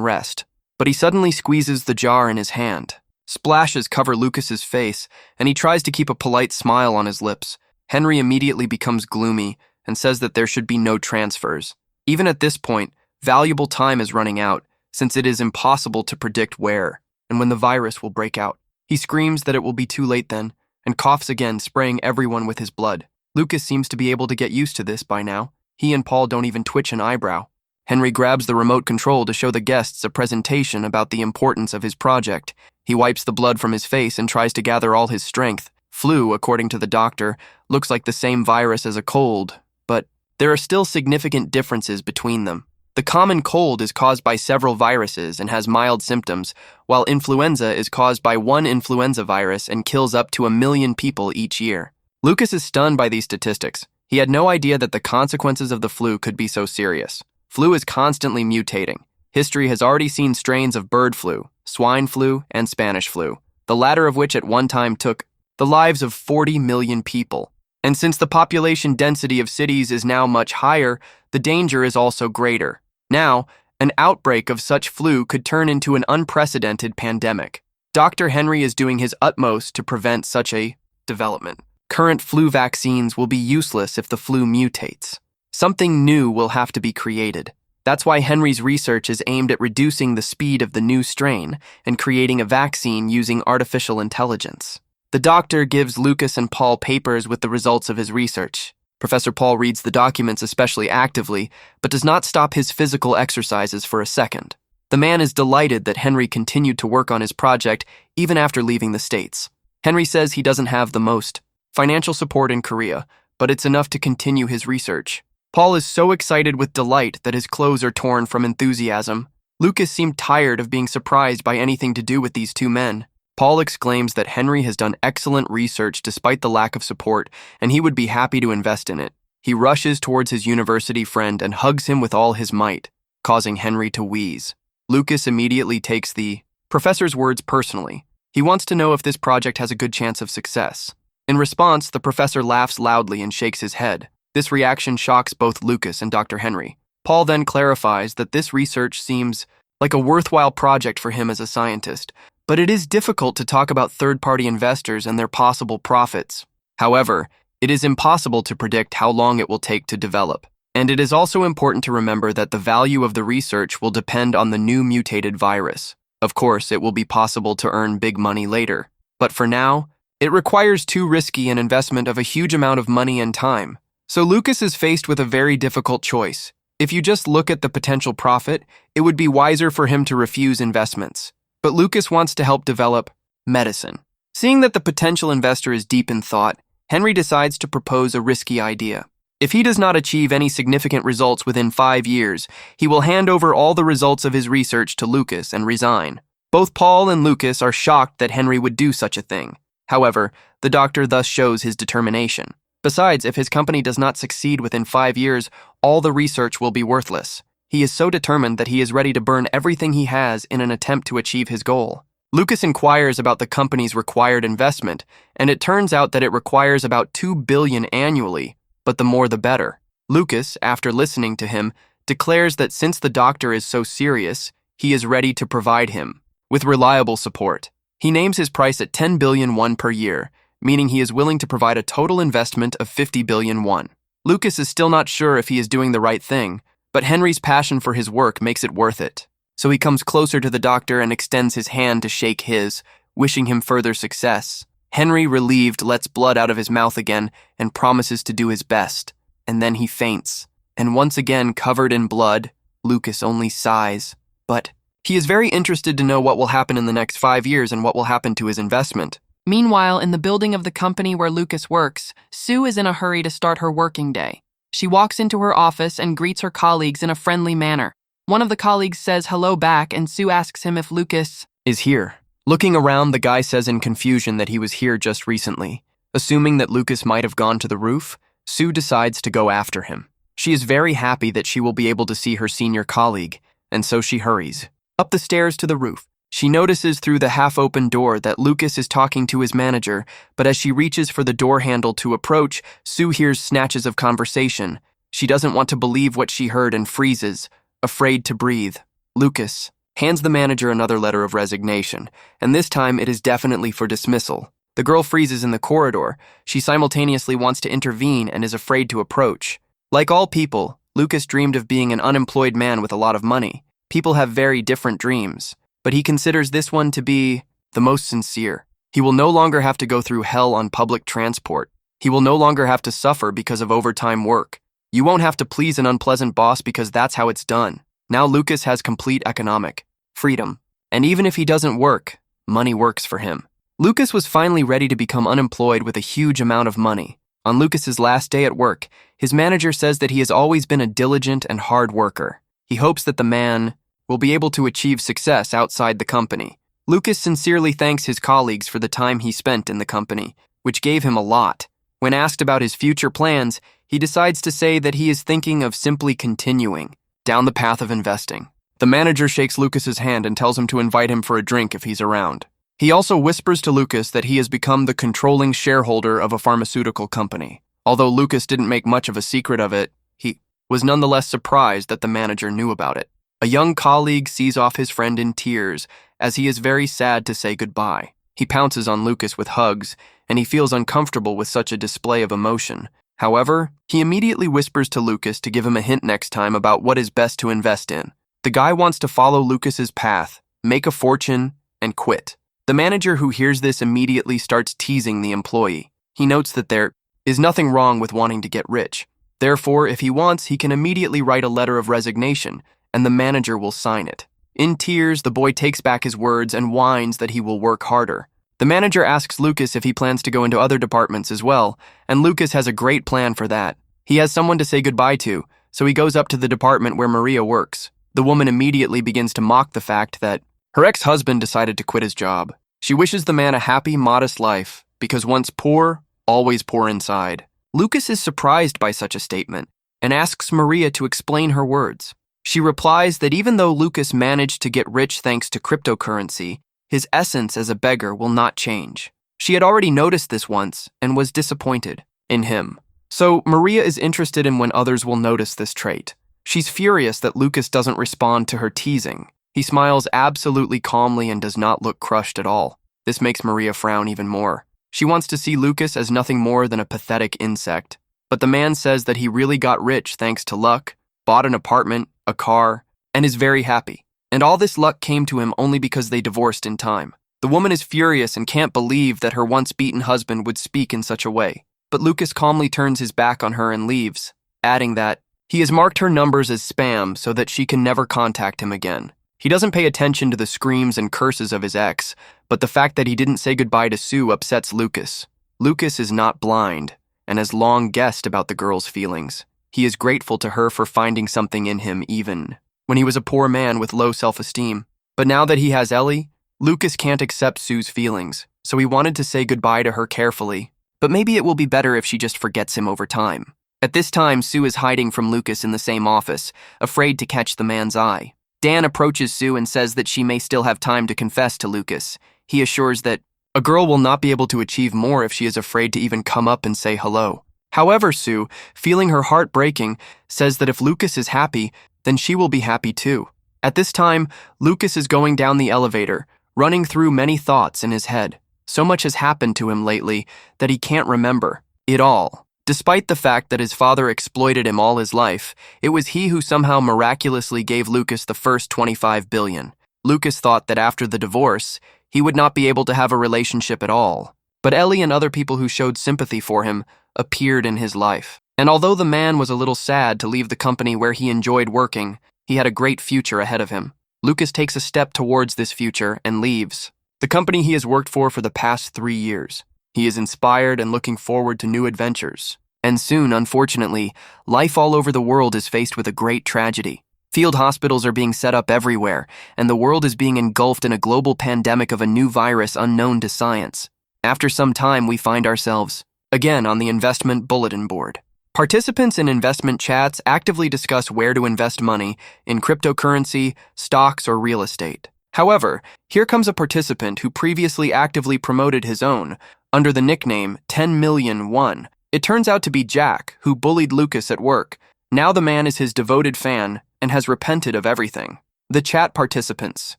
rest, but he suddenly squeezes the jar in his hand. Splashes cover Lucas's face, and he tries to keep a polite smile on his lips. Henry immediately becomes gloomy and says that there should be no transfers. Even at this point, valuable time is running out, since it is impossible to predict where and when the virus will break out. He screams that it will be too late then, and coughs again, spraying everyone with his blood. Lucas seems to be able to get used to this by now. He and Paul don't even twitch an eyebrow. Henry grabs the remote control to show the guests a presentation about the importance of his project. He wipes the blood from his face and tries to gather all his strength. Flu, according to the doctor, looks like the same virus as a cold, but there are still significant differences between them. The common cold is caused by several viruses and has mild symptoms, while influenza is caused by one influenza virus and kills up to 1 million people each year. Lucas is stunned by these statistics. He had no idea that the consequences of the flu could be so serious. Flu is constantly mutating. History has already seen strains of bird flu, swine flu, and Spanish flu, the latter of which at one time took the lives of 40 million people. And since the population density of cities is now much higher, the danger is also greater. Now, an outbreak of such flu could turn into an unprecedented pandemic. Dr. Henry is doing his utmost to prevent such a development. Current flu vaccines will be useless if the flu mutates. Something new will have to be created. That's why Henry's research is aimed at reducing the speed of the new strain and creating a vaccine using artificial intelligence. The doctor gives Lucas and Paul papers with the results of his research. Professor Paul reads the documents especially actively, but does not stop his physical exercises for a second. The man is delighted that Henry continued to work on his project even after leaving the States. Henry says he doesn't have the most financial support in Korea, but it's enough to continue his research. Paul is so excited with delight that his clothes are torn from enthusiasm. Lucas seemed tired of being surprised by anything to do with these two men. Paul exclaims that Henry has done excellent research despite the lack of support, and he would be happy to invest in it. He rushes towards his university friend and hugs him with all his might, causing Henry to wheeze. Lucas immediately takes the professor's words personally. He wants to know if this project has a good chance of success. In response, the professor laughs loudly and shakes his head. This reaction shocks both Lucas and Dr. Henry. Paul then clarifies that this research seems like a worthwhile project for him as a scientist, but it is difficult to talk about third-party investors and their possible profits. However, it is impossible to predict how long it will take to develop. And it is also important to remember that the value of the research will depend on the new mutated virus. Of course, it will be possible to earn big money later. But for now, it requires too risky an investment of a huge amount of money and time. So Lucas is faced with a very difficult choice. If you just look at the potential profit, it would be wiser for him to refuse investments. But Lucas wants to help develop medicine. Seeing that the potential investor is deep in thought, Henry decides to propose a risky idea. If he does not achieve any significant results within 5 years, he will hand over all the results of his research to Lucas and resign. Both Paul and Lucas are shocked that Henry would do such a thing. However, the doctor thus shows his determination. Besides, if his company does not succeed within 5 years, all the research will be worthless. He is so determined that he is ready to burn everything he has in an attempt to achieve his goal. Lucas inquires about the company's required investment, and it turns out that it requires about $2 billion annually, but the more the better. Lucas, after listening to him, declares that since the doctor is so serious, he is ready to provide him with reliable support. He names his price at 10 billion won per year, meaning he is willing to provide a total investment of 50 billion won. Lucas is still not sure if he is doing the right thing, but Henry's passion for his work makes it worth it. So he comes closer to the doctor and extends his hand to shake his, wishing him further success. Henry, relieved, lets blood out of his mouth again and promises to do his best. And then he faints. And once again, covered in blood, Lucas only sighs. But he is very interested to know what will happen in the next 5 years and what will happen to his investment. Meanwhile, in the building of the company where Lucas works, Sue is in a hurry to start her working day. She walks into her office and greets her colleagues in a friendly manner. One of the colleagues says hello back, and Sue asks him if Lucas is here. Looking around, the guy says in confusion that he was here just recently. Assuming that Lucas might have gone to the roof, Sue decides to go after him. She is very happy that she will be able to see her senior colleague, and so she hurries up the stairs to the roof. She notices through the half-open door that Lucas is talking to his manager, but as she reaches for the door handle to approach, Sue hears snatches of conversation. She doesn't want to believe what she heard and freezes, afraid to breathe. Lucas hands the manager another letter of resignation, and this time it is definitely for dismissal. The girl freezes in the corridor. She simultaneously wants to intervene and is afraid to approach. Like all people, Lucas dreamed of being an unemployed man with a lot of money. People have very different dreams, but he considers this one to be the most sincere. He will no longer have to go through hell on public transport. He will no longer have to suffer because of overtime work. You won't have to please an unpleasant boss because that's how it's done. Now Lucas has complete economic freedom. And even if he doesn't work, money works for him. Lucas was finally ready to become unemployed with a huge amount of money. On Lucas's last day at work, his manager says that he has always been a diligent and hard worker. He hopes that the man will be able to achieve success outside the company. Lucas sincerely thanks his colleagues for the time he spent in the company, which gave him a lot. When asked about his future plans, he decides to say that he is thinking of simply continuing down the path of investing. The manager shakes Lucas's hand and tells him to invite him for a drink if he's around. He also whispers to Lucas that he has become the controlling shareholder of a pharmaceutical company. Although Lucas didn't make much of a secret of it, he was nonetheless surprised that the manager knew about it. A young colleague sees off his friend in tears as he is very sad to say goodbye. He pounces on Lucas with hugs, and he feels uncomfortable with such a display of emotion. However, he immediately whispers to Lucas to give him a hint next time about what is best to invest in. The guy wants to follow Lucas's path, make a fortune, and quit. The manager who hears this immediately starts teasing the employee. He notes that there is nothing wrong with wanting to get rich. Therefore, if he wants, he can immediately write a letter of resignation, and the manager will sign it. In tears, the boy takes back his words and whines that he will work harder. The manager asks Lucas if he plans to go into other departments as well, and Lucas has a great plan for that. He has someone to say goodbye to, so he goes up to the department where Maria works. The woman immediately begins to mock the fact that her ex-husband decided to quit his job. She wishes the man a happy, modest life, because once poor, always poor inside. Lucas is surprised by such a statement and asks Maria to explain her words. She replies that even though Lucas managed to get rich thanks to cryptocurrency, his essence as a beggar will not change. She had already noticed this once and was disappointed in him. So Maria is interested in when others will notice this trait. She's furious that Lucas doesn't respond to her teasing. He smiles absolutely calmly and does not look crushed at all. This makes Maria frown even more. She wants to see Lucas as nothing more than a pathetic insect. But the man says that he really got rich thanks to luck, bought an apartment, a car, and is very happy. And all this luck came to him only because they divorced in time. The woman is furious and can't believe that her once beaten husband would speak in such a way. But Lucas calmly turns his back on her and leaves, adding that he has marked her numbers as spam so that she can never contact him again. He doesn't pay attention to the screams and curses of his ex, but the fact that he didn't say goodbye to Sue upsets Lucas. Lucas is not blind and has long guessed about the girl's feelings. He is grateful to her for finding something in him even when he was a poor man with low self-esteem. But now that he has Ellie, Lucas can't accept Sue's feelings, so he wanted to say goodbye to her carefully. But maybe it will be better if she just forgets him over time. At this time, Sue is hiding from Lucas in the same office, afraid to catch the man's eye. Dan approaches Sue and says that she may still have time to confess to Lucas. He assures that a girl will not be able to achieve more if she is afraid to even come up and say hello. However, Sue, feeling her heart breaking, says that if Lucas is happy, then she will be happy too. At this time, Lucas is going down the elevator, running through many thoughts in his head. So much has happened to him lately that he can't remember it all. Despite the fact that his father exploited him all his life, it was he who somehow miraculously gave Lucas the first $25 billion. Lucas thought that after the divorce, he would not be able to have a relationship at all. But Ellie and other people who showed sympathy for him appeared in his life. And although the man was a little sad to leave the company where he enjoyed working, he had a great future ahead of him. Lucas takes a step towards this future and leaves the company he has worked for the past 3 years. He is inspired and looking forward to new adventures. And soon, unfortunately, life all over the world is faced with a great tragedy. Field hospitals are being set up everywhere, and the world is being engulfed in a global pandemic of a new virus unknown to science. After some time, we find ourselves again on the investment bulletin board. Participants in investment chats actively discuss where to invest money in cryptocurrency, stocks, or real estate. However, here comes a participant who previously actively promoted his own under the nickname 10,000,001. It turns out to be Jack, who bullied Lucas at work. Now the man is his devoted fan and has repented of everything. The chat participants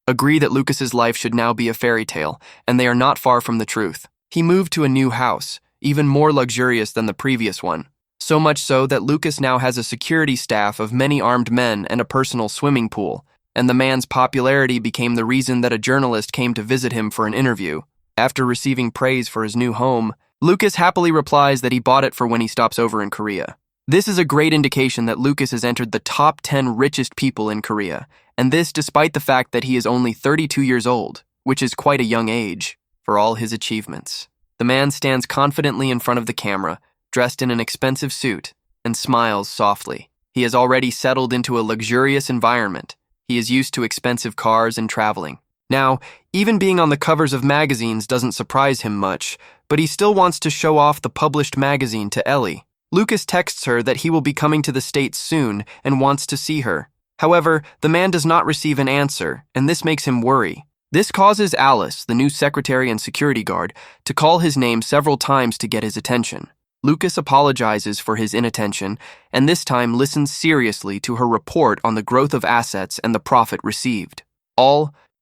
agree that Lucas's life should now be a fairy tale, and they are not far from the truth. He moved to a new house, even more luxurious than the previous one. So much so that Lucas now has a security staff of many armed men and a personal swimming pool, and the man's popularity became the reason that a journalist came to visit him for an interview. After receiving praise for his new home, Lucas happily replies that he bought it for when he stops over in Korea. This is a great indication that Lucas has entered the top 10 richest people in Korea, and this despite the fact that he is only 32 years old, which is quite a young age for all his achievements. The man stands confidently in front of the camera, dressed in an expensive suit, and smiles softly. He has already settled into a luxurious environment. He is used to expensive cars and traveling. Now, even being on the covers of magazines doesn't surprise him much, but he still wants to show off the published magazine to Ellie. Lucas texts her that he will be coming to the States soon and wants to see her. However, the man does not receive an answer, and this makes him worry. This causes Alice, the new secretary and security guard, to call his name several times to get his attention. Lucas apologizes for his inattention, and this time listens seriously to her report on the growth of assets and the profit received.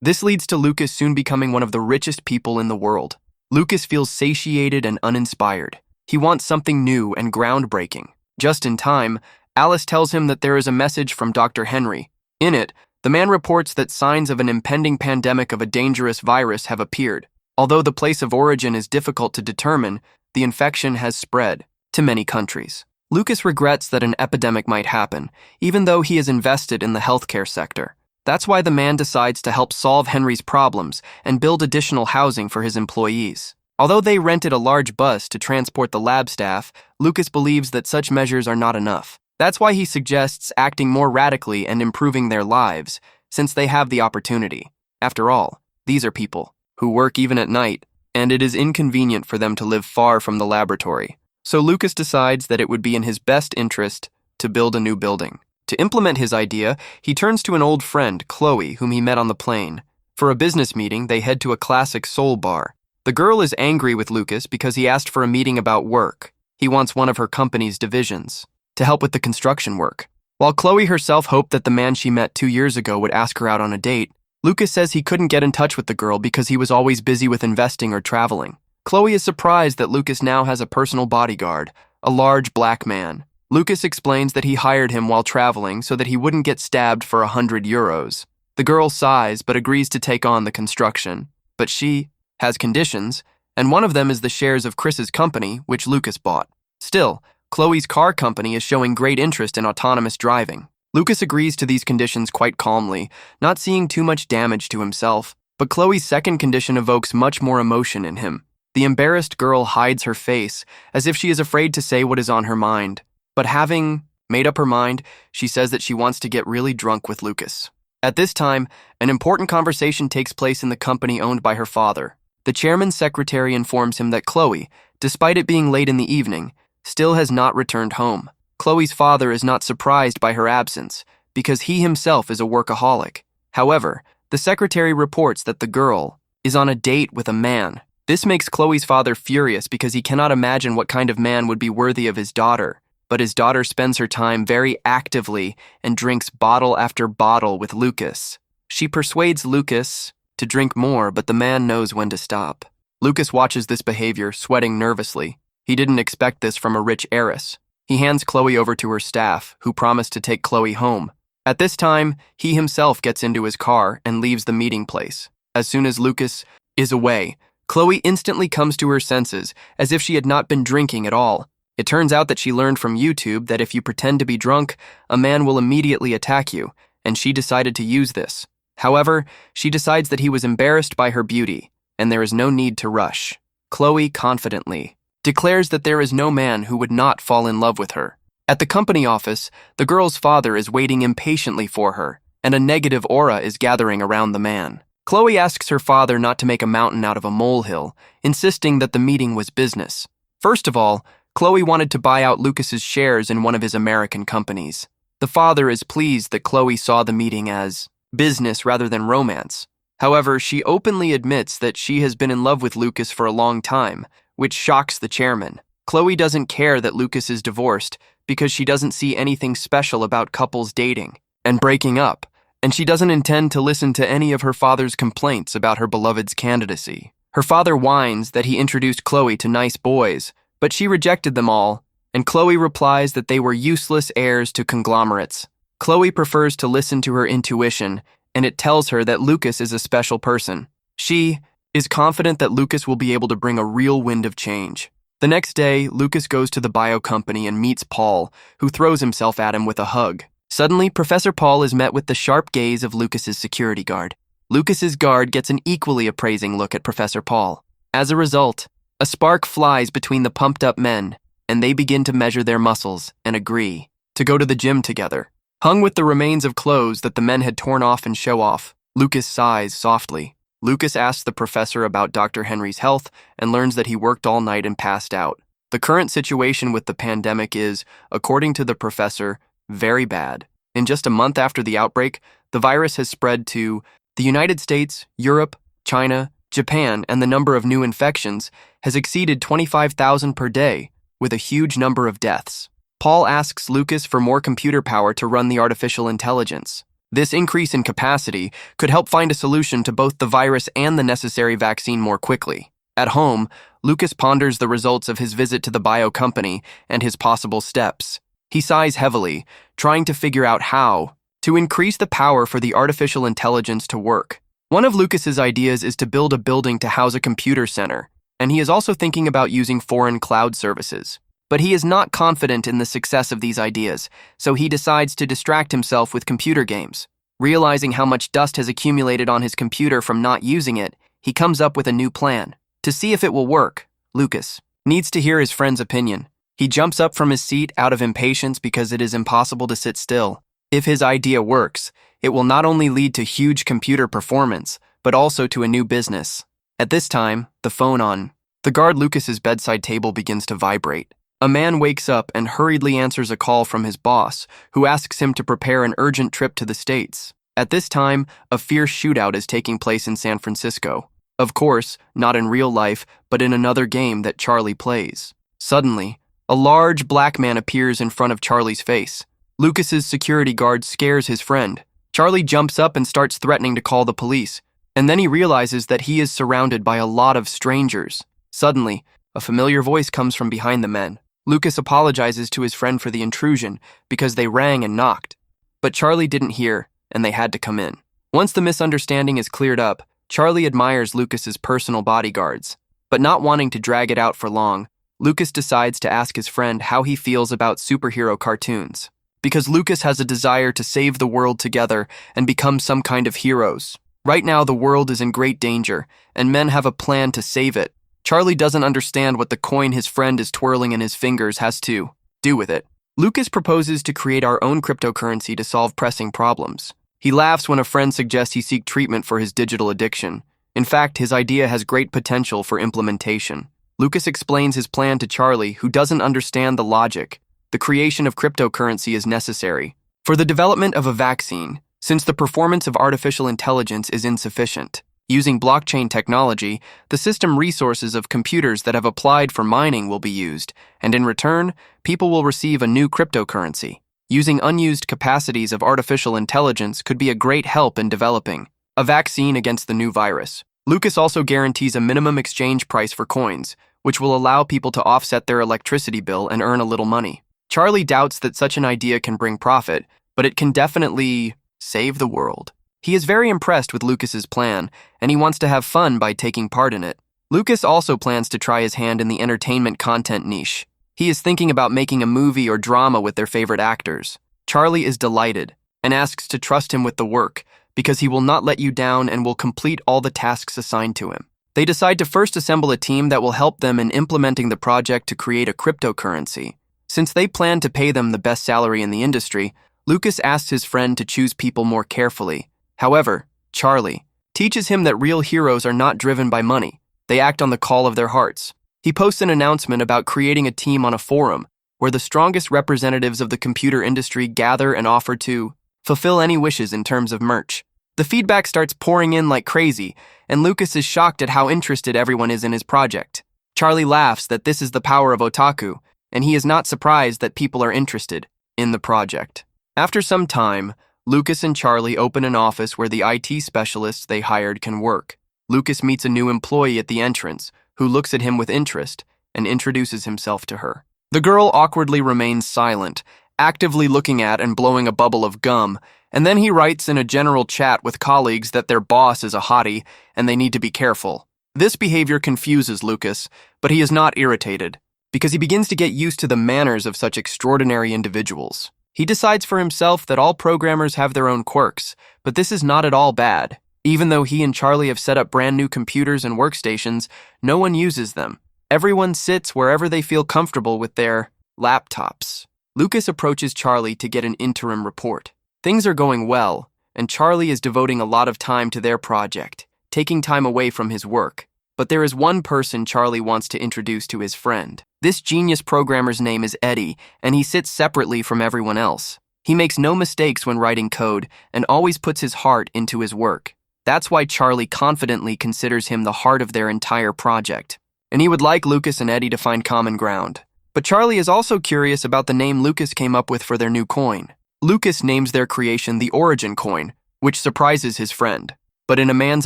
This leads to Lucas soon becoming one of the richest people in the world. Lucas feels satiated and uninspired. He wants something new and groundbreaking. Just in time, Alice tells him that there is a message from Dr. Henry. In it, the man reports that signs of an impending pandemic of a dangerous virus have appeared. Although the place of origin is difficult to determine, the infection has spread to many countries. Lucas regrets that an epidemic might happen, even though he is invested in the healthcare sector. That's why the man decides to help solve Henry's problems and build additional housing for his employees. Although they rented a large bus to transport the lab staff, Lucas believes that such measures are not enough. That's why he suggests acting more radically and improving their lives, since they have the opportunity. After all, these are people who work even at night, and it is inconvenient for them to live far from the laboratory. So Lucas decides that it would be in his best interest to build a new building. To implement his idea, he turns to an old friend, Chloe, whom he met on the plane. For a business meeting, they head to a classic soul bar. The girl is angry with Lucas because he asked for a meeting about work. He wants one of her company's divisions to help with the construction work. While Chloe herself hoped that the man she met 2 years ago would ask her out on a date, Lucas says he couldn't get in touch with the girl because he was always busy with investing or traveling. Chloe is surprised that Lucas now has a personal bodyguard, a large black man. Lucas explains that he hired him while traveling so that he wouldn't get stabbed for €100. The girl sighs but agrees to take on the construction, but she has conditions, and one of them is the shares of Chris's company, which Lucas bought. Still, Chloe's car company is showing great interest in autonomous driving. Lucas agrees to these conditions quite calmly, not seeing too much damage to himself, but Chloe's second condition evokes much more emotion in him. The embarrassed girl hides her face, as if she is afraid to say what is on her mind. But having made up her mind, she says that she wants to get really drunk with Lucas. At this time, an important conversation takes place in the company owned by her father. The chairman's secretary informs him that Chloe, despite it being late in the evening, still has not returned home. Chloe's father is not surprised by her absence, because he himself is a workaholic. However, the secretary reports that the girl is on a date with a man. This makes Chloe's father furious because he cannot imagine what kind of man would be worthy of his daughter. But his daughter spends her time very actively and drinks bottle after bottle with Lucas. She persuades Lucas to drink more, but the man knows when to stop. Lucas watches this behavior, sweating nervously. He didn't expect this from a rich heiress. He hands Chloe over to her staff, who promise to take Chloe home. At this time, he himself gets into his car and leaves the meeting place. As soon as Lucas is away, Chloe instantly comes to her senses, as if she had not been drinking at all. It turns out that she learned from YouTube that if you pretend to be drunk, a man will immediately attack you, and she decided to use this. However, she decides that he was embarrassed by her beauty, and there is no need to rush. Chloe confidently declares that there is no man who would not fall in love with her. At the company office, the girl's father is waiting impatiently for her, and a negative aura is gathering around the man. Chloe asks her father not to make a mountain out of a molehill, insisting that the meeting was business. First of all, Chloe wanted to buy out Lucas's shares in one of his American companies. The father is pleased that Chloe saw the meeting as business rather than romance. However, she openly admits that she has been in love with Lucas for a long time, which shocks the chairman. Chloe doesn't care that Lucas is divorced because she doesn't see anything special about couples dating and breaking up, and she doesn't intend to listen to any of her father's complaints about her beloved's candidacy. Her father whines that he introduced Chloe to nice boys, but she rejected them all, and Chloe replies that they were useless heirs to conglomerates. Chloe prefers to listen to her intuition, and it tells her that Lucas is a special person. She is confident that Lucas will be able to bring a real wind of change. The next day, Lucas goes to the bio company and meets Paul, who throws himself at him with a hug. Suddenly, Professor Paul is met with the sharp gaze of Lucas's security guard. Lucas's guard gets an equally appraising look at Professor Paul. As a result, a spark flies between the pumped-up men, and they begin to measure their muscles and agree to go to the gym together. Hung with the remains of clothes that the men had torn off and show off, Lucas sighs softly. Lucas asks the professor about Dr. Henry's health and learns that he worked all night and passed out. The current situation with the pandemic is, according to the professor, very bad. In just a month after the outbreak, the virus has spread to the United States, Europe, China, Japan, and the number of new infections has exceeded 25,000 per day, with a huge number of deaths. Paul asks Lucas for more computer power to run the artificial intelligence. This increase in capacity could help find a solution to both the virus and the necessary vaccine more quickly. At home, Lucas ponders the results of his visit to the bio company and his possible steps. He sighs heavily, trying to figure out how to increase the power for the artificial intelligence to work. One of Lucas's ideas is to build a building to house a computer center, and he is also thinking about using foreign cloud services. But he is not confident in the success of these ideas, so he decides to distract himself with computer games. Realizing how much dust has accumulated on his computer from not using it, he comes up with a new plan. To see if it will work, Lucas needs to hear his friend's opinion. He jumps up from his seat out of impatience because it is impossible to sit still. If his idea works, it will not only lead to huge computer performance, but also to a new business. At this time, the phone on the guard Lucas's bedside table begins to vibrate. A man wakes up and hurriedly answers a call from his boss, who asks him to prepare an urgent trip to the States. At this time, a fierce shootout is taking place in San Francisco. Of course, not in real life, but in another game that Charlie plays. Suddenly, a large black man appears in front of Charlie's face. Lucas's security guard scares his friend. Charlie jumps up and starts threatening to call the police, and then he realizes that he is surrounded by a lot of strangers. Suddenly, a familiar voice comes from behind the men. Lucas apologizes to his friend for the intrusion because they rang and knocked. But Charlie didn't hear, and they had to come in. Once the misunderstanding is cleared up, Charlie admires Lucas's personal bodyguards. But not wanting to drag it out for long, Lucas decides to ask his friend how he feels about superhero cartoons. Because Lucas has a desire to save the world together and become some kind of heroes. Right now, the world is in great danger, and men have a plan to save it. Charlie doesn't understand what the coin his friend is twirling in his fingers has to do with it. Lucas proposes to create our own cryptocurrency to solve pressing problems. He laughs when a friend suggests he seek treatment for his digital addiction. In fact, his idea has great potential for implementation. Lucas explains his plan to Charlie, who doesn't understand the logic. The creation of cryptocurrency is necessary for the development of a vaccine, since the performance of artificial intelligence is insufficient. Using blockchain technology, the system resources of computers that have applied for mining will be used, and in return, people will receive a new cryptocurrency. Using unused capacities of artificial intelligence could be a great help in developing a vaccine against the new virus. Lucas also guarantees a minimum exchange price for coins, which will allow people to offset their electricity bill and earn a little money. Charlie doubts that such an idea can bring profit, but it can definitely save the world. He is very impressed with Lucas's plan, and he wants to have fun by taking part in it. Lucas also plans to try his hand in the entertainment content niche. He is thinking about making a movie or drama with their favorite actors. Charlie is delighted and asks to trust him with the work, because he will not let you down and will complete all the tasks assigned to him. They decide to first assemble a team that will help them in implementing the project to create a cryptocurrency. Since they plan to pay them the best salary in the industry, Lucas asks his friend to choose people more carefully. However, Charlie teaches him that real heroes are not driven by money. They act on the call of their hearts. He posts an announcement about creating a team on a forum where the strongest representatives of the computer industry gather and offer to fulfill any wishes in terms of merch. The feedback starts pouring in like crazy, and Lucas is shocked at how interested everyone is in his project. Charlie laughs that this is the power of otaku, and he is not surprised that people are interested in the project. After some time, Lucas and Charlie open an office where the IT specialists they hired can work. Lucas meets a new employee at the entrance, who looks at him with interest and introduces himself to her. The girl awkwardly remains silent, actively looking at and blowing a bubble of gum, and then he writes in a general chat with colleagues that their boss is a hottie and they need to be careful. This behavior confuses Lucas, but he is not irritated, because he begins to get used to the manners of such extraordinary individuals. He decides for himself that all programmers have their own quirks, but this is not at all bad. Even though he and Charlie have set up brand new computers and workstations, no one uses them. Everyone sits wherever they feel comfortable with their laptops. Lucas approaches Charlie to get an interim report. Things are going well, and Charlie is devoting a lot of time to their project, taking time away from his work. But there is one person Charlie wants to introduce to his friend. This genius programmer's name is Eddie, and he sits separately from everyone else. He makes no mistakes when writing code and always puts his heart into his work. That's why Charlie confidently considers him the heart of their entire project. And he would like Lucas and Eddie to find common ground. But Charlie is also curious about the name Lucas came up with for their new coin. Lucas names their creation the Origin coin, which surprises his friend. But in a man's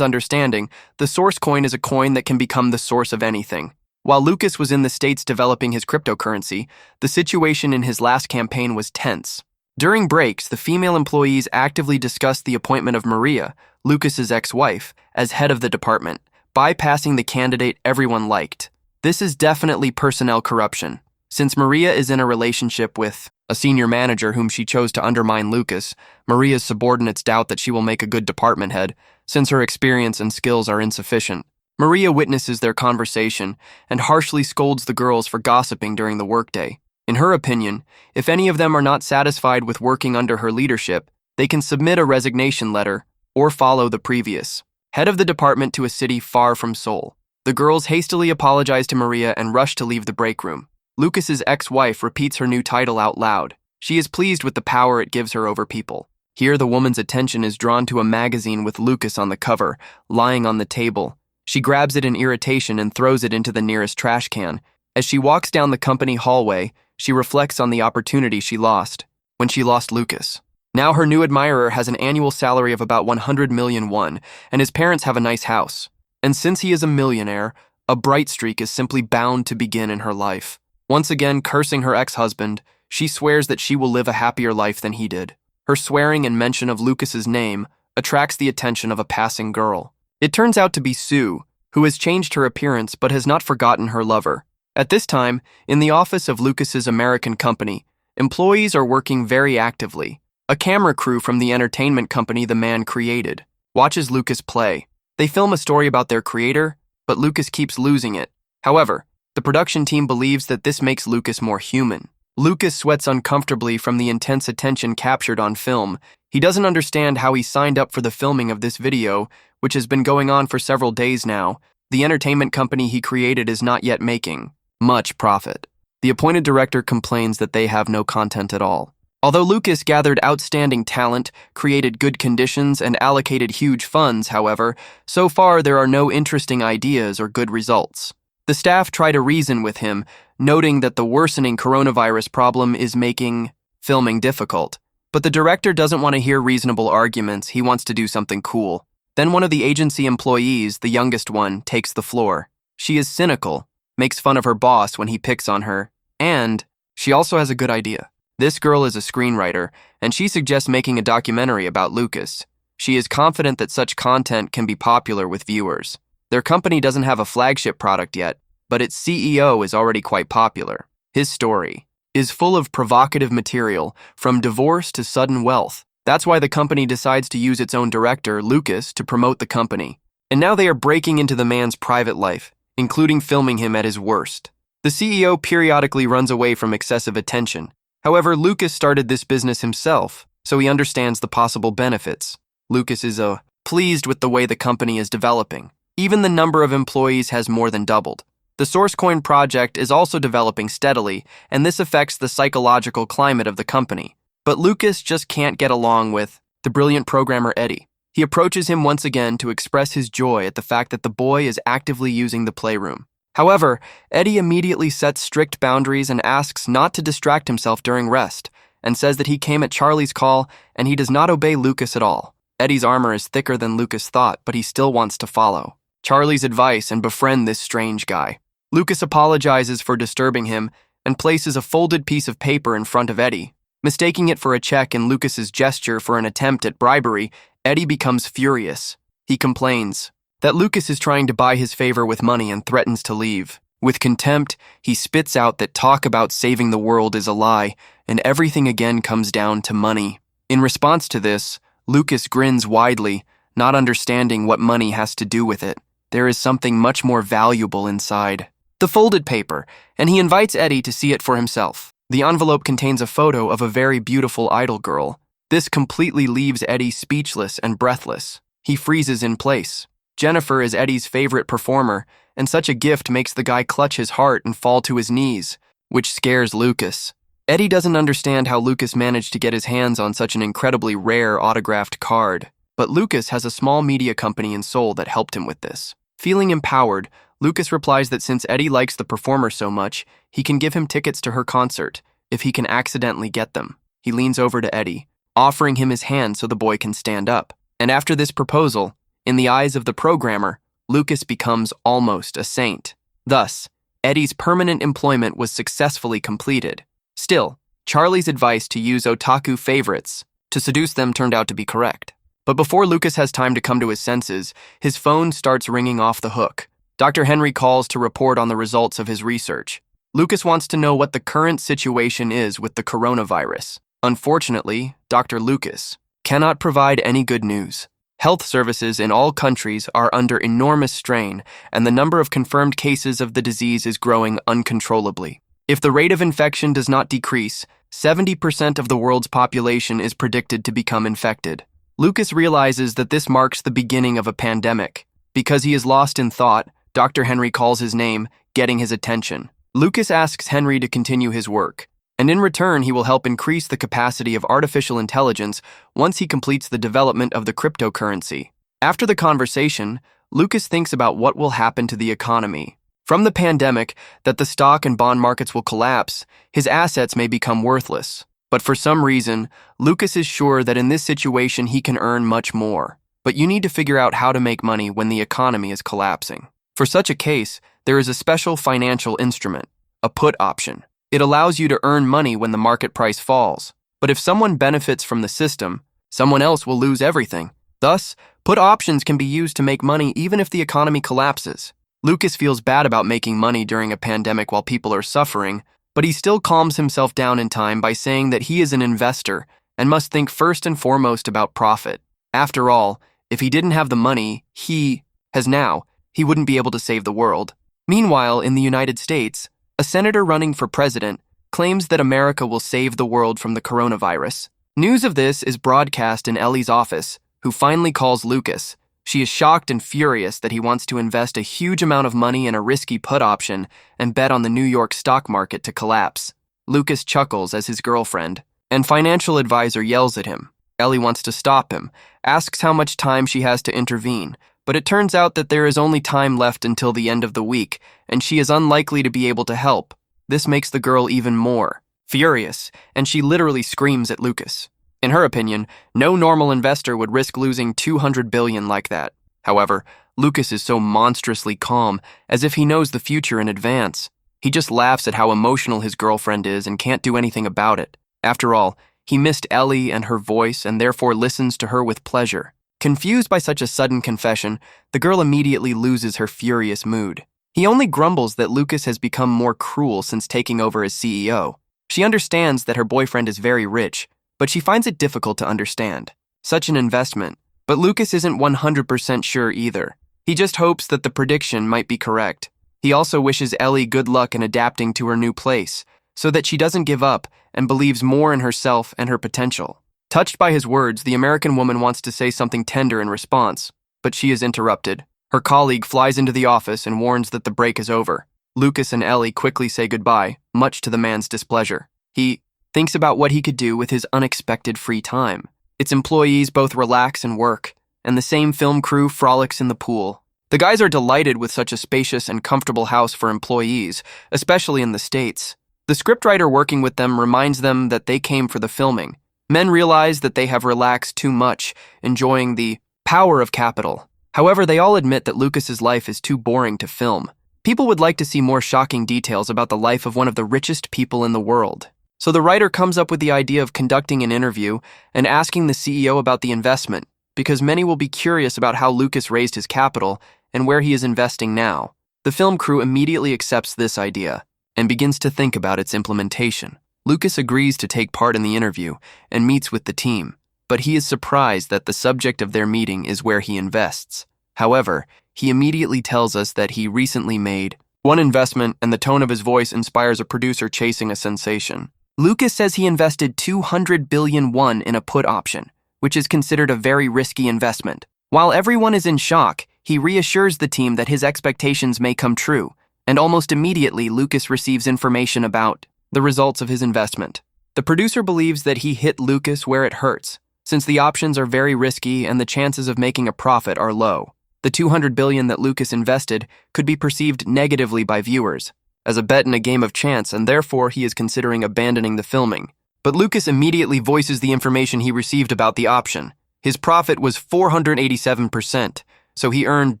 understanding, the source coin is a coin that can become the source of anything. While Lucas was in the States developing his cryptocurrency, the situation in his last campaign was tense. During breaks, the female employees actively discussed the appointment of Maria, Lucas's ex-wife, as head of the department, bypassing the candidate everyone liked. This is definitely personnel corruption. Since Maria is in a relationship with a senior manager whom she chose to undermine Lucas, Maria's subordinates doubt that she will make a good department head, since her experience and skills are insufficient. Maria witnesses their conversation and harshly scolds the girls for gossiping during the workday. In her opinion, if any of them are not satisfied with working under her leadership, they can submit a resignation letter or follow the previous head of the department to a city far from Seoul. The girls hastily apologize to Maria and rush to leave the break room. Lucas's ex-wife repeats her new title out loud. She is pleased with the power it gives her over people. Here, the woman's attention is drawn to a magazine with Lucas on the cover, lying on the table. She grabs it in irritation and throws it into the nearest trash can. As she walks down the company hallway, she reflects on the opportunity she lost when she lost Lucas. Now her new admirer has an annual salary of about 100 million won, and his parents have a nice house. And since he is a millionaire, a bright streak is simply bound to begin in her life. Once again cursing her ex-husband, she swears that she will live a happier life than he did. Her swearing and mention of Lucas's name attracts the attention of a passing girl. It turns out to be Sue, who has changed her appearance but has not forgotten her lover. At this time, in the office of Lucas's American company, employees are working very actively. A camera crew from the entertainment company the man created watches Lucas play. They film a story about their creator, but Lucas keeps losing it. However, the production team believes that this makes Lucas more human. Lucas sweats uncomfortably from the intense attention captured on film. He doesn't understand how he signed up for the filming of this video, which has been going on for several days now. The entertainment company he created is not yet making much profit. The appointed director complains that they have no content at all. Although Lucas gathered outstanding talent, created good conditions, and allocated huge funds, however, so far there are no interesting ideas or good results. The staff try to reason with him, noting that the worsening coronavirus problem is making filming difficult. But the director doesn't want to hear reasonable arguments, he wants to do something cool. Then one of the agency employees, the youngest one, takes the floor. She is cynical, makes fun of her boss when he picks on her, and she also has a good idea. This girl is a screenwriter, and she suggests making a documentary about Lucas. She is confident that such content can be popular with viewers. Their company doesn't have a flagship product yet, but its CEO is already quite popular. His story is full of provocative material, from divorce to sudden wealth. That's why the company decides to use its own director, Lucas, to promote the company. And now they are breaking into the man's private life, including filming him at his worst. The CEO periodically runs away from excessive attention. However, Lucas started this business himself, so he understands the possible benefits. Lucas is pleased with the way the company is developing. Even the number of employees has more than doubled. The SourceCoin project is also developing steadily, and this affects the psychological climate of the company. But Lucas just can't get along with the brilliant programmer Eddie. He approaches him once again to express his joy at the fact that the boy is actively using the playroom. However, Eddie immediately sets strict boundaries and asks not to distract himself during rest, and says that he came at Charlie's call and he does not obey Lucas at all. Eddie's armor is thicker than Lucas thought, but he still wants to follow Charlie's advice and befriend this strange guy. Lucas apologizes for disturbing him and places a folded piece of paper in front of Eddie. Mistaking it for a check and Lucas's gesture for an attempt at bribery, Eddie becomes furious. He complains that Lucas is trying to buy his favor with money and threatens to leave. With contempt, he spits out that talk about saving the world is a lie, and everything again comes down to money. In response to this, Lucas grins widely, not understanding what money has to do with it. There is something much more valuable inside the folded paper, and he invites Eddie to see it for himself. The envelope contains a photo of a very beautiful idol girl. This completely leaves Eddie speechless and breathless. He freezes in place. Jennifer is Eddie's favorite performer, and such a gift makes the guy clutch his heart and fall to his knees, which scares Lucas. Eddie doesn't understand how Lucas managed to get his hands on such an incredibly rare autographed card, but Lucas has a small media company in Seoul that helped him with this. Feeling empowered, Lucas replies that since Eddie likes the performer so much, he can give him tickets to her concert if he can accidentally get them. He leans over to Eddie, offering him his hand so the boy can stand up. And after this proposal, in the eyes of the programmer, Lucas becomes almost a saint. Thus, Eddie's permanent employment was successfully completed. Still, Charlie's advice to use otaku favorites to seduce them turned out to be correct. But before Lucas has time to come to his senses, his phone starts ringing off the hook. Dr. Henry calls to report on the results of his research. Lucas wants to know what the current situation is with the coronavirus. Unfortunately, Dr. Lucas cannot provide any good news. Health services in all countries are under enormous strain, and the number of confirmed cases of the disease is growing uncontrollably. If the rate of infection does not decrease, 70% of the world's population is predicted to become infected. Lucas realizes that this marks the beginning of a pandemic. Because he is lost in thought, Dr. Henry calls his name, getting his attention. Lucas asks Henry to continue his work, and in return he will help increase the capacity of artificial intelligence once he completes the development of the cryptocurrency. After the conversation, Lucas thinks about what will happen to the economy. From the pandemic, that the stock and bond markets will collapse, his assets may become worthless. But for some reason, Lucas is sure that in this situation he can earn much more. But you need to figure out how to make money when the economy is collapsing. For such a case, there is a special financial instrument, a put option. It allows you to earn money when the market price falls. But if someone benefits from the system, someone else will lose everything. Thus, put options can be used to make money even if the economy collapses. Lucas feels bad about making money during a pandemic while people are suffering, but he still calms himself down in time by saying that he is an investor and must think first and foremost about profit. After all, if he didn't have the money he has now, he wouldn't be able to save the world. Meanwhile, in the United States, a senator running for president claims that America will save the world from the coronavirus. News of this is broadcast in Ellie's office, who finally calls Lucas. She is shocked and furious that he wants to invest a huge amount of money in a risky put option and bet on the New York stock market to collapse. Lucas chuckles as his girlfriend, and financial advisor yells at him. Ellie wants to stop him, asks how much time she has to intervene, but it turns out that there is only time left until the end of the week, and she is unlikely to be able to help. This makes the girl even more furious, and she literally screams at Lucas. In her opinion, no normal investor would risk losing $200 billion like that. However, Lucas is so monstrously calm, as if he knows the future in advance. He just laughs at how emotional his girlfriend is and can't do anything about it. After all, he missed Ellie and her voice and therefore listens to her with pleasure. Confused by such a sudden confession, the girl immediately loses her furious mood. He only grumbles that Lucas has become more cruel since taking over as CEO. She understands that her boyfriend is very rich, but she finds it difficult to understand such an investment. But Lucas isn't 100% sure either. He just hopes that the prediction might be correct. He also wishes Ellie good luck in adapting to her new place, so that she doesn't give up and believes more in herself and her potential. Touched by his words, the American woman wants to say something tender in response, but she is interrupted. Her colleague flies into the office and warns that the break is over. Lucas and Ellie quickly say goodbye, much to the man's displeasure. He thinks about what he could do with his unexpected free time. Its employees both relax and work, and the same film crew frolics in the pool. The guys are delighted with such a spacious and comfortable house for employees, especially in the States. The scriptwriter working with them reminds them that they came for the filming. Men realize that they have relaxed too much, enjoying the power of capital. However, they all admit that Lucas's life is too boring to film. People would like to see more shocking details about the life of one of the richest people in the world. So the writer comes up with the idea of conducting an interview and asking the CEO about the investment, because many will be curious about how Lucas raised his capital and where he is investing now. The film crew immediately accepts this idea and begins to think about its implementation. Lucas agrees to take part in the interview and meets with the team, but he is surprised that the subject of their meeting is where he invests. However, he immediately tells us that he recently made one investment, and the tone of his voice inspires a producer chasing a sensation. Lucas says he invested 200 billion won in a put option, which is considered a very risky investment. While everyone is in shock, he reassures the team that his expectations may come true, and almost immediately Lucas receives information about the results of his investment. The producer believes that he hit Lucas where it hurts, since the options are very risky and the chances of making a profit are low. The 200 billion that Lucas invested could be perceived negatively by viewers, as a bet in a game of chance, and therefore he is considering abandoning the filming. But Lucas immediately voices the information he received about the option. His profit was 487%, so he earned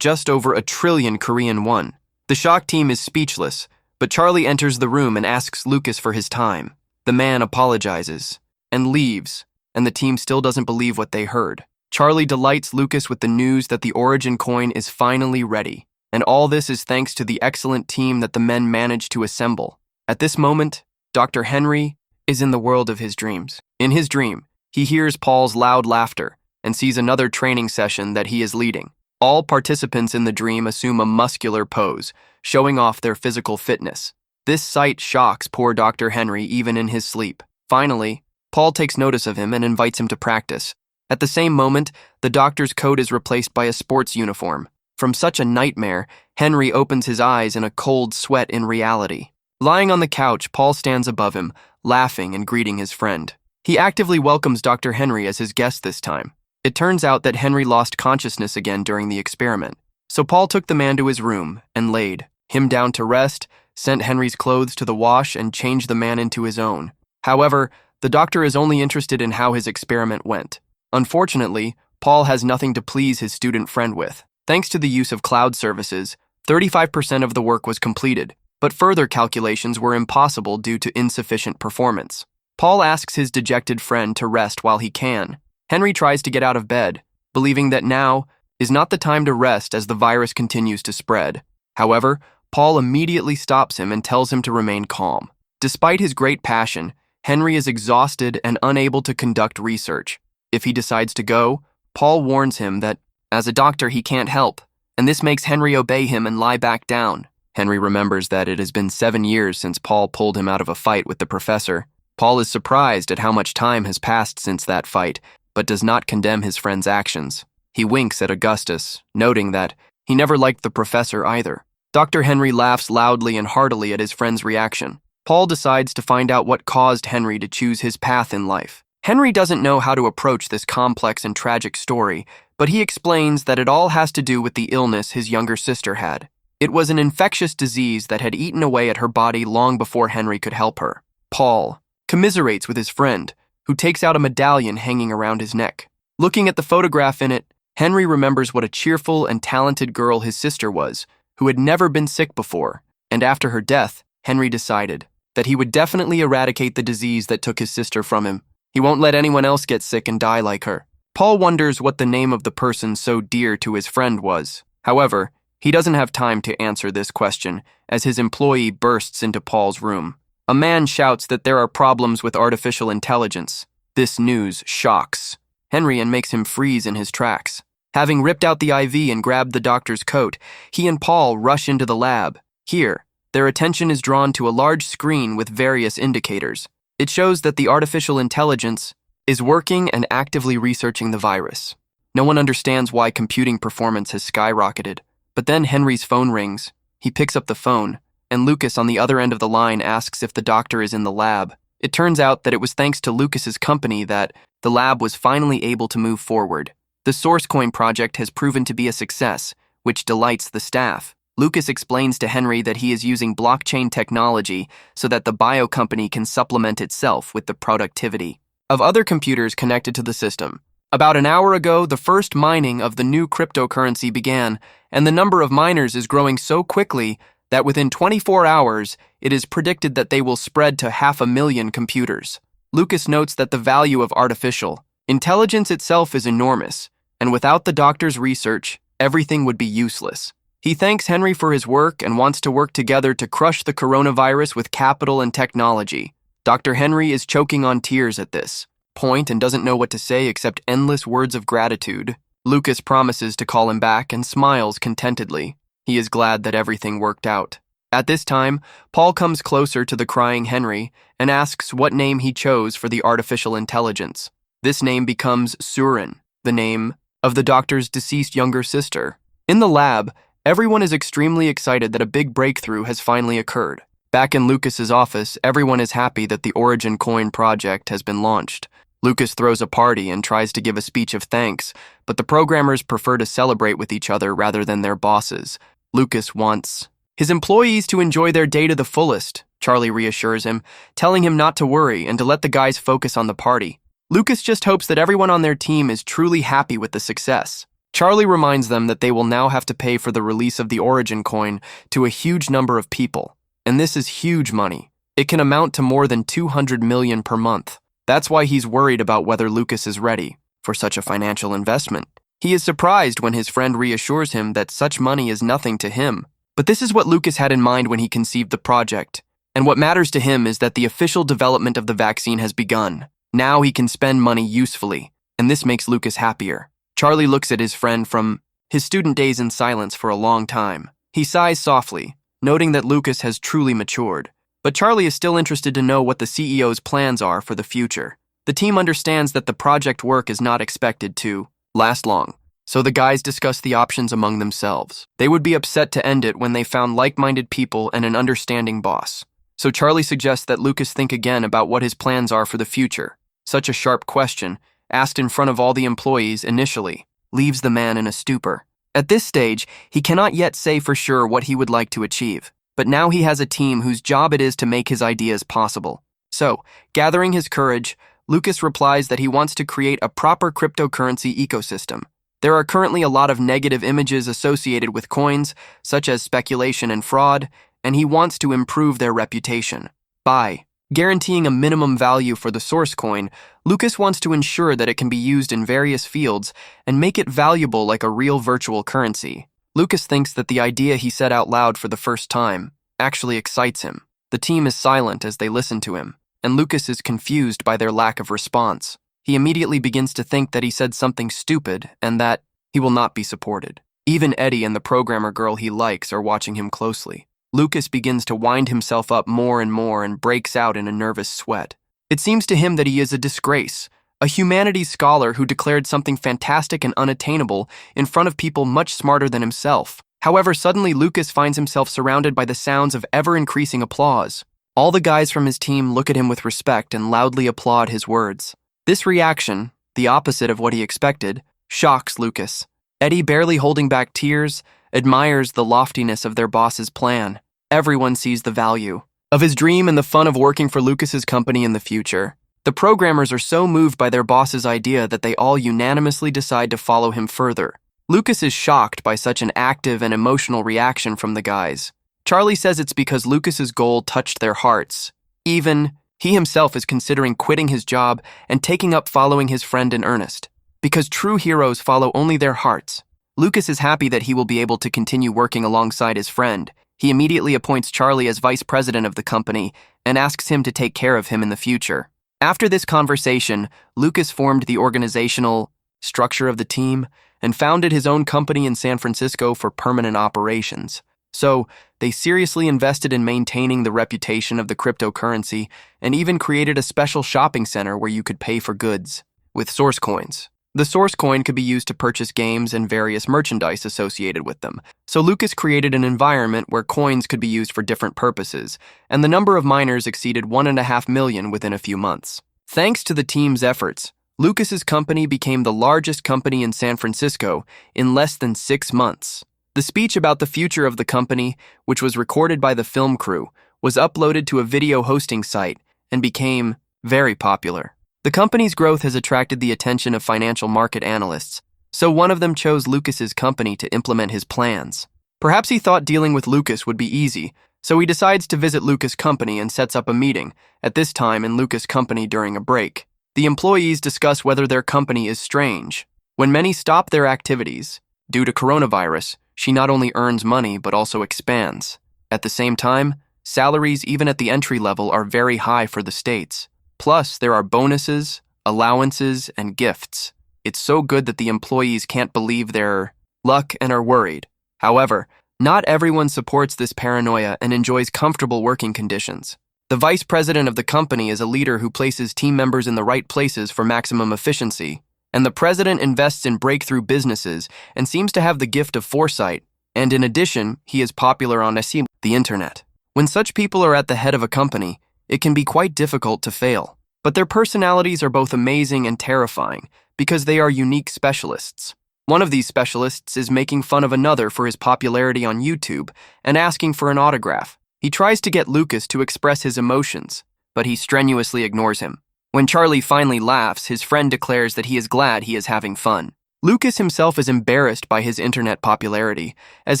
just over 1 trillion Korean won. The shock team is speechless, but Charlie enters the room and asks Lucas for his time. The man apologizes and leaves, and the team still doesn't believe what they heard. Charlie delights Lucas with the news that the Origin coin is finally ready, and all this is thanks to the excellent team that the men managed to assemble. At this moment, Dr. Henry is in the world of his dreams. In his dream, he hears Paul's loud laughter, and sees another training session that he is leading. All participants in the dream assume a muscular pose, showing off their physical fitness. This sight shocks poor Dr. Henry even in his sleep. Finally, Paul takes notice of him and invites him to practice. At the same moment, the doctor's coat is replaced by a sports uniform. From such a nightmare, Henry opens his eyes in a cold sweat in reality. Lying on the couch, Paul stands above him, laughing and greeting his friend. He actively welcomes Dr. Henry as his guest this time. It turns out that Henry lost consciousness again during the experiment. So Paul took the man to his room and laid him down to rest, sent Henry's clothes to the wash, and changed the man into his own. However, the doctor is only interested in how his experiment went. Unfortunately, Paul has nothing to please his student friend with. Thanks to the use of cloud services, 35% of the work was completed, but further calculations were impossible due to insufficient performance. Paul asks his dejected friend to rest while he can. Henry tries to get out of bed, believing that now is not the time to rest as the virus continues to spread. However, Paul immediately stops him and tells him to remain calm. Despite his great passion, Henry is exhausted and unable to conduct research. If he decides to go, Paul warns him that, as a doctor, he can't help, and this makes Henry obey him and lie back down. Henry remembers that it has been 7 years since Paul pulled him out of a fight with the professor. Paul is surprised at how much time has passed since that fight, but does not condemn his friend's actions. He winks at Augustus, noting that he never liked the professor either. Dr. Henry laughs loudly and heartily at his friend's reaction. Paul decides to find out what caused Henry to choose his path in life. Henry doesn't know how to approach this complex and tragic story, but he explains that it all has to do with the illness his younger sister had. It was an infectious disease that had eaten away at her body long before Henry could help her. Paul commiserates with his friend, who takes out a medallion hanging around his neck. Looking at the photograph in it, Henry remembers what a cheerful and talented girl his sister was, who had never been sick before, and after her death, Henry decided that he would definitely eradicate the disease that took his sister from him. He won't let anyone else get sick and die like her. Paul wonders what the name of the person so dear to his friend was. However, he doesn't have time to answer this question as his employee bursts into Paul's room. A man shouts that there are problems with artificial intelligence. This news shocks Henry and makes him freeze in his tracks. Having ripped out the IV and grabbed the doctor's coat, he and Paul rush into the lab. Here, their attention is drawn to a large screen with various indicators. It shows that the artificial intelligence is working and actively researching the virus. No one understands why computing performance has skyrocketed. But then Henry's phone rings. He picks up the phone, and Lucas on the other end of the line asks if the doctor is in the lab. It turns out that it was thanks to Lucas's company that the lab was finally able to move forward. The SourceCoin project has proven to be a success, which delights the staff. Lucas explains to Henry that he is using blockchain technology so that the bio company can supplement itself with the productivity of other computers connected to the system. About an hour ago, the first mining of the new cryptocurrency began, and the number of miners is growing so quickly that within 24 hours, it is predicted that they will spread to 500,000 computers. Lucas notes that the value of artificial intelligence itself is enormous, and without the doctor's research, everything would be useless. He thanks Henry for his work and wants to work together to crush the coronavirus with capital and technology. Dr. Henry is choking on tears at this point and doesn't know what to say except endless words of gratitude. Lucas promises to call him back and smiles contentedly. He is glad that everything worked out. At this time, Paul comes closer to the crying Henry and asks what name he chose for the artificial intelligence. This name becomes Surin, the name of the doctor's deceased younger sister. In the lab, everyone is extremely excited that a big breakthrough has finally occurred. Back in Lucas's office, everyone is happy that the Origin Coin project has been launched. Lucas throws a party and tries to give a speech of thanks, but the programmers prefer to celebrate with each other rather than their bosses. Lucas wants his employees to enjoy their day to the fullest. Charlie reassures him, telling him not to worry and to let the guys focus on the party. Lucas just hopes that everyone on their team is truly happy with the success. Charlie reminds them that they will now have to pay for the release of the Origin Coin to a huge number of people. And this is huge money. It can amount to more than 200 million per month. That's why he's worried about whether Lucas is ready for such a financial investment. He is surprised when his friend reassures him that such money is nothing to him. But this is what Lucas had in mind when he conceived the project. And what matters to him is that the official development of the vaccine has begun. Now he can spend money usefully. and this makes Lucas happier. Charlie looks at his friend from his student days in silence for a long time. He sighs softly, noting that Lucas has truly matured. But Charlie is still interested to know what the CEO's plans are for the future. The team understands that the project work is not expected to last long, so the guys discuss the options among themselves. They would be upset to end it when they found like-minded people and an understanding boss. So Charlie suggests that Lucas think again about what his plans are for the future. Such a sharp question, asked in front of all the employees initially, leaves the man in a stupor. At this stage, he cannot yet say for sure what he would like to achieve, but now he has a team whose job it is to make his ideas possible. So, gathering his courage, Lucas replies that he wants to create a proper cryptocurrency ecosystem. There are currently a lot of negative images associated with coins, such as speculation and fraud, and he wants to improve their reputation. By guaranteeing a minimum value for the source coin, Lucas wants to ensure that it can be used in various fields and make it valuable like a real virtual currency. Lucas thinks that the idea he said out loud for the first time actually excites him. The team is silent as they listen to him, and Lucas is confused by their lack of response. He immediately begins to think that he said something stupid and that he will not be supported. Even Eddie and the programmer girl he likes are watching him closely. Lucas begins to wind himself up more and breaks out in a nervous sweat. It seems to him that he is a disgrace, a humanities scholar who declared something fantastic and unattainable in front of people much smarter than himself. However, suddenly Lucas finds himself surrounded by the sounds of ever-increasing applause. All the guys from his team look at him with respect and loudly applaud his words. This reaction, the opposite of what he expected, shocks Lucas. Eddie, barely holding back tears, admires the loftiness of their boss's plan. Everyone sees the value of his dream and the fun of working for Lucas's company in the future. The programmers are so moved by their boss's idea that they all unanimously decide to follow him further. Lucas is shocked by such an active and emotional reaction from the guys. Charlie says it's because Lucas's goal touched their hearts. Even he himself is considering quitting his job and taking up following his friend in earnest. Because true heroes follow only their hearts. Lucas is happy that he will be able to continue working alongside his friend. He immediately appoints Charlie as vice president of the company and asks him to take care of him in the future. After this conversation, Lucas formed the organizational structure of the team and founded his own company in San Francisco for permanent operations. So, they seriously invested in maintaining the reputation of the cryptocurrency and even created a special shopping center where you could pay for goods with source coins. The source coin could be used to purchase games and various merchandise associated with them. So Lucas created an environment where coins could be used for different purposes, and the number of miners exceeded 1.5 million within a few months. Thanks to the team's efforts, Lucas's company became the largest company in San Francisco in less than 6 months. The speech about the future of the company, which was recorded by the film crew, was uploaded to a video hosting site and became very popular. The company's growth has attracted the attention of financial market analysts, so one of them chose Lucas's company to implement his plans. Perhaps he thought dealing with Lucas would be easy, so he decides to visit Lucas' company and sets up a meeting, at this time in Lucas' company during a break. The employees discuss whether their company is strange. When many stop their activities, due to coronavirus, she not only earns money but also expands. At the same time, salaries even at the entry level are very high for the States. Plus, there are bonuses, allowances, and gifts. It's so good that the employees can't believe their luck and are worried. However, not everyone supports this paranoia and enjoys comfortable working conditions. The vice president of the company is a leader who places team members in the right places for maximum efficiency, and the president invests in breakthrough businesses and seems to have the gift of foresight, and in addition, he is popular on the internet. When such people are at the head of a company, it can be quite difficult to fail. But their personalities are both amazing and terrifying because they are unique specialists. One of these specialists is making fun of another for his popularity on YouTube and asking for an autograph. He tries to get Lucas to express his emotions, but he strenuously ignores him. When Charlie finally laughs, his friend declares that he is glad he is having fun. Lucas himself is embarrassed by his internet popularity, as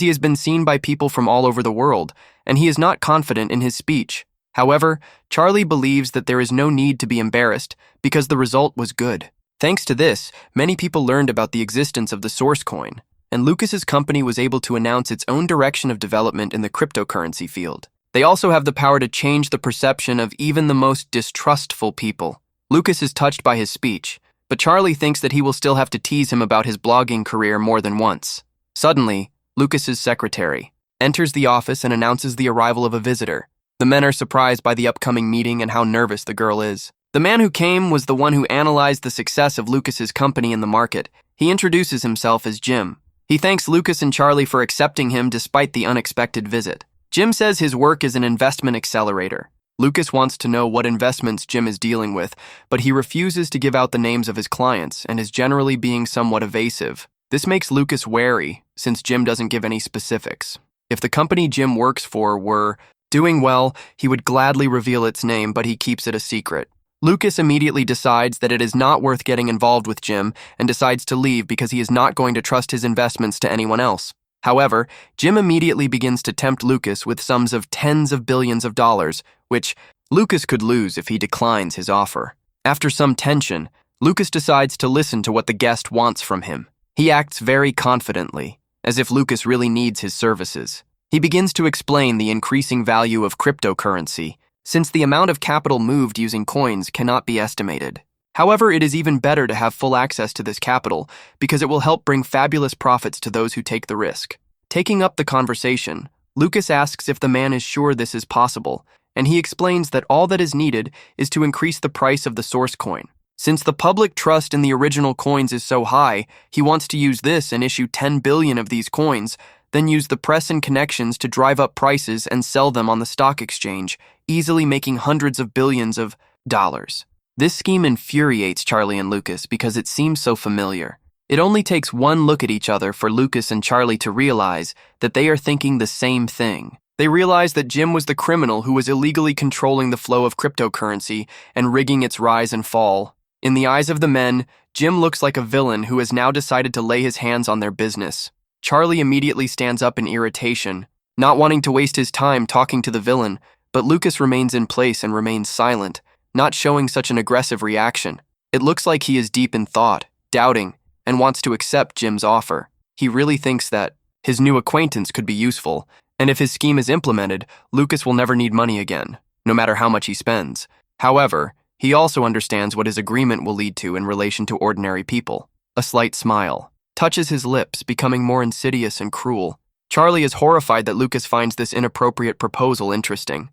he has been seen by people from all over the world, and he is not confident in his speech. However, Charlie believes that there is no need to be embarrassed because the result was good. Thanks to this, many people learned about the existence of the source coin, and Lucas's company was able to announce its own direction of development in the cryptocurrency field. They also have the power to change the perception of even the most distrustful people. Lucas is touched by his speech, but Charlie thinks that he will still have to tease him about his blogging career more than once. Suddenly, Lucas's secretary enters the office and announces the arrival of a visitor. The men are surprised by the upcoming meeting and how nervous the girl is. The man who came was the one who analyzed the success of Lucas's company in the market. He introduces himself as Jim. He thanks Lucas and Charlie for accepting him despite the unexpected visit. Jim says his work is an investment accelerator. Lucas wants to know what investments Jim is dealing with, but he refuses to give out the names of his clients and is generally being somewhat evasive. This makes Lucas wary, since Jim doesn't give any specifics. If the company Jim works for were doing well, he would gladly reveal its name, but he keeps it a secret. Lucas immediately decides that it is not worth getting involved with Jim and decides to leave because he is not going to trust his investments to anyone else. However, Jim immediately begins to tempt Lucas with sums of tens of billions of dollars, which Lucas could lose if he declines his offer. After some tension, Lucas decides to listen to what the guest wants from him. He acts very confidently, as if Lucas really needs his services. He begins to explain the increasing value of cryptocurrency, since the amount of capital moved using coins cannot be estimated. However, it is even better to have full access to this capital because it will help bring fabulous profits to those who take the risk. Taking up the conversation, Lucas asks if the man is sure this is possible, and he explains that all that is needed is to increase the price of the source coin. Since the public trust in the original coins is so high, he wants to use this and issue 10 billion of these coins, then use the press and connections to drive up prices and sell them on the stock exchange, easily making hundreds of billions of dollars. This scheme infuriates Charlie and Lucas because it seems so familiar. It only takes one look at each other for Lucas and Charlie to realize that they are thinking the same thing. They realize that Jim was the criminal who was illegally controlling the flow of cryptocurrency and rigging its rise and fall. In the eyes of the men, Jim looks like a villain who has now decided to lay his hands on their business. Charlie immediately stands up in irritation, not wanting to waste his time talking to the villain, but Lucas remains in place and remains silent, not showing such an aggressive reaction. It looks like he is deep in thought, doubting, and wants to accept Jim's offer. He really thinks that his new acquaintance could be useful, and if his scheme is implemented, Lucas will never need money again, no matter how much he spends. However, he also understands what his agreement will lead to in relation to ordinary people. A slight smile touches his lips, becoming more insidious and cruel. Charlie is horrified that Lucas finds this inappropriate proposal interesting.